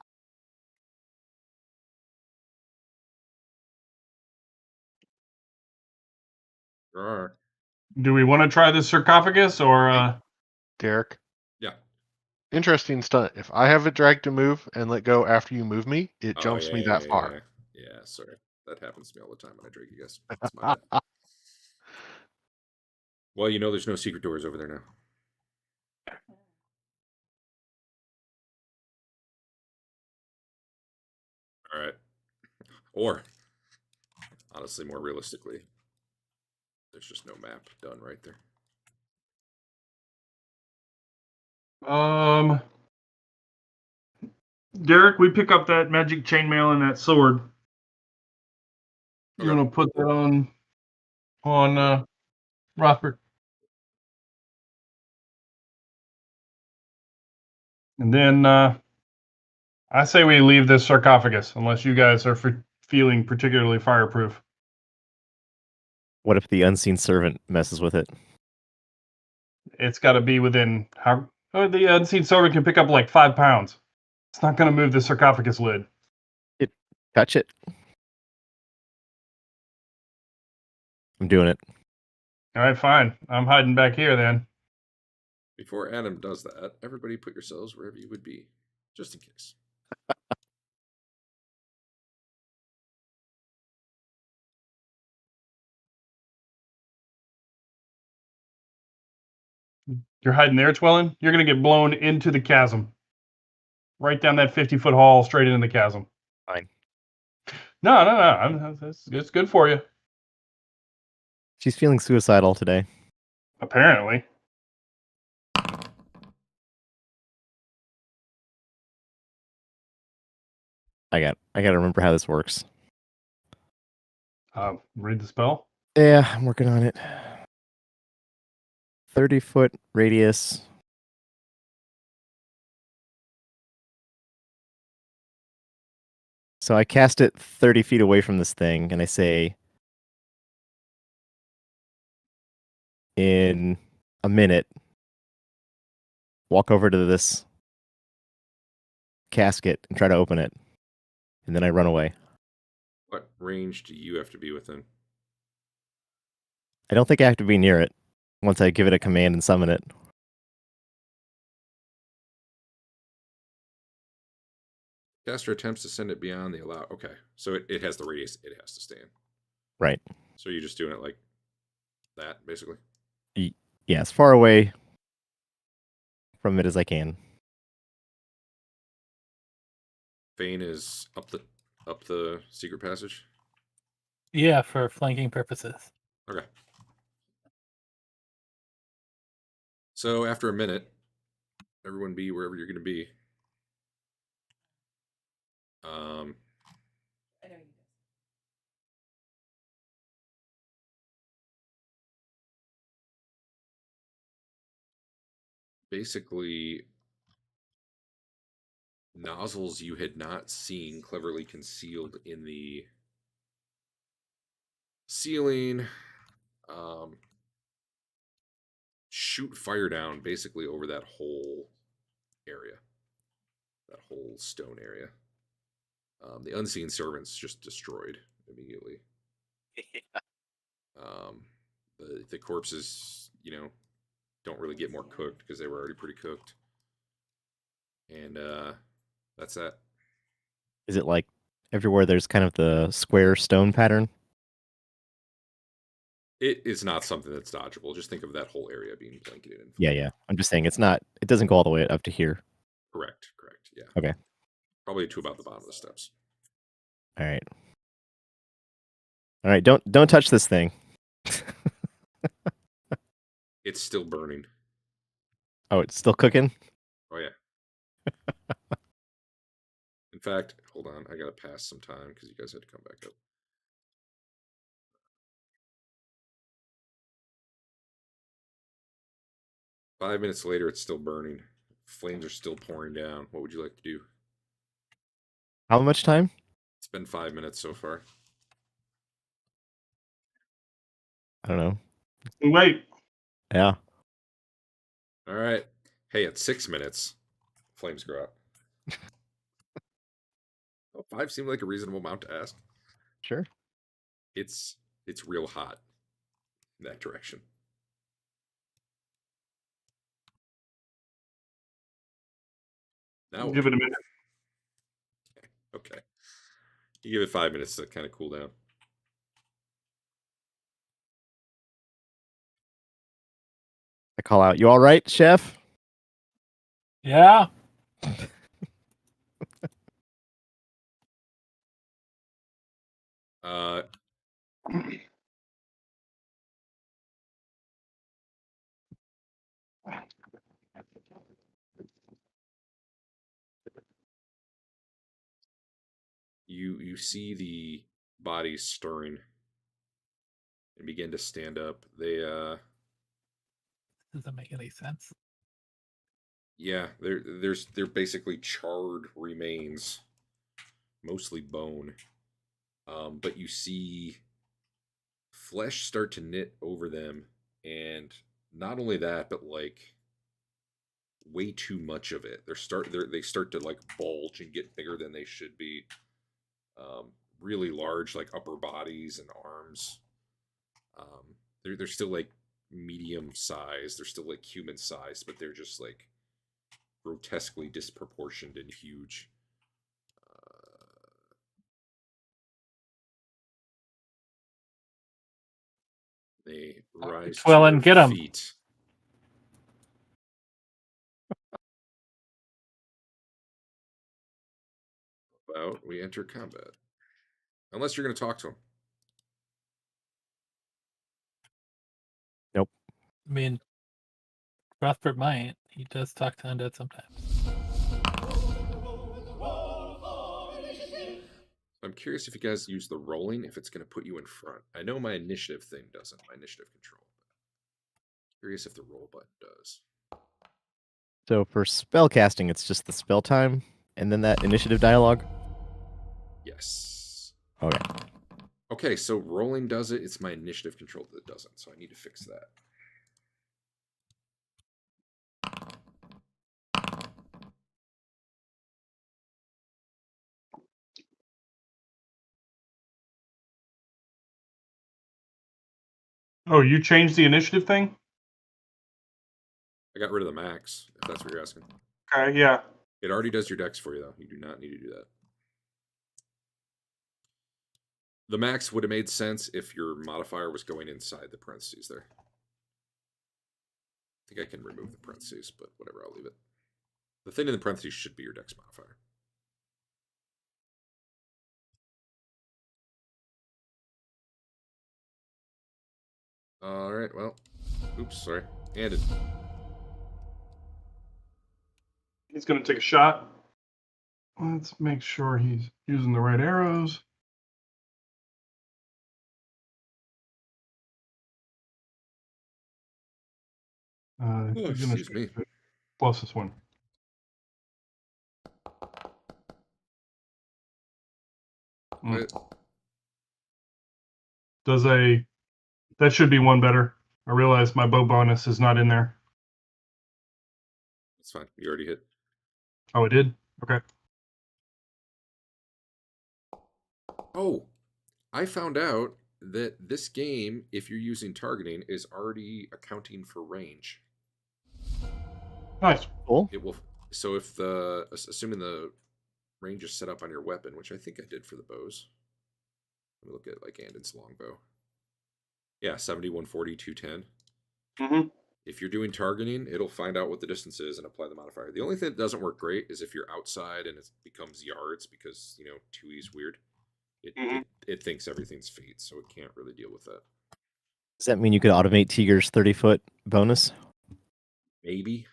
There are. Do we want to try this sarcophagus or? Derek. Yeah. Interesting stunt. If I have it dragged to move and let go after you move me, it jumps me that far. Yeah, sorry. That happens to me all the time when I drag you guys. That's my bad. Well, there's no secret doors over there now. All right. Or honestly, more realistically, there's just no map done right there. Derek, we pick up that magic chainmail and that sword. You Okay. want to put that on Rothbard? And then I say we leave this sarcophagus, unless you guys are feeling particularly fireproof. What if the unseen servant messes with it? It's got to be within how the unseen servant can pick up like 5 pounds. It's not going to move the sarcophagus lid. Touch it. I'm doing it. All right, fine. I'm hiding back here then. Before Adam does that, everybody put yourselves wherever you would be, just in case. You're hiding there, Twellen? You're going to get blown into the chasm. Right down that 50-foot hall, straight into the chasm. Fine. No. It's good for you. She's feeling suicidal today. Apparently. I got to remember how this works. Read the spell. Yeah, I'm working on it. 30-foot radius. So I cast it 30 feet away from this thing, and I say, in a minute, walk over to this casket and try to open it. And then I run away. What range do you have to be within? I don't think I have to be near it once I give it a command and summon it. Caster attempts to send it beyond the allow. Okay, so it has the radius it has to stay in. Right. So you're just doing it like that, basically? Yeah, as far away from it as I can. Fane is up the secret passage? Yeah, for flanking purposes. Okay. So after a minute, everyone be wherever you're going to be. Basically, nozzles you had not seen cleverly concealed in the ceiling shoot fire down basically over that whole area, that whole stone area. The unseen servants just destroyed immediately. The corpses, don't really get more cooked because they were already pretty cooked. And that's that. Is it like everywhere there's kind of the square stone pattern? It is not something that's dodgeable. Just think of that whole area being blanketed in. Yeah. I'm just saying it doesn't go all the way up to here. Correct. Yeah. Okay. Probably to about the bottom of the steps. All right. Don't touch this thing. It's still burning. Oh, it's still cooking? Oh, yeah. In fact, hold on. I got to pass some time because you guys had to come back up. Five minutes later, it's still burning. Flames are still pouring down. What would you like to do? How much time? It's been 5 minutes so far. I don't know. Wait. Yeah. All right. Hey, at 6 minutes, flames grow up. 5 seemed like a reasonable amount to ask. Sure. It's real hot in that direction. Now Give it a minute. Okay. You give it 5 minutes to kind of cool down. I call out, "You all right, chef?" Yeah. You see the bodies stirring and begin to stand up. They Doesn't make any sense. yeah, they're basically charred remains, mostly bone. But you see flesh start to knit over them, and not only that, but like way too much of it. They start to like bulge and get bigger than they should be. Really large, like upper bodies and arms. They're still like medium size. They're still like human size, but they're just like grotesquely disproportioned and huge. They rise to Twillin, their get 'em. feet. About we enter combat. Unless you're going to talk to him. Nope. I mean, Rothbard might. He does talk to undead sometimes. I'm curious if you guys use the rolling, if it's going to put you in front. I know my initiative thing doesn't, my initiative control. Curious if the roll button does. So for spell casting, it's just the spell time and then that initiative dialogue. Yes. Okay. Okay, so rolling does it. It's my initiative control that doesn't, so I need to fix that. Oh, you changed the initiative thing? I got rid of the max, if that's what you're asking. Okay, yeah. It already does your dex for you, though. You do not need to do that. The max would have made sense if your modifier was going inside the parentheses there. I think I can remove the parentheses, but whatever, I'll leave it. The thing in the parentheses should be your dex modifier. Alright, well. Oops, sorry. Handed. He's going to take a shot. Let's make sure he's using the right arrows. He's gonna excuse me. plus this one. Wait. That should be one better. I realize my bow bonus is not in there. It's fine. You already hit. Oh, it did? Okay. Oh, I found out that this game, if you're using targeting, is already accounting for range. Nice. Cool. It will. So if assuming the range is set up on your weapon, which I think I did for the bows. Let me look at like Andon's longbow. Yeah, 70, 140, 210. Mm-hmm. If you're doing targeting, it'll find out what the distance is and apply the modifier. The only thing that doesn't work great is if you're outside and it becomes yards because, 2E's weird. It thinks everything's feet, so it can't really deal with that. Does that mean you could automate Tiger's 30-foot bonus? Maybe.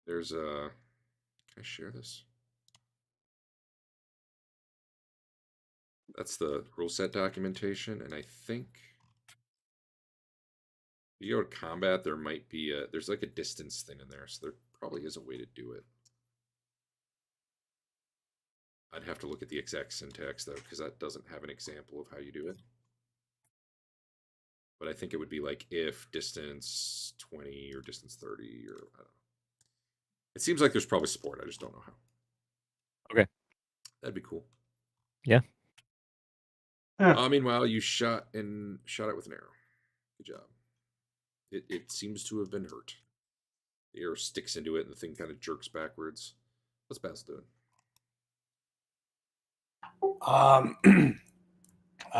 There's a... Can I share this? That's the rule set documentation, and I think if you go to combat, there might be there's like a distance thing in there, so there probably is a way to do it. I'd have to look at the exact syntax though, because that doesn't have an example of how you do it. But I think it would be like if distance 20 or distance 30 or I don't know. It seems like there's probably support. I just don't know how. Okay. That'd be cool. Yeah. Meanwhile, you shot it with an arrow. Good job. It seems to have been hurt. The arrow sticks into it and the thing kind of jerks backwards. What's Basil doing? I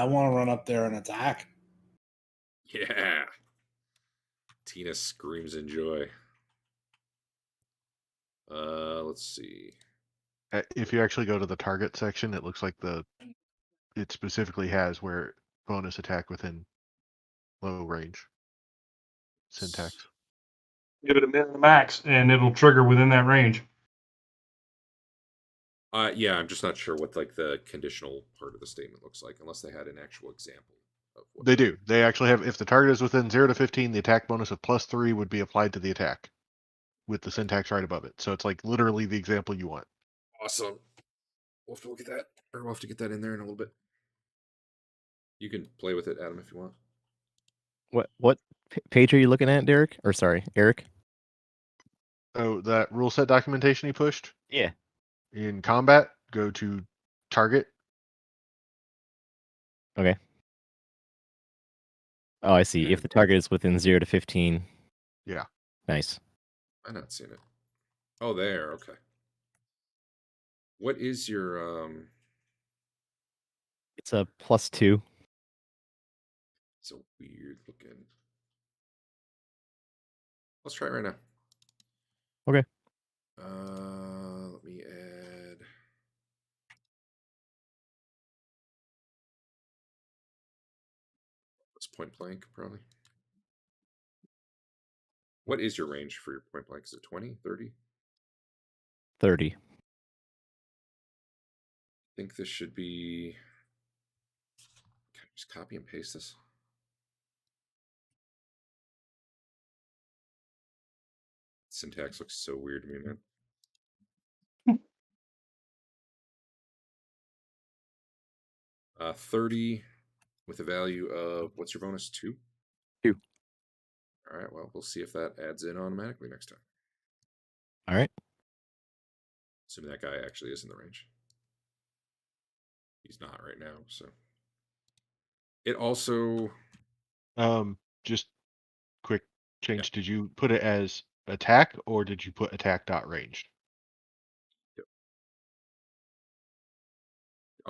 want to run up there and attack. Yeah. Tina screams in joy. Let's see. If you actually go to the target section, it looks like it specifically has where bonus attack within low range syntax. Give it a min and a max, and it'll trigger within that range. Yeah, I'm just not sure what like the conditional part of the statement looks like, unless they had an actual example of what They do. They actually have. If the target is within 0 to 15, the attack bonus of +3 would be applied to the attack, with the syntax right above it. So it's like literally the example you want. Awesome. We'll have to look at that, or we'll have to get that in there in a little bit. You can play with it, Adam, if you want. What page are you looking at, Derek? Or sorry, Eric? Oh, that rule set documentation he pushed Yeah. in combat. Go to target. Okay. Oh, I see. If the target is within 0 to 15. Yeah. Nice. I'm not seeing it. Oh, there. Okay. What is your It's a +2. It's a weird looking. Let's try it right now. Okay. Let me add. It's point blank, probably. What is your range for your point blank? Is it 20, 30? 30. I think this should be. Can I just copy and paste this? Syntax looks so weird to me, man. 30 with a value of, what's your bonus? 2? 2. All right, well, we'll see if that adds in automatically next time. All right. Assuming that guy actually is in the range. He's not right now, so. It also. Just quick change. Did you put it as attack or did you put attack.ranged?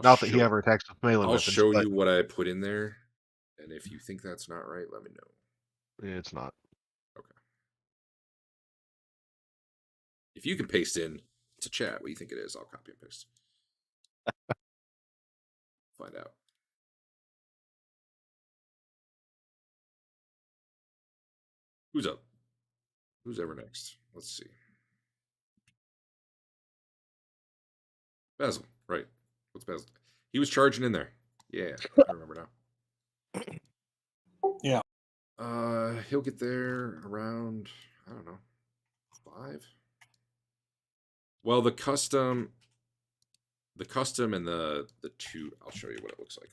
Not that he ever attacks with melee I'll weapons. show but you what I put in there, and if you think that's not right, let me know. it's not. Okay. If you can paste in to chat what you think it is, I'll copy and paste. Find out. Who's up? Who's ever next? Let's see. Basil, right. What's Basil? He was charging in there. Yeah, I remember now. Yeah. He'll get there around, I don't know, 5. Well, the custom and the 2, I'll show you what it looks like.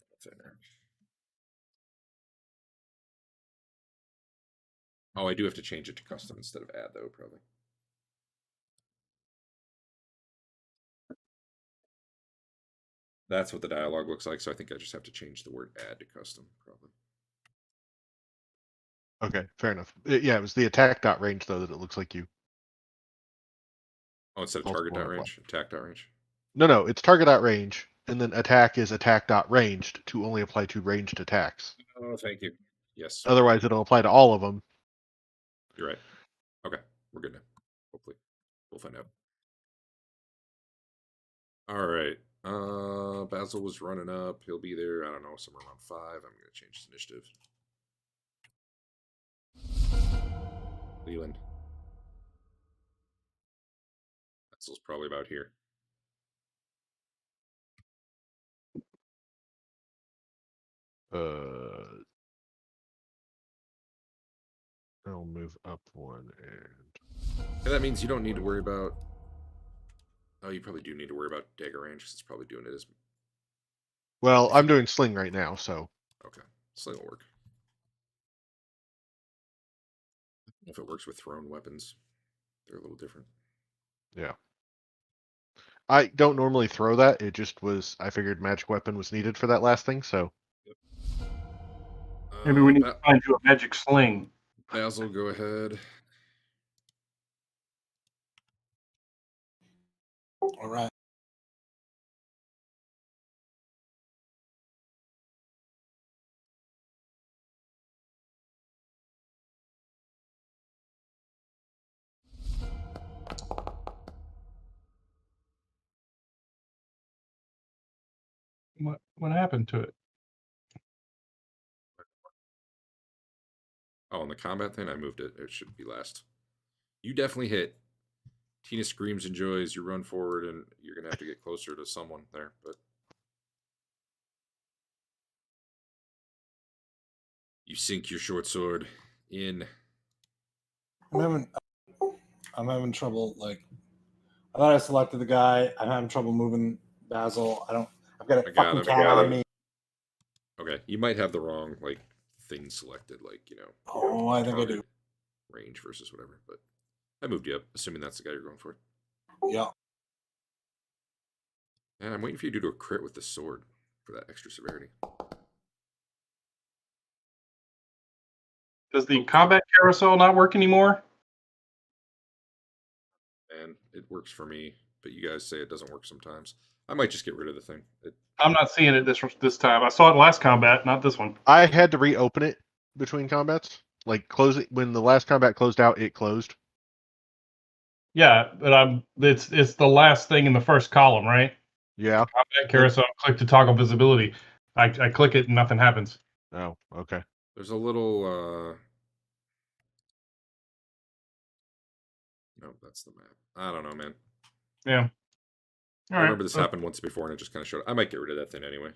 Oh, I do have to change it to custom instead of add, though, probably. That's what the dialogue looks like, so I think I just have to change the word add to custom, probably. Okay, fair enough. Yeah, it was the attack.range, though, that it looks like you. Oh, instead of target.range, attack.range? No, it's target.range, and then attack is attack.ranged to only apply to ranged attacks. Oh, thank you. Yes. Otherwise, it'll apply to all of them. You're right. Okay, we're good now. Hopefully. We'll find out. All right. Basil was running up. He'll be there, I don't know, somewhere around 5. I'm going to change his initiative. Leland. Basil's probably about here. I'll move up 1 and. And that means you don't need to worry about. Oh, you probably do need to worry about dagger range because it's probably doing it as. Well, I'm doing sling right now, so. Okay, sling will work. If it works with thrown weapons, they're a little different. Yeah. I don't normally throw that. It just was. I figured magic weapon was needed for that last thing, so. Maybe we need to find you a magic sling. Basil, go ahead. All right. What happened to it? Oh, on the combat thing, I moved it. It should be last. You definitely hit. Tina screams and joys. You run forward, and you're gonna have to get closer to someone there. But you sink your short sword in. I'm having trouble. Like, I thought I selected the guy. I'm having trouble moving Basil. I've got a fucking cat on me. Okay, you might have the wrong like thing selected. Like Oh, I think I do. Range versus whatever. But I moved you up, assuming that's the guy you're going for. Yeah. And I'm waiting for you to do a crit with the sword for that extra severity. Does the combat carousel not work anymore? And it works for me, but you guys say it doesn't work sometimes. I might just get rid of the thing. I'm not seeing it this time. I saw it last combat, not this one. I had to reopen it between combats. Like close it when the last combat closed out, it closed. Yeah, but it's the last thing in the first column, right? Yeah. Combat carousel, click to toggle visibility. I click it and nothing happens. Oh, okay. There's a little no, that's the map. I don't know, man. Yeah. I remember this happened once before and it just kind of showed. I might get rid of that thing anyway.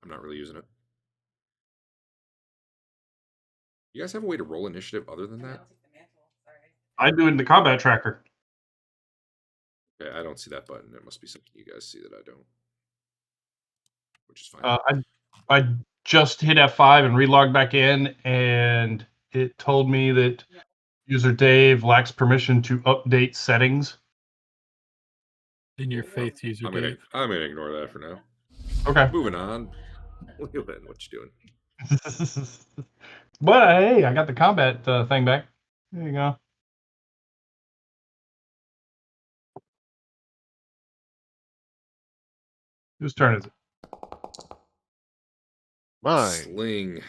I'm not really using it. You guys have a way to roll initiative other than that? I do it in the combat tracker. Okay, I don't see that button. It must be something you guys see that I don't. Which is fine. I just hit F5 and relogged back in, and it told me that user Dave lacks permission to update settings. In your face, user Dave. I'm gonna ignore that for now. Okay. Moving on. What you doing? But hey, I got the combat thing back. There you go. Whose turn is it? Mine. Sling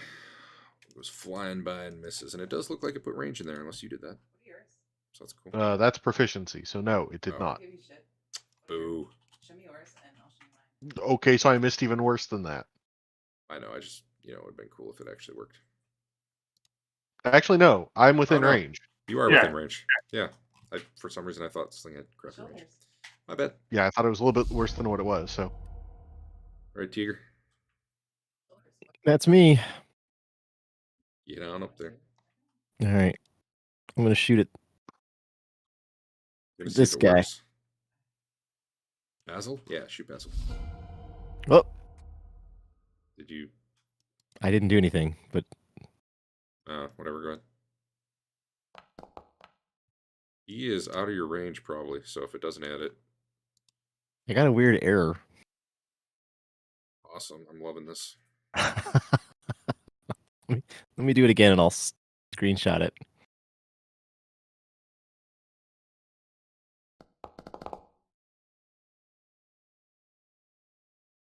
goes flying by and misses, and it does look like it put range in there, unless you did that. So that's cool. That's proficiency. So no, it did not. Boo. Show me yours and I'll show you mine. Okay, so I missed even worse than that. I know. I just it would have been cool if it actually worked. Actually, no. I'm within range. You are within range. Yeah. For some reason, I thought Sling had crap range. My bad. Yeah, I thought it was a little bit worse than what it was. So. All right, Tiger. That's me. Get on up there. All right. I'm gonna shoot it. This guy. Works. Basil? Yeah, shoot Basil. Oh. Did you? I didn't do anything, but. Whatever. Go ahead. He is out of your range, probably. So if it doesn't add it. I got a weird error. Awesome. I'm loving this. Let me do it again and I'll screenshot it.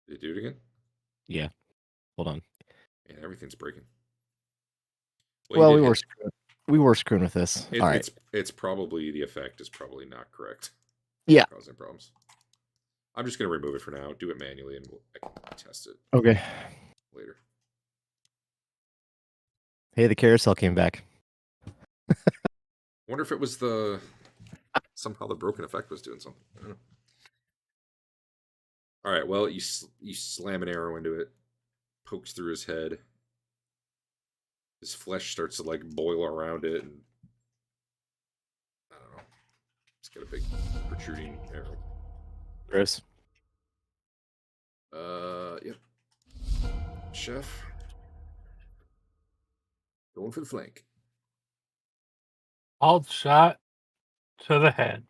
Did you do it again? Yeah. Hold on. Man, everything's breaking. Well, we were screwing with this. All right. It's probably the effect is probably not correct. Yeah. Causing problems. I'm just gonna remove it for now. Do it manually, and I can test it. Okay. Later. Hey, the carousel came back. Wonder if it was somehow the broken effect was doing something. I don't know. All right. Well, you slam an arrow into it, pokes through his head. His flesh starts to like boil around it, and I don't know. It's got a big protruding arrow. Gross. Yep. Chef. Going for the flank. Alt shot to the head.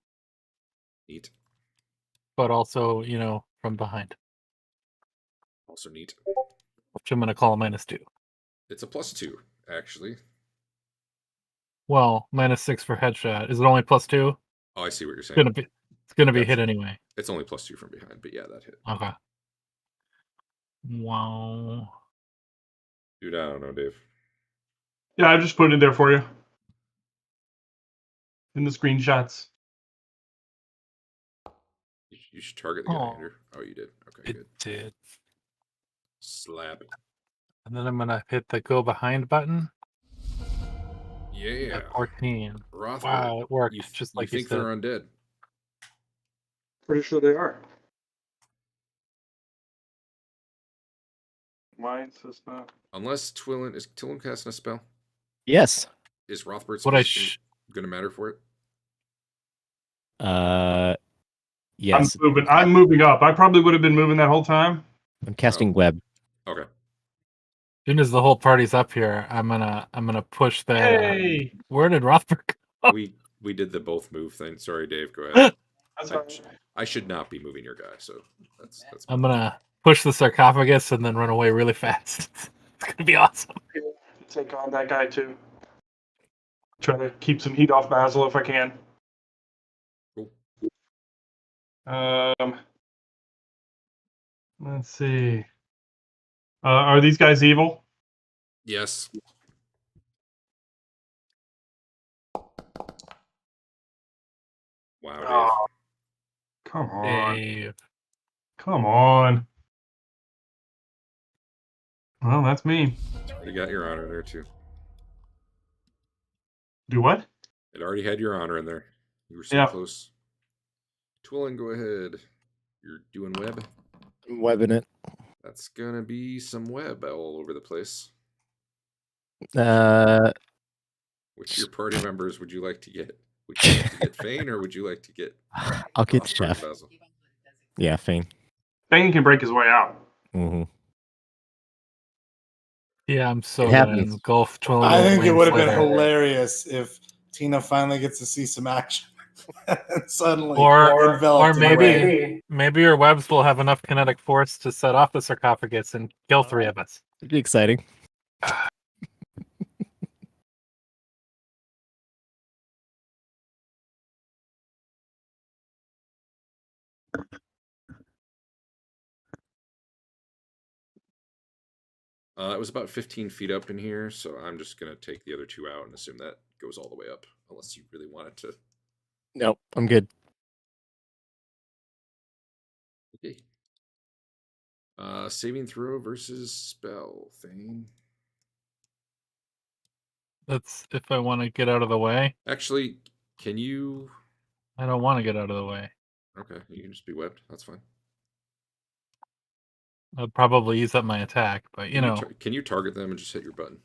Neat. But also, from behind. Also neat. Which I'm going to call a -2. It's a +2, actually. Well, -6 for headshot. Is it only +2? Oh, I see what you're saying. It's gonna be hit anyway. It's only +2 from behind, but yeah, that hit. Okay. Wow. Dude, I don't know, Dave. Yeah, I just put it there for you. In the screenshots. You should target the guy, Andrew. Oh, you did. Okay, It good. did. Slap it. And then I'm gonna hit the go behind button Yeah. at 14. Rothbard, Wow, it worked you just like you think said. they're undead? Pretty sure they are. Mine says not. Unless Twillin is Twillin casting a spell? Yes. Is Rothbard's What I gonna matter for it? Yes. I'm moving up. I probably would have been moving that whole time. I'm casting web. Okay. As soon as the whole party's up here, I'm gonna push that. Hey, Where did Rothberg go? We did the both move thing. Sorry, Dave. Go ahead. that's I, all right. I should not be moving your guy, so that's. I'm gonna push the sarcophagus and then run away really fast. It's gonna be awesome. Take on that guy too. Try to keep some heat off Basil if I can. Cool. Let's see. Are these guys evil? Yes. Wow, Dave. Oh, come on. Dave. Come on. Well, that's me. You got your honor there too. Do what? It already had your honor in there. You were so Yeah. close. Twillin, go ahead. You're doing web. I'm webbing it. That's gonna be some web all over the place. Which of your party members would you like to get? Would you like to get Fane or would you like to get I'll get Rothbard and Chef. Basil? Yeah, Fane. Bane can break his way out. Mm-hmm. Yeah, I'm so It gonna happens. engulf Twillian. I think it would have been later. hilarious if Tina finally gets to see some action and suddenly Or enveloped in web. maybe your webs will have enough kinetic force to set off the sarcophagus and kill 3 of us. It'd be exciting. It was about 15 feet up in here, so I'm just gonna take the other 2 out and assume that goes all the way up, unless you really wanted to. Nope, I'm good. Okay. Saving throw versus spell thing. That's if I want to get out of the way. Actually, can you? I don't want to get out of the way. Okay, you can just be webbed. That's fine. I'd probably use up my attack, but you know. Can you target them and just hit your button?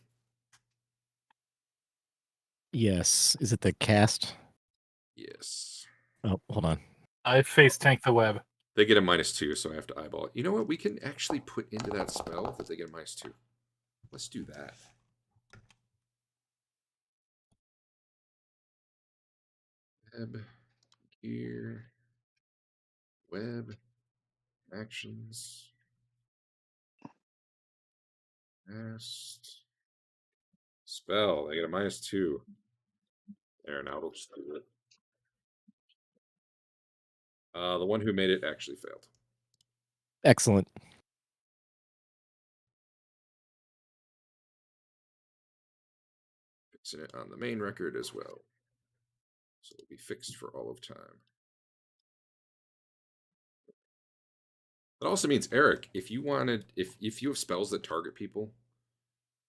Yes. Is it the cast? Yes. Oh, hold on. I face tank the web. They get a -2, so I have to eyeball it. You know what? We can actually put into that spell that they get a -2. Let's do that. Web, gear, web, actions, cast, spell. They get a -2. There, now it'll just do it. The one who made it actually failed. Excellent. Fixing it on the main record as well. So it'll be fixed for all of time. That also means, Eric, if you wanted, if you have spells that target people,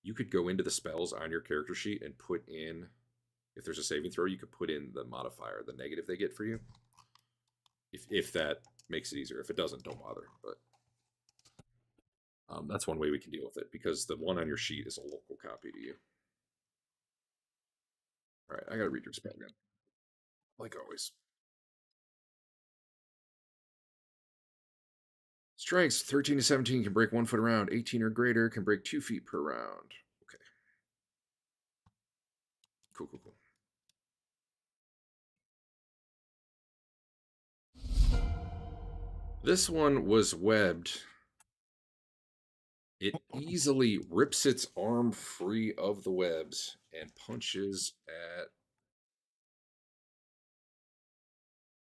you could go into the spells on your character sheet and put in, if there's a saving throw, you could put in the modifier, the negative they get for you. If that makes it easier. If it doesn't, don't bother. But that's one way we can deal with it, because the one on your sheet is a local copy to you. All right, I gotta read your spell again, like always. Strengths 13 to 17 can break 1 foot around. 18 or greater can break 2 feet per round. Okay. Cool, cool, cool. This one was webbed. It easily rips its arm free of the webs and punches at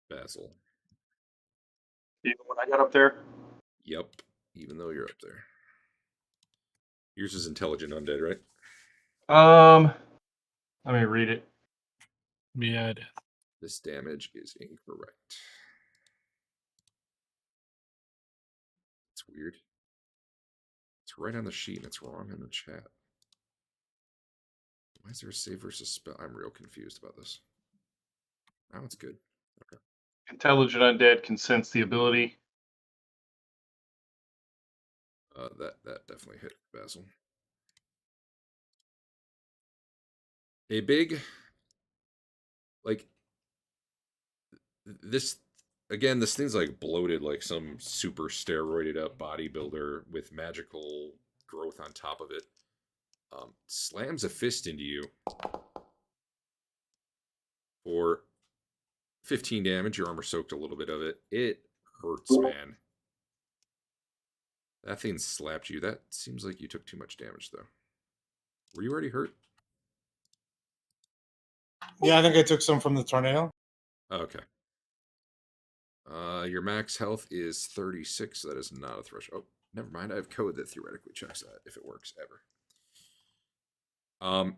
Basil. Even when I got up there? Yep, even though you're up there. Yours is intelligent undead, right? Let me read it. Yeah, it is. This damage is incorrect. It's weird. It's right on the sheet and it's wrong in the chat. Why is there a save versus spell? I'm real confused about this. Now it's good. Okay. Intelligent undead can sense the ability. That definitely hit Basil. A big, like, this, again, this thing's like bloated like some super steroided up bodybuilder with magical growth on top of it. Slams a fist into you for 15 damage. Your armor soaked a little bit of it. It hurts, man. That thing slapped you. That seems like you took too much damage, though. Were you already hurt? Yeah, I think I took some from the tornado. Okay. Your max health is 36. So that is not a threshold. Oh, never mind. I have code that theoretically checks that if it works ever.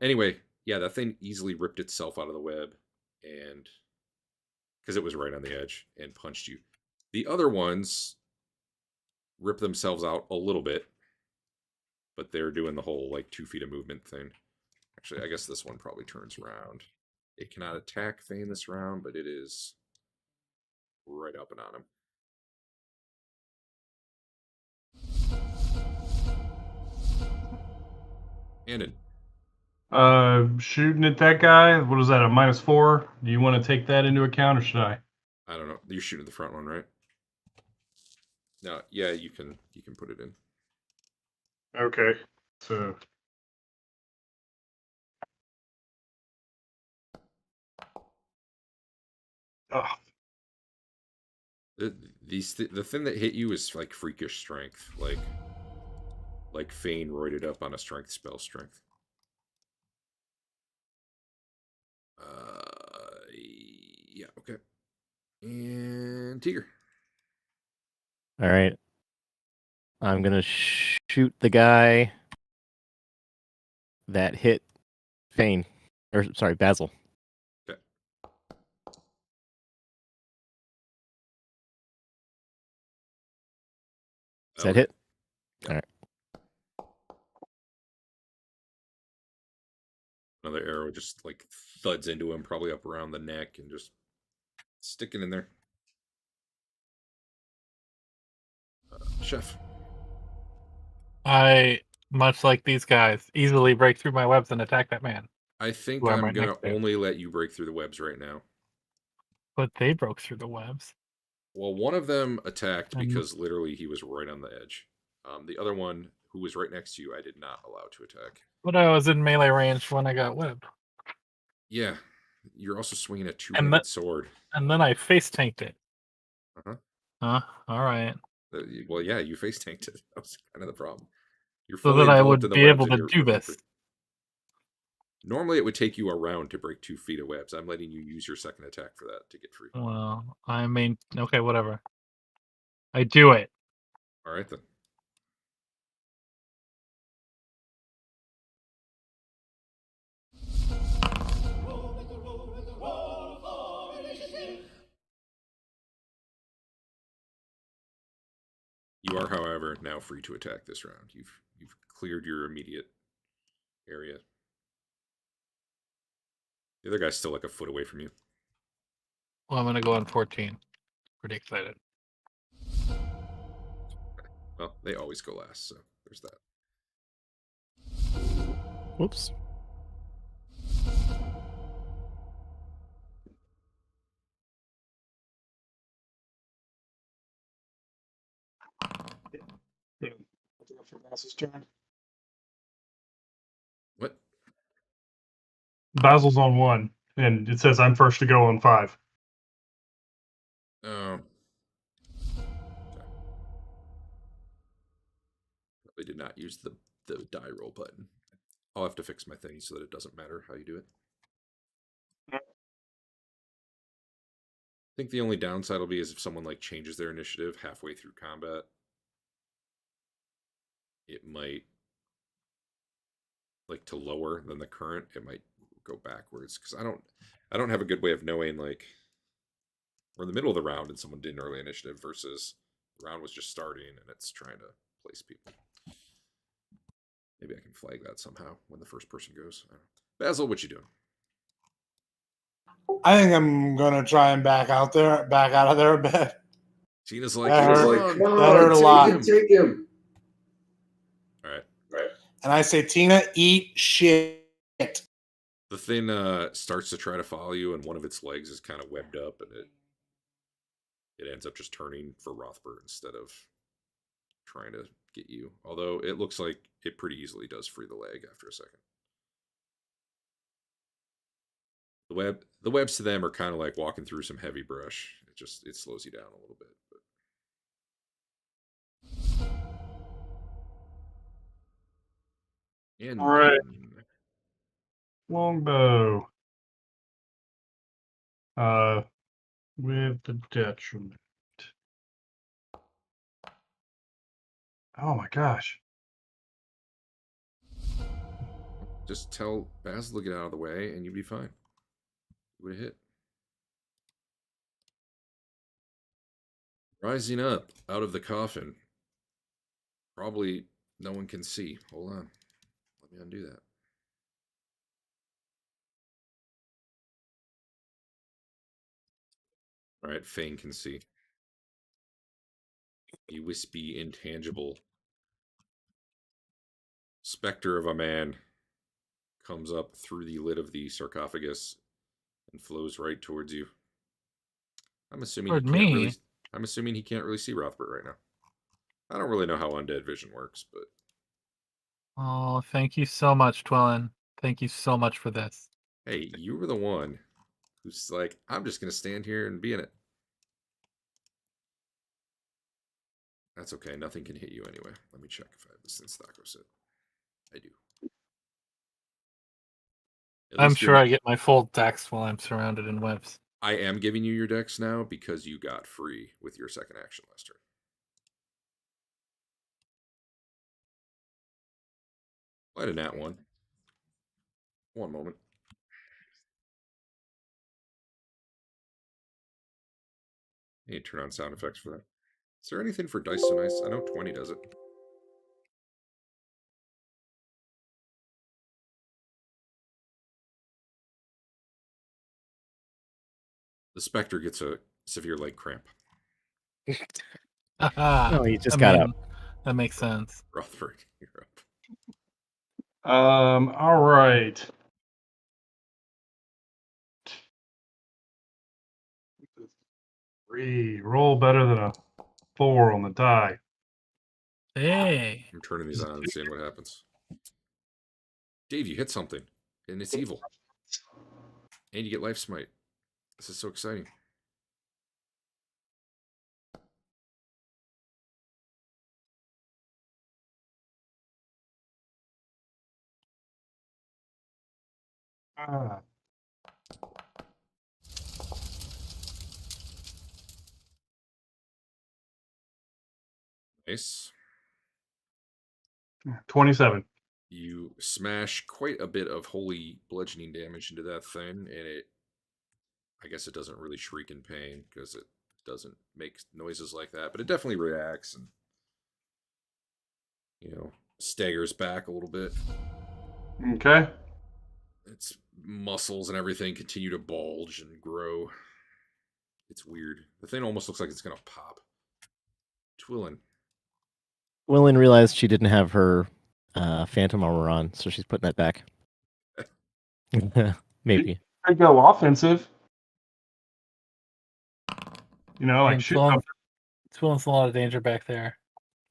Anyway, yeah, that thing easily ripped itself out of the web, and because it was right on the edge and punched you. The other ones rip themselves out a little bit, but they're doing the whole like 2 feet of movement thing. Actually, I guess this one probably turns around. It cannot attack Thane this round, but it is right up and on him. Andon. Shooting at that guy. What is that? A -4? Do you want to take that into account, or should I? I don't know. You're shooting the front one, right? No, yeah, you can put it in. Okay. So. Oh. The thing that hit you is like freakish strength, like Fane roided up on a strength spell strength. Yeah, okay. And Tiger. All right. I'm gonna shoot the guy that hit Fane, or sorry, Basil. Okay. Does that hit? Yep. All right. Another arrow just like thuds into him, probably up around the neck, and just sticking in there. Chef. I, much like these guys, easily break through my webs and attack that man. I think Who I'm I'm right gonna next to. only let you break through the webs right now. But they broke through the webs. Well, one of them attacked Um, because literally he was right on the edge. The other one, who was right next to you, I did not allow to attack. But I was in melee range when I got webbed. Yeah, you're also swinging a two-handed sword. And then I face tanked it. Uh-huh. All right. Well, yeah, you face tanked it. That was kind of the problem. You're So fully that I enveloped would in the be webs able and to you're do looking this. Normally, it would take you a round to break 2 feet of webs. I'm letting you use your second attack for that to get free. Well, I mean, okay, whatever. I do it. All right, then. You are, however, now free to attack this round. You've cleared your immediate area. The other guy's still like a foot away from you. Well, I'm gonna go on 14. Pretty excited. Well, they always go last, so there's that. Whoops. What? Basil's on 1, and it says I'm first to go on 5. Oh. Probably did not use the die roll button. I'll have to fix my thing so that it doesn't matter how you do it. I think the only downside will be is if someone like changes their initiative halfway through combat. It might, like, to lower than the current, it might go backwards, because I don't have a good way of knowing, like, we're in the middle of the round and someone did an early initiative versus The round was just starting, and it's trying to place people. Maybe I can flag that somehow when the first person goes. I don't know. Basil, what you doing? I think I'm gonna try and back out of there a bit. Tina's like, That come on, that hurt a lot. take him. All right. And I say, Tina, eat shit. The thing starts to try to follow you, and one of its legs is kind of webbed up, and it ends up just turning for Rothbard instead of trying to get you. Although it looks like it pretty easily does free the leg after a second. The webs to them are kind of like walking through some heavy brush. It slows you down a little bit. But... And All right. then... Longbow. With the detriment. Oh my gosh. Just tell Basil to get out of the way, and you'd be fine. You would have hit. Rising up out of the coffin. Probably no one can see. Hold on. Let me undo that. All right, Fane can see. A wispy, intangible specter of a man comes up through the lid of the sarcophagus and flows right towards you. I'm assuming Toward he can't me? really. I'm assuming he can't really see Rothbard right now. I don't really know how undead vision works, but Oh, thank you so much, Twillin. Thank you so much for this. hey, you were the one who's like, I'm just gonna stand here and be in it. That's okay. Nothing can hit you anyway. Let me check if I have this in stock set. I do. At I'm least sure you're- I get my full dex while I'm surrounded in webs. I am giving you your dex now because you got free with your second action last turn. I had a nat one. One moment. I need to turn on sound effects for that. Is there anything for Dice So Nice? I know 20 does it. The Spectre gets a severe leg cramp. No, he just I got mean, up. That makes sense. Rothbard, you're up. All right. Three. Roll better than a 4 on the die. Hey. I'm turning these on and seeing what happens. Dave, you hit something, and it's evil. And you get Life Smite. This is so exciting. Ah. Nice. 27. You smash quite a bit of holy bludgeoning damage into that thing, and I guess it doesn't really shriek in pain because it doesn't make noises like that, but it definitely reacts and, staggers back a little bit. Okay. Its muscles and everything continue to bulge and grow. It's weird. The thing almost looks like it's going to pop. Twillin. Willin realized she didn't have her phantom armor on, so she's putting that back. Maybe. I go offensive. Like shoot up. Twillin's a lot of danger back there.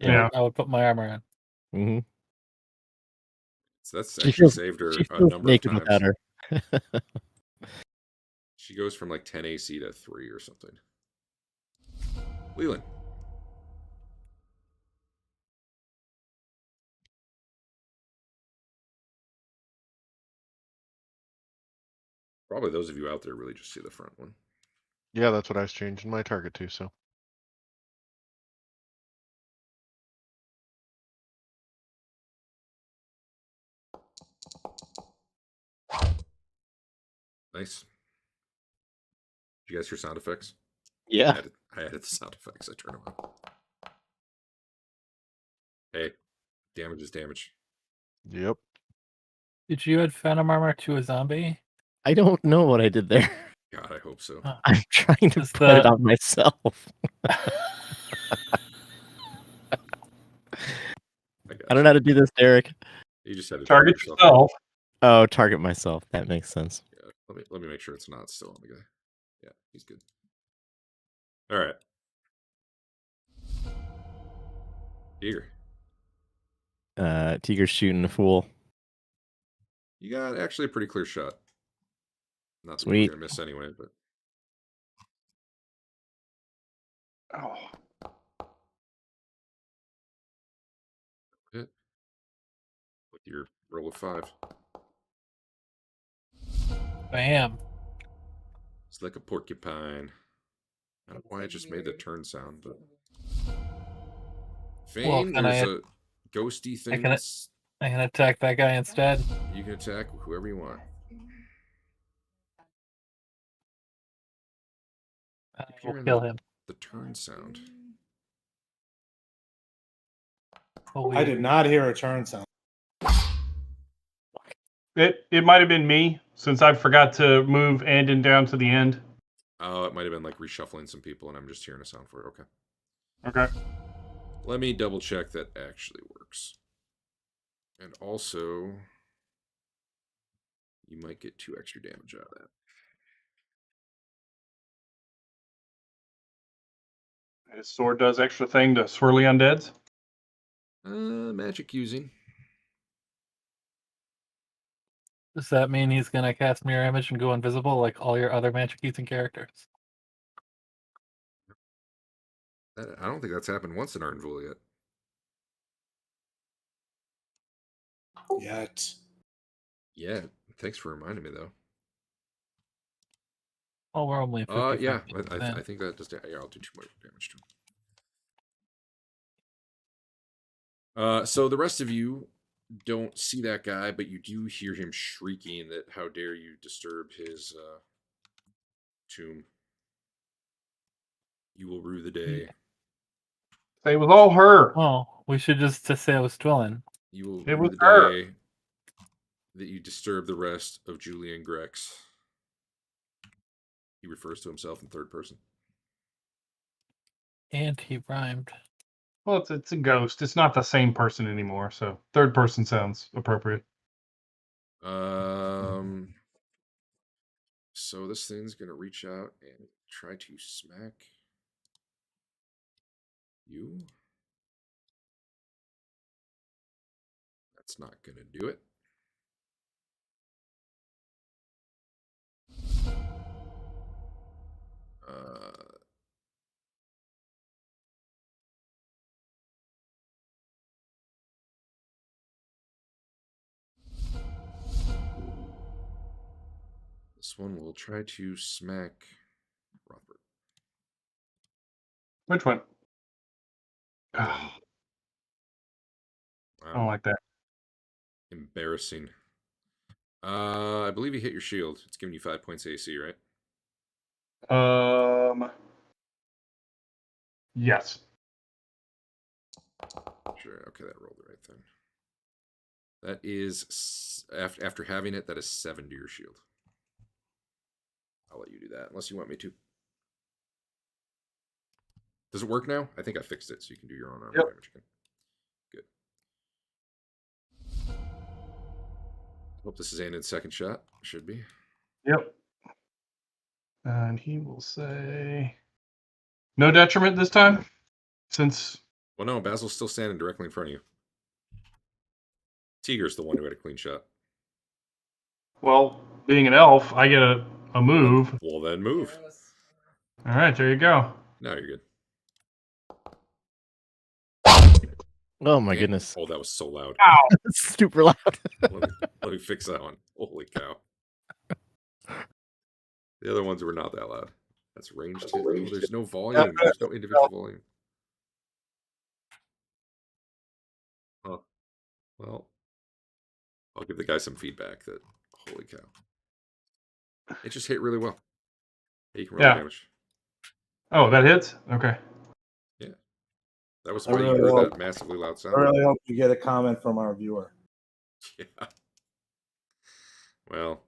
Yeah. I would put my armor on. Mm-hmm. So that's actually saved her a number of naked times. without her. She goes from like 10 AC to 3 or something. Leland. Probably those of you out there really just see the front one. Yeah, that's what I was changing my target to, so. Nice. Did you guys hear sound effects? Yeah. I added the sound effects. I turned them on. Hey, damage is damage. Yep. Did you add Phantom Armor to a zombie? I don't know what I did there. God, I hope so. I'm trying to Is put it the- on myself. I don't know how to do this, Derek. You just had to Target yourself. yourself. Oh, target myself. That makes sense. Yeah, let me make sure it's not still on the guy. Yeah, he's good. All right. Here. Tiger's shooting a fool. You got actually a pretty clear shot. Not that you Sweet. were gonna miss anyway, but Oh. hit with your roll of 5. Bam. It's like a porcupine. I don't know why I just made the turn sound, but Fane, can I- there's a ghosty thing. can I- I can attack that guy instead. You can attack whoever you want. I If you're will in kill him. The turn sound. Holy. I did not hear a turn sound. It might have been me since I forgot to move Andon down to the end. Oh, it might have been like reshuffling some people, and I'm just hearing a sound for it. Okay. Okay. Let me double check that actually works. And also, you might get 2 extra damage out of that. His sword does extra thing to swirly undeads. Magic using. Does that mean he's gonna cast Mirror Image and go invisible like all your other magic using characters? I don't think that's happened once in Arden Vul yet. Yet. Yeah. Thanks for reminding me, though. Oh, we're only 50. Yeah. I think that does. Yeah, I'll do 2 more damage to him. So the rest of you don't see that guy, but you do hear him shrieking that how dare you disturb his tomb. You will rue the day. Say it was all her. Oh, we should just say it was Twillin. You will It rue was the her. day that you disturb the rest of Julian Grex. He refers to himself in third person. And he rhymed. Well, it's a ghost. It's not the same person anymore, so third person sounds appropriate. So this thing's gonna reach out and try to smack you. That's not gonna do it. This one will try to smack Rothbard. Which one? Wow. I don't like that. Embarrassing. I believe you hit your shield. It's giving you 5 points AC, right? Yes. Sure. Okay, that rolled the right thing. That is after having it. That is 7 to your shield. I'll let you do that unless you want me to. Does it work now? I think I fixed it, so you can do your own armor damage again. Good. Hope this is Andon's second shot. Should be. Yep. And he will say no detriment this time, since. Well, no, Basil's still standing directly in front of you. Tiger's the one who had a clean shot. Well, being an elf, I get a move. Well, then move. All right, there you go. No, you're good. Oh my goodness. Oh, that was so loud. Ow! Super loud. let me fix that one. Holy cow. The other ones were not that loud. That's ranged. Oh, there's no volume. There's no individual volume. Oh, well, I'll give the guy some feedback that, holy cow. It just hit really well. Hey, you can roll Yeah. damage. Oh, that hits? Okay. Yeah. That was I why you really heard hope- that massively loud I sound. really hope you get a comment from our viewer. Yeah. Well,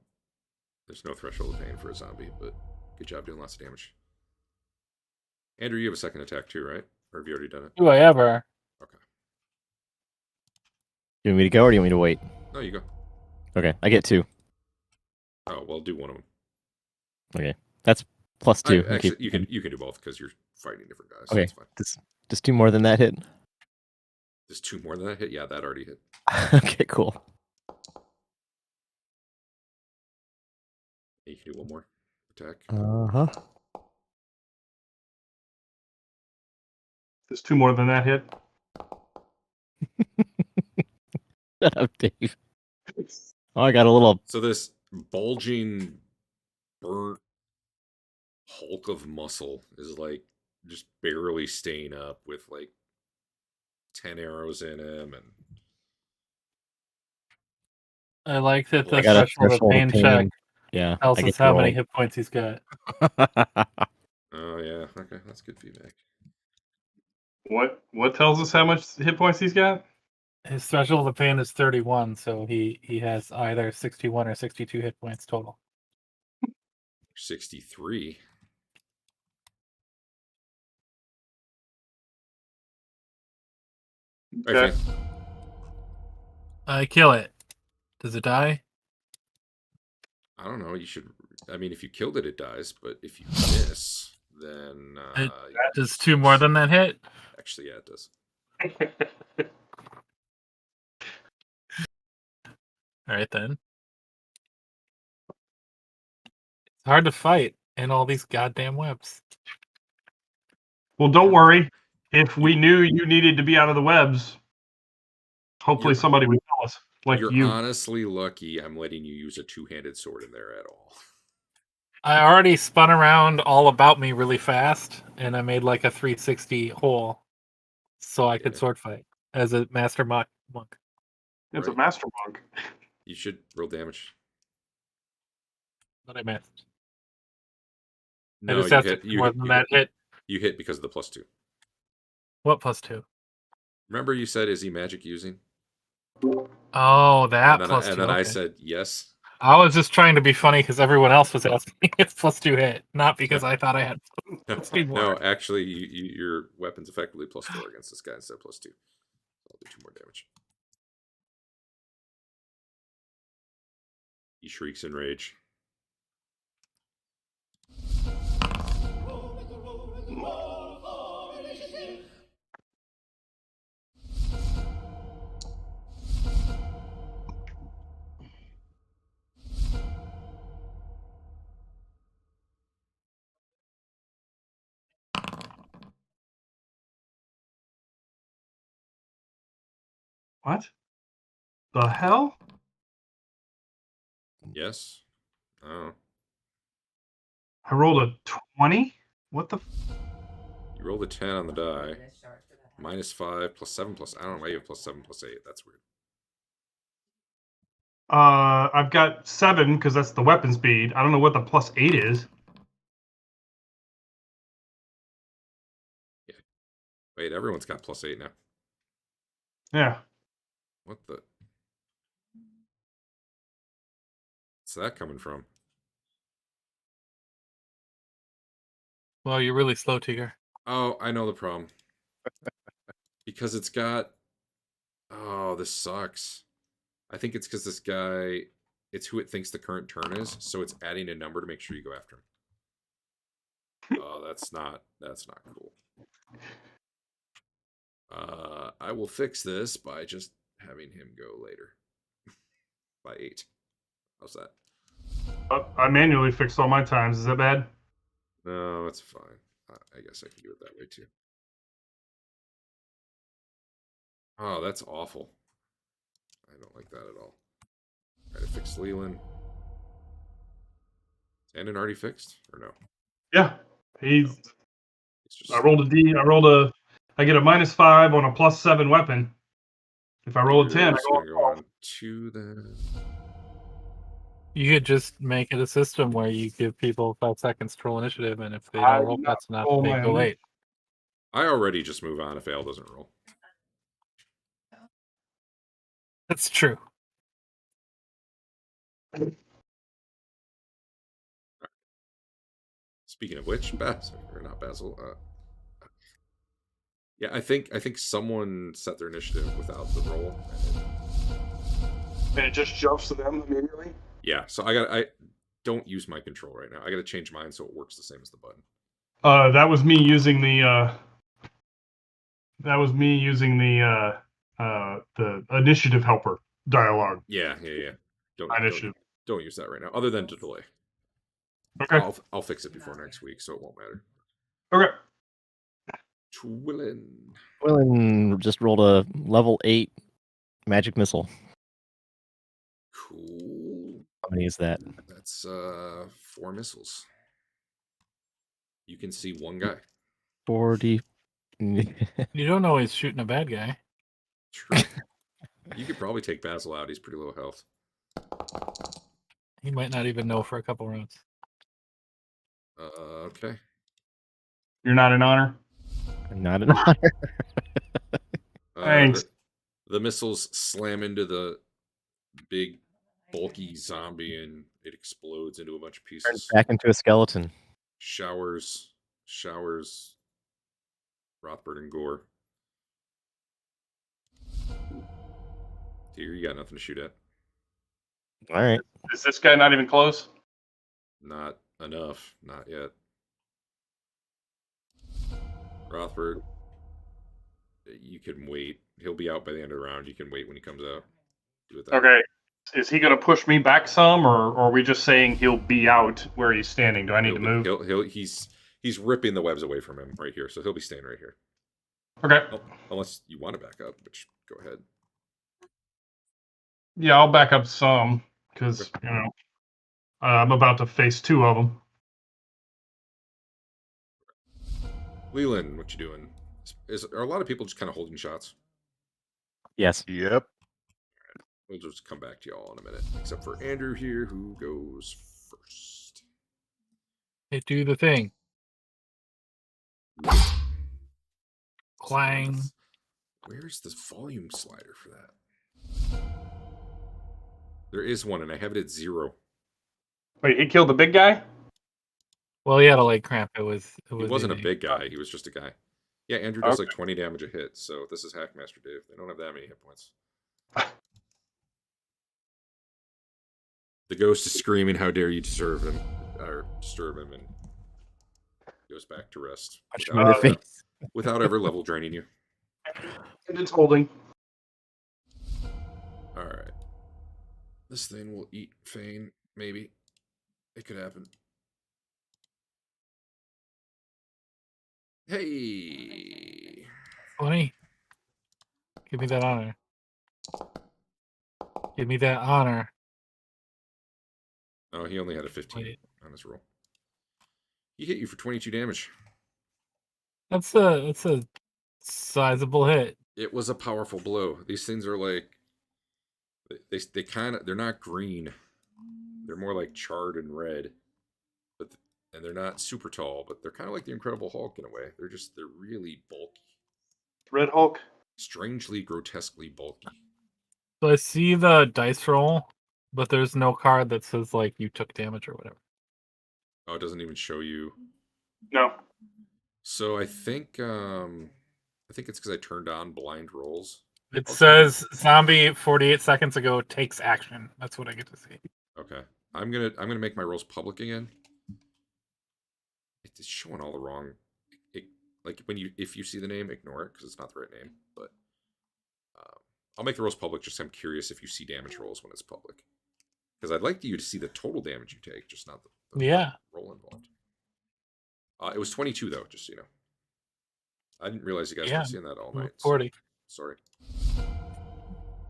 there's no threshold of pain for a zombie, but good job doing lots of damage. Andrew, you have a second attack too, right? Or have you already done it? Do I ever? Okay. You want me to go or do you want me to wait? No, you go. Okay, I get 2. Oh, well, do one of them. Okay, that's +2. Actually, you can do both because you're fighting different guys. Okay, That's fine. Does 2 more than that hit? Does 2 more than that hit? Yeah, that already hit. Okay, cool. You can do one more attack. Uh-huh. There's 2 more than that hit. Shut up, Dave. Oh, I got a little... So this bulging, burnt hulk of muscle is like just barely staying up with like 10 arrows in him, and I like that the I got a threshold of pain check Yeah, tells I us get how to many roll. hit points he's got. oh yeah, okay, that's good feedback. What tells us how much hit points he's got? His threshold of pain is 31, so he has either 61 or 62 hit points total. 63. Okay. Okay. I kill it. Does it die? I don't know. You should. I mean, if you killed it, it dies. But if you miss, then Does 2 more than that hit? actually, yeah, it does. All right then. It's hard to fight in all these goddamn webs. Well, don't worry. If we knew you needed to be out of the webs, hopefully somebody would tell us. Like You're you. honestly lucky I'm letting you use a two-handed sword in there at all. I already spun around all about me really fast, and I made like a 360 hole, so I could sword fight as a master monk. It's a Right. master monk. You should roll damage. But I missed. I No, just you have to hit. do You more hit. than You that hit. hit. You hit because of the +2. What +2? Remember, you said, "Is he magic using?" Oh, that And then, +2. and then I okay. said yes. I was just trying to be funny because everyone else was asking me if +2 hit, not because I thought I had +2 more. No, actually, your weapon's effectively +4 against this guy instead of +2. I'll do 2 more damage. He shrieks in rage. What? The hell? Yes. Oh, I rolled a 20? What the? you rolled a 10 on the die. -5 +7 +. I don't know why you have +7 +8. That's weird. I've got 7 because that's the weapon speed. I don't know what the +8 is. Yeah. Wait, everyone's got +8 now. Yeah. What the? Where's that coming from? Well, you're really slow, Tigger. Oh, I know the problem. Because it's got... Oh, this sucks. I think it's because this guy... It's who it thinks the current turn is, so it's adding a number to make sure you go after him. Oh, that's not cool. I will fix this by just having him go later. By 8. How's that? I manually fixed all my times. Is that bad? No, it's fine. I guess I can do it that way too. Oh, that's awful. I don't like that at all. Try to fix Leland. Is Andon already fixed or no? Yeah. He's. No. It's just... I rolled a D. I get a -5 on a +7 weapon. If I roll a 10, I gonna go go on 2 then. You could just make it a system where you give people 5 seconds to roll initiative, and if they don't roll fast enough, they go late. I already just move on if Ale doesn't roll. That's true. Speaking of which, Basil or not Basil? Yeah, I think someone set their initiative without the roll. And it just jumps to them immediately. Yeah, so I don't use my control right now. I got to change mine so it works the same as the button. That was me using the. That was me using the initiative helper dialogue. Yeah. Don't use that right now, other than to delay. Okay. I'll fix it before next week, so it won't matter. Okay. Twillin. Willin just rolled a level 8 magic missile. Cool. How many is that? That's 4 missiles. You can see one guy. 40. You don't know he's shooting a bad guy. True. You could probably take Basil out. He's pretty low health. He might not even know for a couple rounds. Okay. You're not in honor. Not an honor. Thanks. The missiles slam into the big, bulky zombie, and it explodes into a bunch of Turns pieces. back into a skeleton. Showers Rothbard and gore. Here, you got nothing to shoot at. All right. Is this guy not even close? Not enough. Not yet. Rothbard, you can wait. He'll be out by the end of the round. You can wait when he comes out. Do it that way. Okay. Is he going to push me back some, or are we just saying he'll be out where he's standing? Do I need to move? He's ripping the webs away from him right here, so he'll be staying right here. Okay. Unless you want to back up, which go ahead. Yeah, I'll back up some because I'm about to face 2 of them. Leland, what you doing? Are a lot of people just kind of holding shots? Yes. Yep. We'll just come back to y'all in a minute, except for Andrew here, who goes first. Hey, do the thing. Clang. Where's the volume slider for that? There is one, and I have it at 0. Wait, he killed the big guy? Well, he had a leg cramp. It wasn't a easy. big guy. He was just a guy. Yeah, Andrew does like 20 damage a hit, so this is Hackmaster Dave. They don't have that many hit points. The ghost is screaming, "How dare you disturb him!" and goes back to rest Punch him in the face. without ever level draining you. And it's holding. All right, this thing will eat Fane. Maybe it could happen. Hey, 20. Give me that honor. Give me that honor. oh, he only had a 15 Wait. on his roll. He hit you for 22 damage. That's a sizable hit. It was a powerful blow. These things are like they kind of, they're not green. They're more like charred and red. And they're not super tall, but they're kind of like the Incredible Hulk in a way. They're really bulky. Red Hulk. Strangely, grotesquely bulky. So I see the dice roll, but there's no card that says like you took damage or whatever. Oh, it doesn't even show you. No. So I think it's because I turned on blind rolls. It says zombie 48 seconds ago takes action. That's what I get to see. Okay. I'm gonna make my rolls public again. It's showing all the wrong. Like if you see the name, ignore it because it's not the right name. But I'll make the rolls public. Just I'm curious if you see damage rolls when it's public, because I'd like you to see the total damage you take, just not the roll involved. It was 22 though, just so you know. I didn't realize you guys were seeing that all night. 40. Sorry.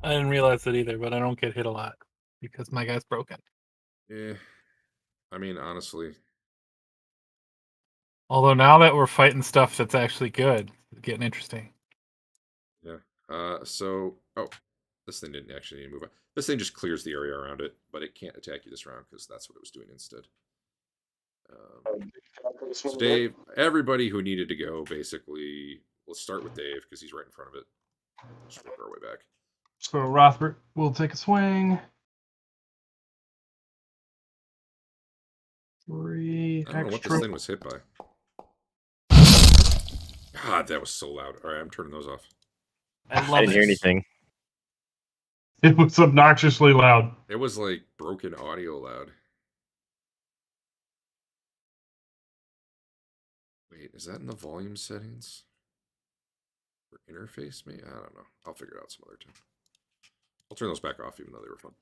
I didn't realize that either, but I don't get hit a lot because my guy's broken. Yeah. I mean, honestly. Although now that we're fighting stuff that's actually good, it's getting interesting. Yeah. This thing didn't actually need to move on. This thing just clears the area around it, but it can't attack you this round because that's what it was doing instead. So Dave, everybody who needed to go, basically, let's start with Dave because he's right in front of it. Just work our way back. So Rothbert will take a swing. 3. I don't know what this extra. thing was hit by. God, that was so loud. All right, I'm turning those off. I I love didn't hear it. anything. It was obnoxiously loud. It was like broken audio loud. Wait, is that in the volume settings? For interface, maybe? I don't know. I'll figure it out some other time. I'll turn those back off even though they were fun.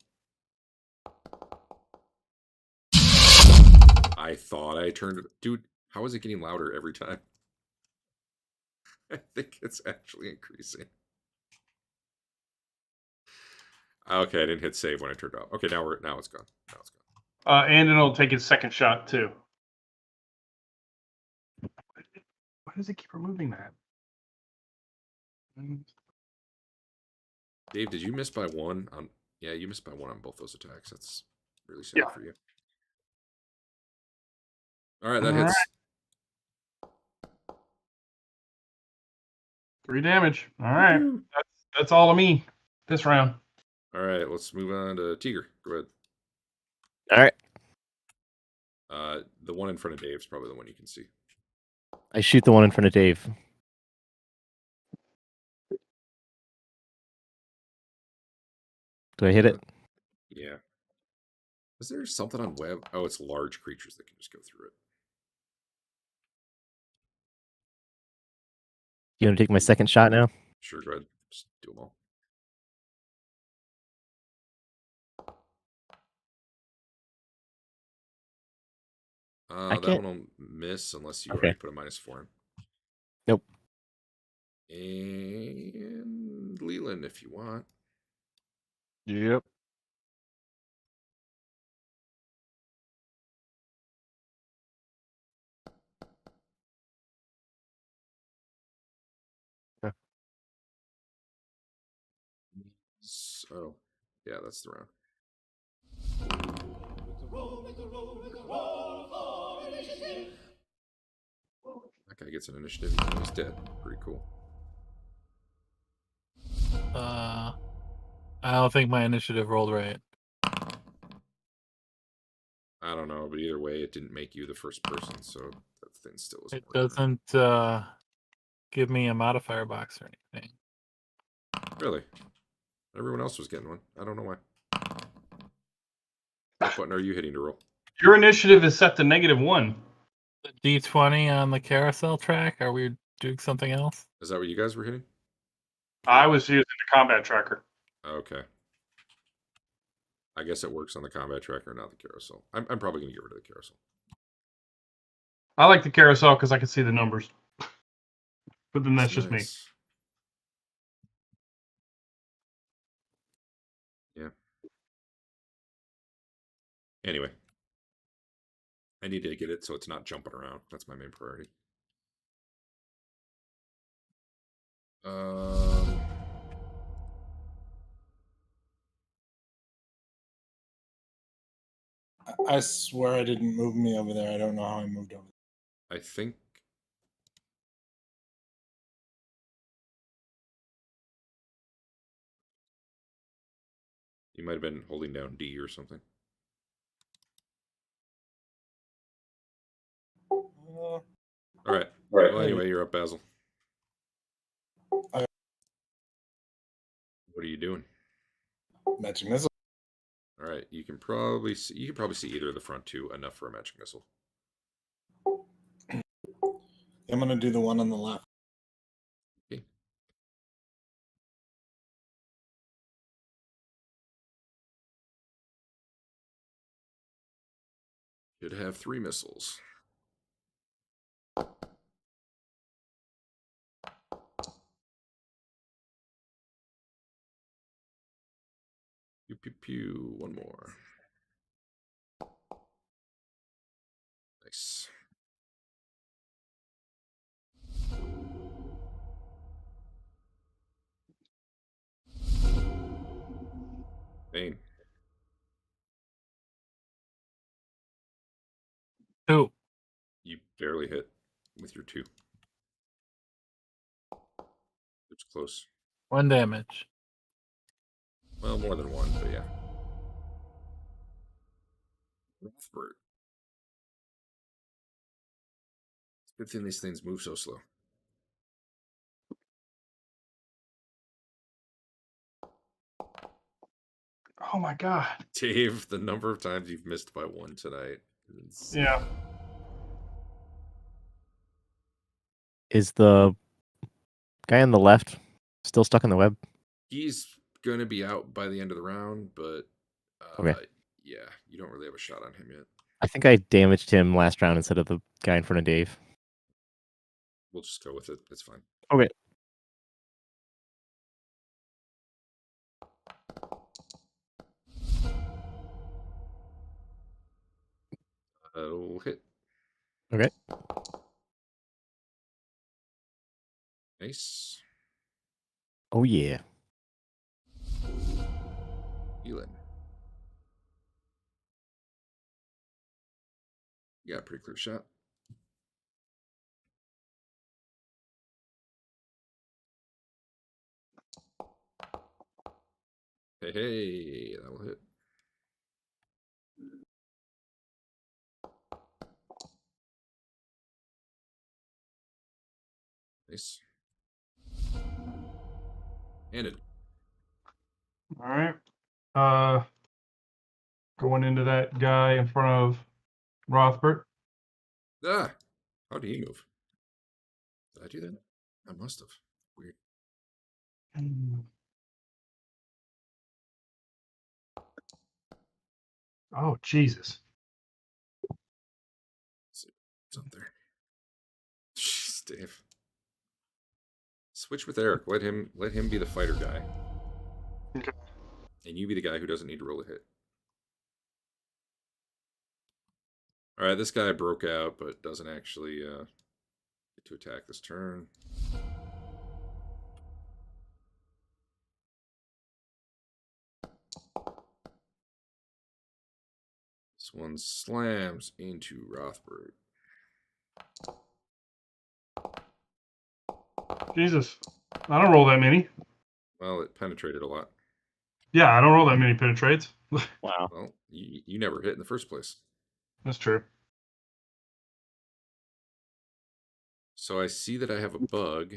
I thought I turned it. Dude, how is it getting louder every time? I think it's actually increasing. Okay, I didn't hit save when I turned it off. Okay, now it's gone. Now it's gone. And it'll take his second shot too. Why does it keep removing that? Dave, did you miss by one on? Yeah, you missed by one on both those attacks. That's really sad for you. All right, that hits. 3 damage. All right, that's all of me this round. All right, let's move on to Tiger. Go ahead. All right. The one in front of Dave's probably the one you can see. I shoot the one in front of Dave. Do I hit it? Yeah. Is there something on web? Oh, it's large creatures that can just go through it. You want to take my second shot now? Sure, go ahead. Just do them all. That can't- one will miss unless you Okay. already put a -4 in. Nope. And Leland, if you want. Yep. So, yeah, that's the round. That guy gets an initiative. He's dead. Pretty cool. I don't think my initiative rolled right. I don't know, but either way, it didn't make you the first person, so that thing still isn't It working. doesn't give me a modifier box or anything. Really? Everyone else was getting one. I don't know why. What button are you hitting to roll? Your initiative is set to -1. The D20 on the carousel track. Are we doing something else? Is that what you guys were hitting? I was using the combat tracker. Okay. I guess it works on the combat tracker, not the carousel. I'm probably going to get rid of the carousel. I like the carousel because I can see the numbers. But then that's just me. Nice. Yeah. Anyway. I need to get it so it's not jumping around. That's my main priority. I swear I didn't move me over there. I don't know how I moved over there. I think you might have been holding down D or something. All right. Well, anyway, you're up, Basil. Okay. What are you doing? Magic missile. All right, you can probably see either of the front two enough for a magic missile. I'm gonna do the one on the left. Okay. Should have 3 missiles. Pew pew pew. One more. Nice. Bane. 2. Barely hit with your 2. It's close. 1 damage. Well, more than 1, but yeah. Rothbert. It's a good thing these things move so slow. Oh my god. Dave, the number of times you've missed by 1 tonight. Is Yeah. Is the guy on the left still stuck in the web? He's going to be out by the end of the round, but Okay. yeah, you don't really have a shot on him yet. I think I damaged him last round instead of the guy in front of Dave. We'll just go with it. It's fine. Okay. That'll hit. Okay. Nice. Oh, yeah. Elin. You got a pretty clear shot. Hey, that'll hit. Nice. Handed. All right. Going into that guy in front of Rothbert. Ah! How did he move? Did I do that? I must have. Weird. Oh, Jesus. It's up there. Jeez, Dave. Switch with Eric. Let him be the fighter guy. Okay. And you be the guy who doesn't need to roll a hit. Alright, this guy broke out, but doesn't actually get to attack this turn. This one slams into Rothbard. Jesus. I don't roll that many. Well, it penetrated a lot. Yeah, I don't roll that many penetrates. Wow. Well, you never hit in the first place. That's true. So I see that I have a bug.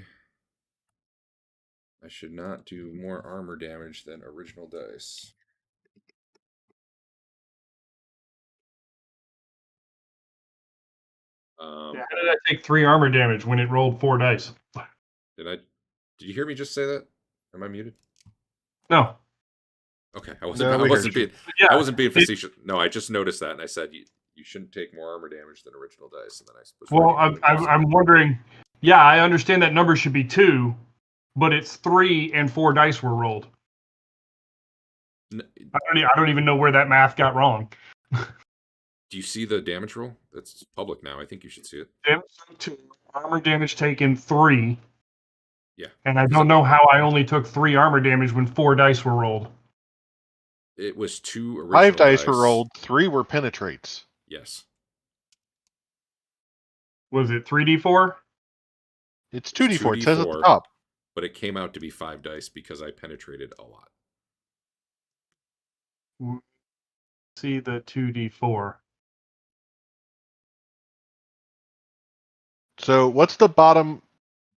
I should not do more armor damage than original dice. Yeah, how did I take 3 armor damage when it rolled 4 dice? Did you hear me just say that? Am I muted? No. Okay, No, we heard you. Yeah, I wasn't being facetious. No, I just noticed that, and I said you shouldn't take more armor damage than original dice, and then I was well, reading the notes. I'm wondering. Yeah, I understand that number should be 2, but it's 3 and 4 dice were rolled. I don't even know where that math got wrong. Do you see the damage roll? That's public now. I think you should see it. Damage 2, armor damage taken 3. Yeah. And I don't know how I only took 3 armor damage when 4 dice were rolled. It was 2 original 5 dice were rolled, 3 were penetrates. Yes. Was it 3d4? It's 2d4. It says at the top. But it came out to be 5 dice because I penetrated a lot. See the 2d4. So what's the bottom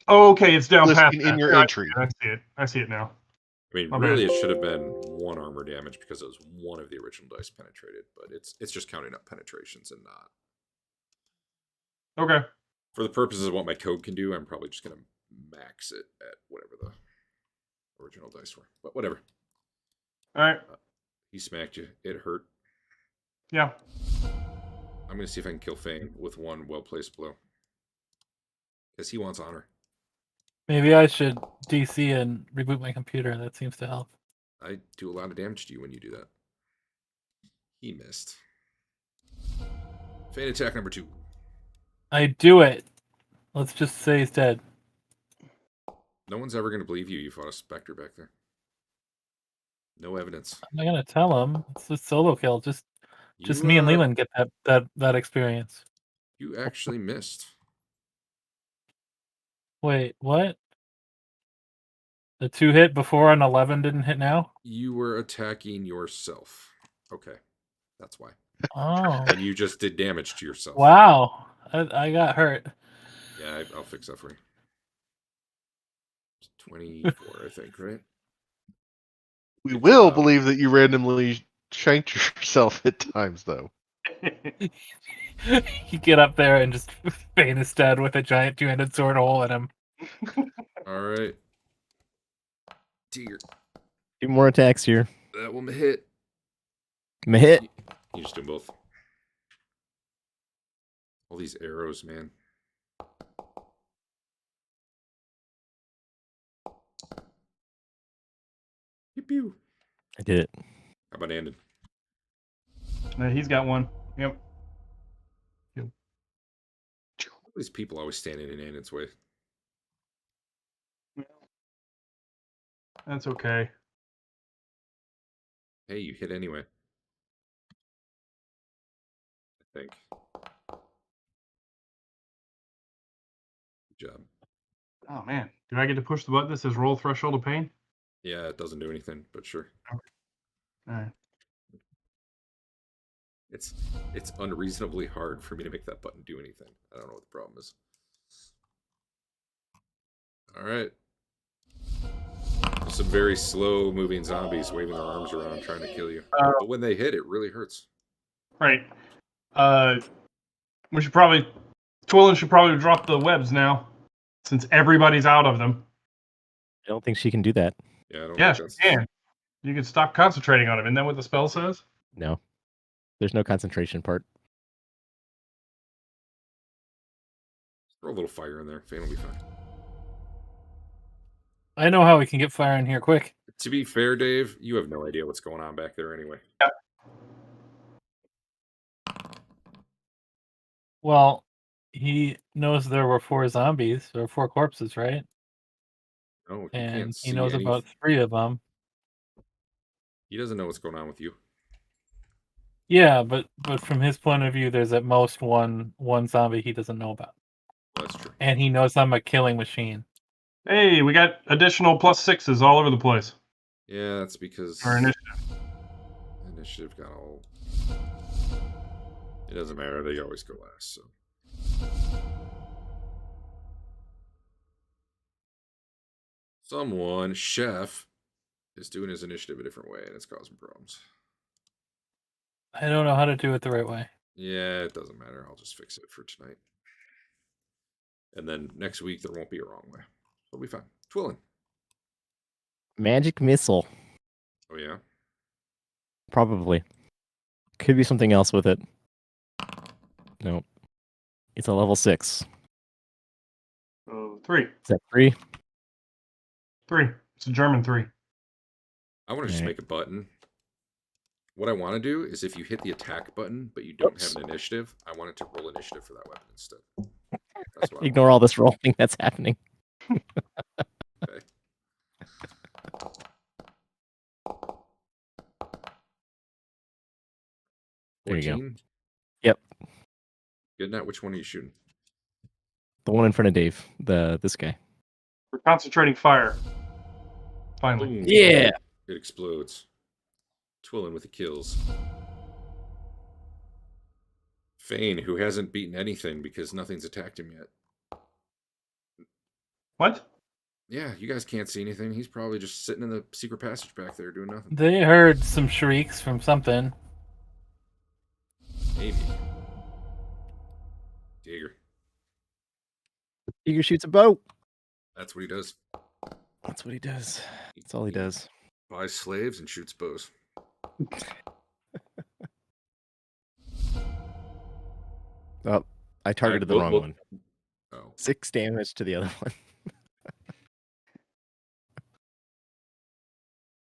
Oh, okay, it's down past listing in that. your Yeah, entry? I see it now. I mean, My really, bad. it should have been 1 armor damage because it was 1 of the original dice penetrated, but it's just counting up penetrations and not. Okay. For the purposes of what my code can do, I'm probably just going to max it at whatever the original dice were. But whatever. All right. He smacked you. It hurt. Yeah. I'm going to see if I can kill Fane with 1 well-placed blow. Because he wants honor. Maybe I should DC and reboot my computer. That seems to help. I do a lot of damage to you when you do that. He missed. Fane attack number 2. I do it. Let's just say he's dead. No one's ever going to believe you fought a Spectre back there. No evidence. I'm not gonna tell him. It's a solo kill. Just You, me and Leland get that experience. You actually missed. Wait, what? The 2 hit before and 11 didn't hit now? You were attacking yourself. Okay, that's why. Oh. And you just did damage to yourself. Wow. I got hurt. Yeah, I'll fix that for you. It's 24, I think, right? We Good will job. believe that you randomly shanked yourself at times, though. You get up there and just feign is dead with a giant 2-handed sword hole in him. All right. Dear, 2 more attacks here. that one hit. Hit. You just do both. All these arrows, man. Pew pew. I did it. How about Andon? He's got one. Yep. These people always standing in Andon's way. That's okay. Hey, you hit anyway. I think. Good job. Oh man, do I get to push the button that says roll threshold of pain? Yeah, it doesn't do anything, but sure. All right. It's unreasonably hard for me to make that button do anything. I don't know what the problem is. All right. There's some very slow moving zombies waving their arms around trying to kill you. But when they hit, it really hurts. Right. We should probably... Twillin should probably drop the webs now, since everybody's out of them. I don't think she can do that. Yeah, I don't Yes, think you that's... can. You can stop concentrating on them. Isn't that what the spell says? No. There's no concentration part. Throw a little fire in there. Fane will be fine. I know how we can get fire in here quick. To be fair, Dave, you have no idea what's going on back there anyway. Yeah. Well, he knows there were 4 zombies, or 4 corpses, right? No, he And can't see he knows any... about 3 of them. He doesn't know what's going on with you. Yeah, but from his point of view, there's at most one zombie he doesn't know about. That's true. And he knows I'm a killing machine. Hey, we got additional +6s all over the place. Yeah, that's because... Our initiative. Initiative got all... It doesn't matter. They always go last, so... Someone, Chef, is doing his initiative a different way, and it's causing problems. I don't know how to do it the right way. Yeah, it doesn't matter. I'll just fix it for tonight. And then next week, there won't be a wrong way. It'll be fine. Twillin. Magic missile. Oh, yeah? Probably. Could be something else with it. Nope. It's a level 6. So 3. Is that 3? 3. It's a German 3. I want to just Alright. make a button. What I want to do is if you hit the attack button, but you don't Oops. have an initiative, I want it to roll initiative for that weapon instead. That's what I Ignore all this rolling that's happening. want. Okay. There you go. 14? Yep. Good night. Which one are you shooting? The one in front of Dave. This guy. We're concentrating fire. Finally. Boom. Yeah. It explodes. Twillin with the kills. Fane, who hasn't beaten anything because nothing's attacked him yet. What? Yeah, you guys can't see anything. He's probably just sitting in the secret passage back there doing nothing. They heard some shrieks from something. Maybe. Digger. Eager shoots a bow. That's what he does. That's what he does. That's all he does. Buys slaves and shoots bows. Oh, I targeted the wrong one. Oh. 6 damage to the other one.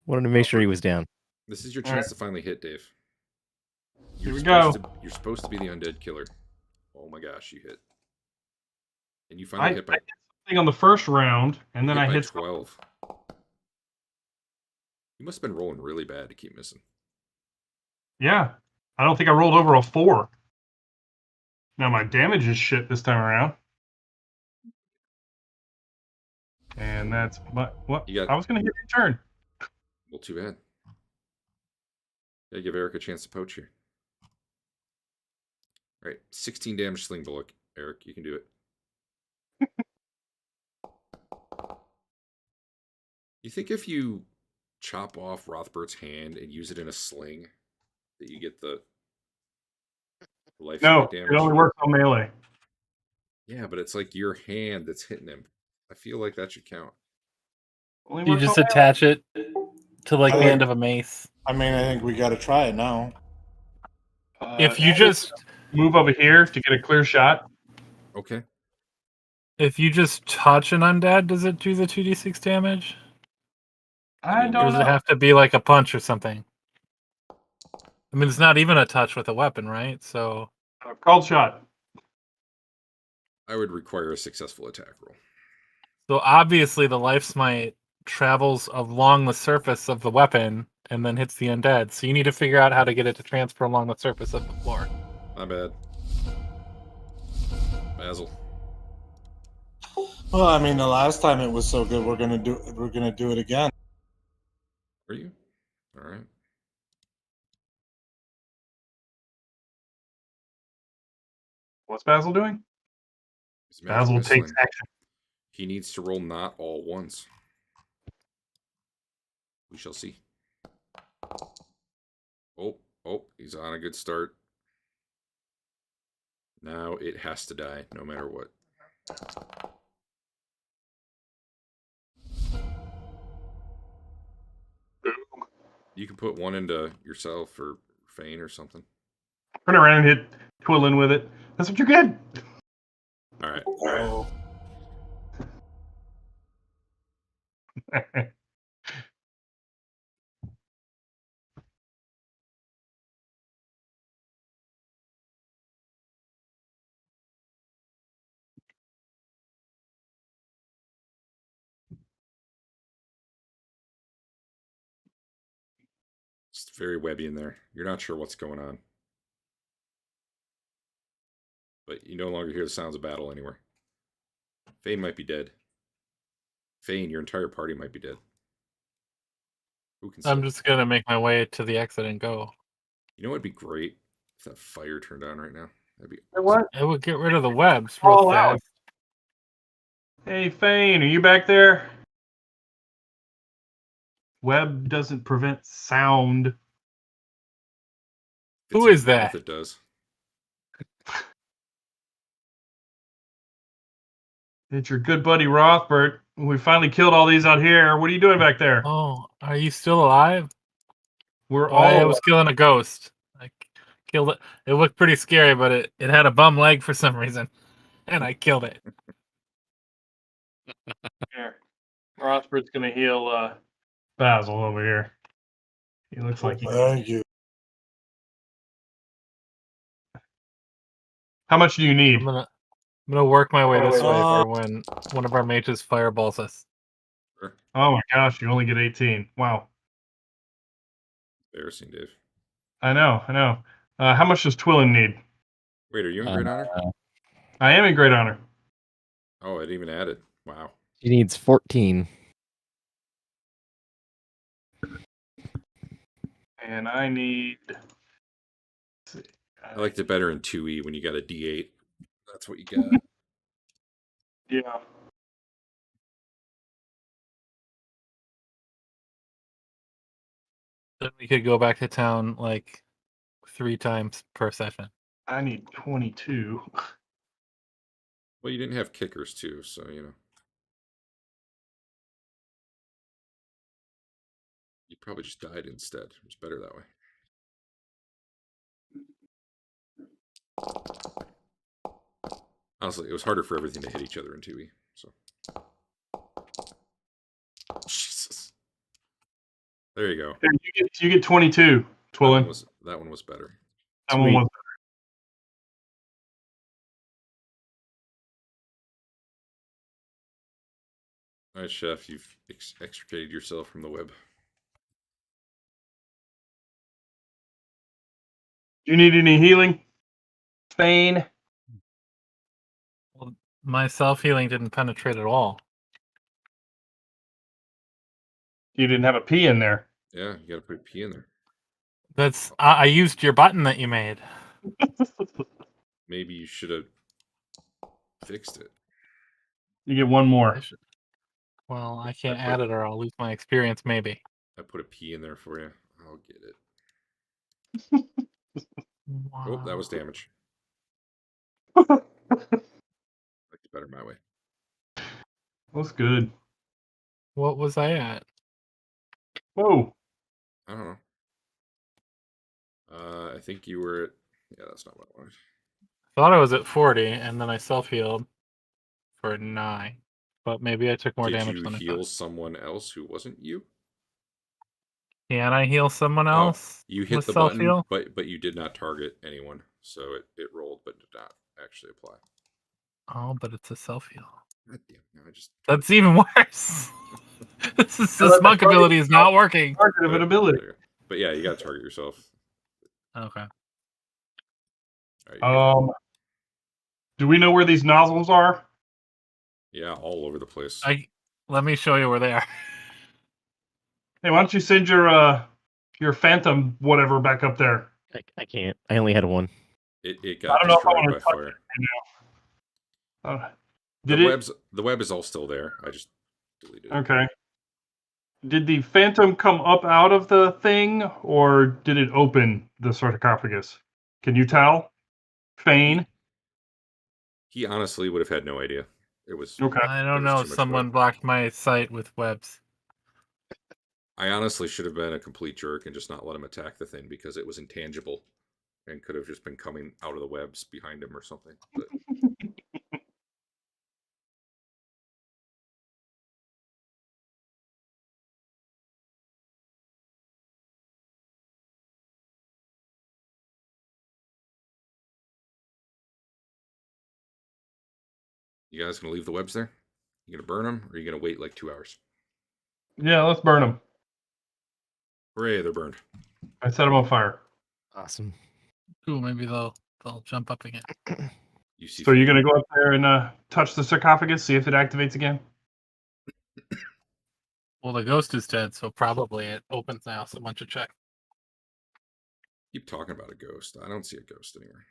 Wanted to make sure he was down. This is your chance to finally hit, Dave. Here we go. You're supposed to be the undead killer. Oh my gosh, you hit. And you finally hit by... I hit something on the first round, and then I by hit 12. You must have been rolling really bad to keep missing. Yeah. I don't think I rolled over a 4. Now my damage is shit this time around. And that's what You got- I was going to hit your turn. Well, too bad. Gotta give Eric a chance to poach here. All right, 16 damage sling bullet. Eric, you can do it. You think if you chop off Rothbert's hand and use it in a sling, that you get the life No, damage? it only works on melee. Yeah, but it's like your hand that's hitting him. I feel like that should count. Only You works just on melee. attach it to like I the think- end of a mace. I mean, I think we got to try it now. If you just move over here to get a clear shot. Okay. if you just touch an undead, does it do the 2d6 damage? I Or don't does know. it have to be like a punch or something? I mean, it's not even a touch with a weapon, right? So Called shot. I would require a successful attack roll. So obviously the life smite travels along the surface of the weapon and then hits the undead. So you need to figure out how to get it to transfer along the surface of the floor. My bad. Basil. Well, I mean, the last time it was so good, we're gonna do it again. Are you? All right. What's Basil doing? He's magic Basil missiling. takes action. He needs to roll not all ones. We shall see. Oh, he's on a good start. Now it has to die, no matter what. You can put one into yourself or Fane or something. Turn around and hit Twillin with it. That's what you get. All right. Oh, It's very webby in there. You're not sure what's going on. But you no longer hear the sounds of battle anywhere. Fane might be dead. Fane, your entire party might be dead. Who can say? I'm just gonna make my way to the exit and go. You know what'd be great? If that fire turned on right now. That'd be What? It would get rid of the webs real All out. fast. Hey, Fane, are you back there? Web doesn't prevent sound. If Who it's is in your mouth, that? It does. It's your good buddy Rothbert. We finally killed all these out here. What are you doing back there? Oh, are you still alive? We're Oh, I all was killing a ghost. I killed it. It looked pretty scary, but it had a bum leg for some reason, and I killed it. here. Rothbert's gonna heal Basil over here. He looks like he. thank you. How much do you need? I'm gonna work my way this way Uh, for when one of our mages fireballs us. Sure. Oh my gosh, you only get 18. Wow. Embarrassing, Dave. I know. How much does Twillin need? Wait, are you in Great Honor? I am in Great Honor. Oh, I didn't even add it. Wow. He needs 14. And I need. I liked it better in 2E when you got a D8. That's what you got. Yeah. Then we could go back to town like 3 times per session. I need 22. Well, you didn't have kickers too, so you know. You probably just died instead. It was better that way. Honestly, it was harder for everything to hit each other in 2E. So, Jesus. There you go. There, you get 22, Twillin. That one was better. That one was. All right, Chef, you've extricated yourself from the web. Do you need any healing? Fane? My self-healing didn't penetrate at all. You didn't have a P in there. Yeah, you got to put a P in there. That's I used your button that you made. Maybe you should have fixed it. You get one more. Well, I can't I add it or I'll lose my experience, maybe. I put a P in there for you. I'll get it. Wow. Oh, that was damage. I like it better my way. That's good. What was I at? Whoa. I don't know. I think you were at. Yeah, that's not what I wanted. Thought I was at 40, and then I self-healed for 9. But maybe I took more Did damage you than I heal thought. someone else who wasn't you? Can I heal someone Oh, else? you hit with the button, self-heal? but you did not target anyone, so it rolled, but did not actually apply. Oh, but it's a self-heal. God damn! No, I just That's even worse. This that's monk a ability is not working. Target of an ability. But yeah, you got to target yourself. Okay. All right, you're good. Do we know where these nozzles are? Yeah, all over the place. Let me show you where they are. Hey, why don't you send your phantom whatever back up there? I can't. I only had one. It I got don't know if I destroyed want by to touch fire. it right now. The web is all still there. I just deleted it. Okay. Did the phantom come up out of the thing, or did it open the sarcophagus? Can you tell? Fane? He honestly would have had no idea. It was Okay. I don't there was know. too much Someone web. blocked my sight with webs. I honestly should have been a complete jerk and just not let him attack the thing because it was intangible and could have just been coming out of the webs behind him or something. But you guys gonna leave the webs there? You gonna burn them, or are you gonna wait like 2 hours? Yeah, let's burn them. Hooray, they're burned. I set them on fire. Awesome. Ooh, maybe they'll jump up again. You see? So you're going to go up there and touch the sarcophagus, see if it activates again? Well, the ghost is dead, so probably it opens now. So bunch of check. Keep talking about a ghost. I don't see a ghost anywhere.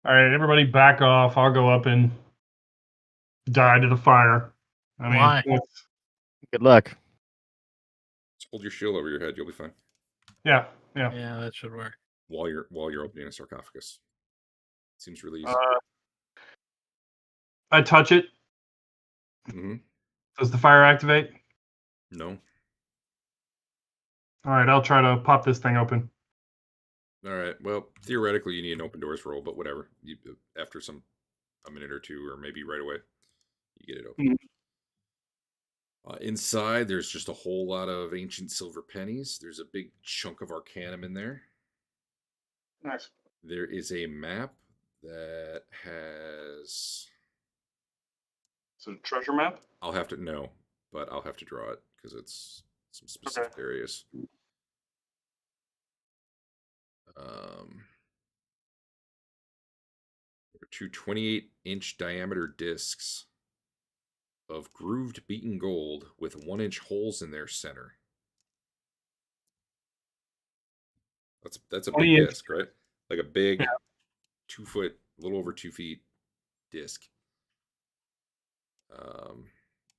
All right, everybody back off. I'll go up and die to the fire. I mean, Why? Good luck. Just hold your shield over your head. You'll be fine. Yeah. Yeah, that should work. While you're opening a sarcophagus. Seems really easy. I touch it. Mm-hmm. Does the fire activate? No. All right, I'll try to pop this thing open. All right. Well, theoretically, you need an open doors roll, but whatever. After a minute or two, or maybe right away, you get it open. Mhm. Inside, there's just a whole lot of ancient silver pennies. There's a big chunk of arcanum in there. Nice. There is a map that has. Is it a treasure map? I'll have to know, but I'll have to draw it because it's some specific areas. There are two 28-inch diameter discs of grooved beaten gold with 1-inch holes in their center. That's a big disc, right? Like a big 2 foot, a little over 2 feet disc.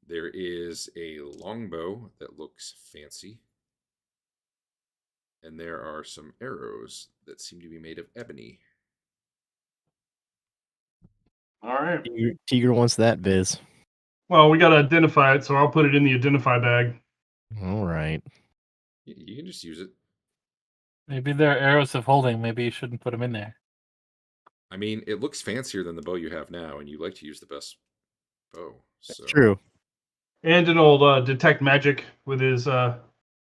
There is a longbow that looks fancy. And there are some arrows that seem to be made of ebony. All right. Tiger wants that, Viz. Well, we got to identify it, so I'll put it in the identify bag. All right. You can just use it. Maybe they're arrows of holding. Maybe you shouldn't put them in there. I mean, it looks fancier than the bow you have now, and you like to use the best bow. So. True. And an old detect magic with his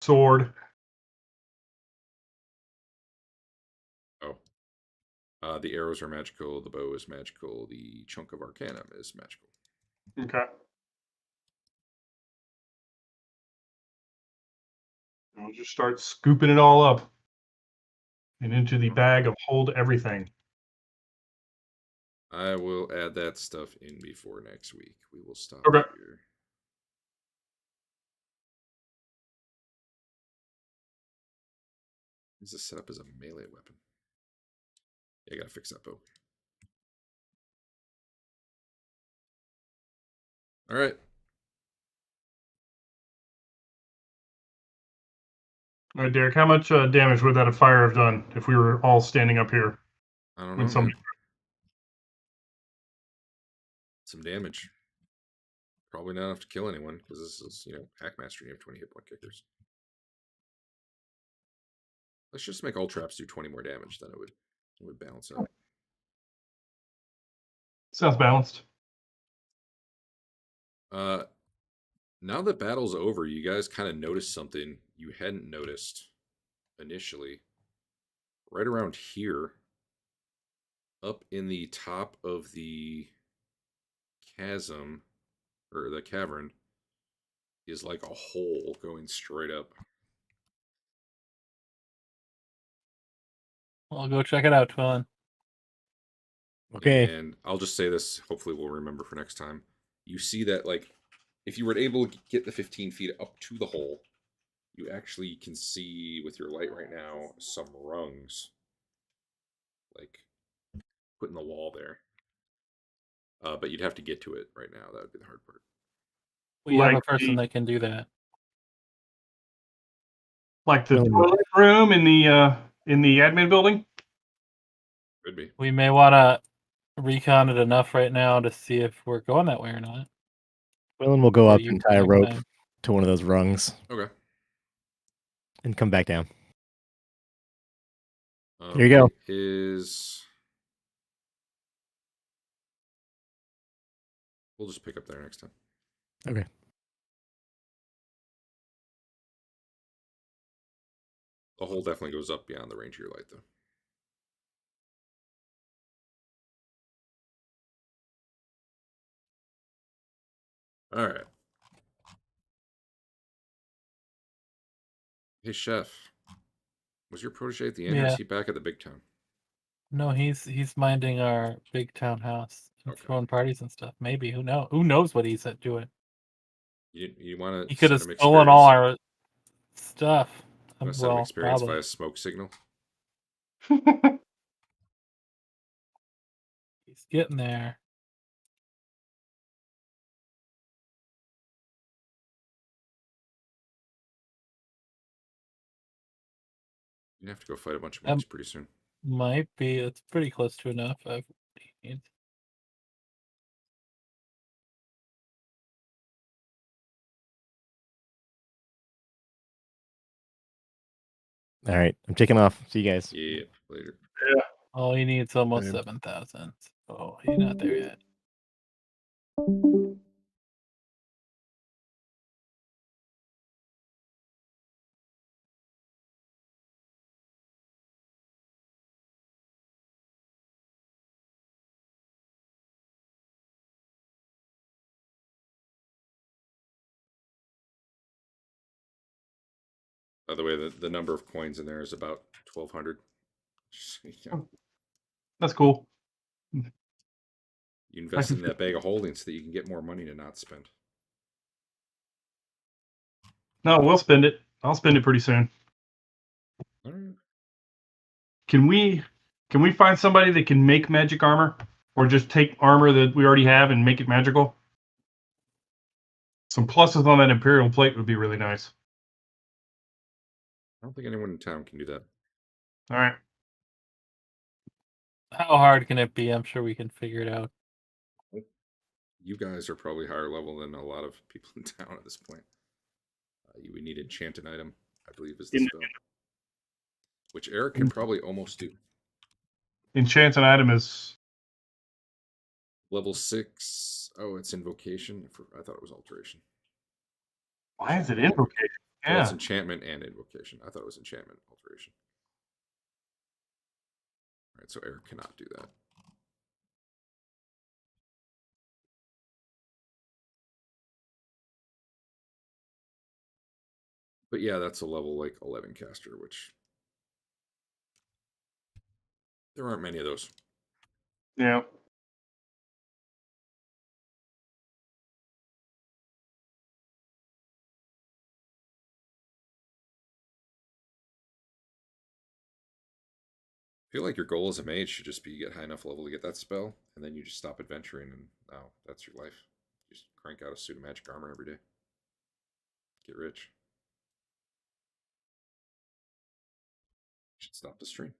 sword. Oh. The arrows are magical, the bow is magical, the chunk of arcanum is magical. Okay. We'll just start scooping it all up and into the bag of hold everything. I will add that stuff in before next week. We will stop Okay. here. This is set up as a melee weapon. Yeah, I gotta fix that bow. All right. All right, Derek. How much damage would that fire have done if we were all standing up here? I don't When know, somebody- man. Some damage. Probably not enough to kill anyone because this is, Hackmaster. You have 20 hit point kickers. Let's just make all traps do 20 more damage. Then it would balance out. Sounds balanced. Now that battle's over, you guys kind of noticed something you hadn't noticed initially. Right around here, up in the top of the chasm, or the cavern, is like a hole going straight up. I'll go check it out, Twillin. Okay. And I'll just say this, hopefully we'll remember for next time. You see that, like, if you were able to get the 15 feet up to the hole, you actually can see with your light right now some rungs, like, put in the wall there. But you'd have to get to it right now. That would be the hard part. We have a Like person the- that can do that. Like the Oh. toilet room in the admin building. Could be. We may want to recon it enough right now to see if we're going that way or not. Willem will go Or up you and tie a next rope time. to one of those rungs Okay. and come back down. Here you go. It is. We'll just pick up there next time. Okay. The hole definitely goes up beyond the range of your light, though. All right. Hey, Chef. Was your protege at the inn, or Yeah. is he back at the big town? No, he's minding our big town house and Okay. throwing parties and stuff. Maybe who knows? Who knows what he's doing? You want He to could have send him stolen all experience? our stuff. You want to send him Well, experience probably. via smoke signal? He's getting there. You have to go fight a bunch of monks pretty soon. Might be. It's pretty close to enough. All right. I'm taking off. See you guys. Yeah, later. All he needs almost Same. 7,000. Oh, he's not there yet. By the way, the number of coins in there is about 1,200. That's cool. You invest in that bag of holding so that you can get more money to not spend. No, we'll spend it. I'll spend it pretty soon. All right. Can we find somebody that can make magic armor, or just take armor that we already have and make it magical? Some pluses on that Imperial plate would be really nice. I don't think anyone in town can do that. All right. How hard can it be? I'm sure we can figure it out. You guys are probably higher level than a lot of people in town at this point. You would need enchanted item, I believe, is the spell, which Eric can probably almost do. Enchanted item is Level 6. Oh, it's invocation. I thought it was alteration. why is it invocation? Well, it's Yeah. enchantment and invocation. I thought it was enchantment, alteration. All right, so Eric cannot do that. But yeah, that's a level like 11 caster, which there aren't many of those. Yeah. feel like your goal as a mage should just be get high enough level to get that spell, and then you just stop adventuring, and now that's your life. Just crank out a suit of magic armor every day. Get rich. Should stop the stream.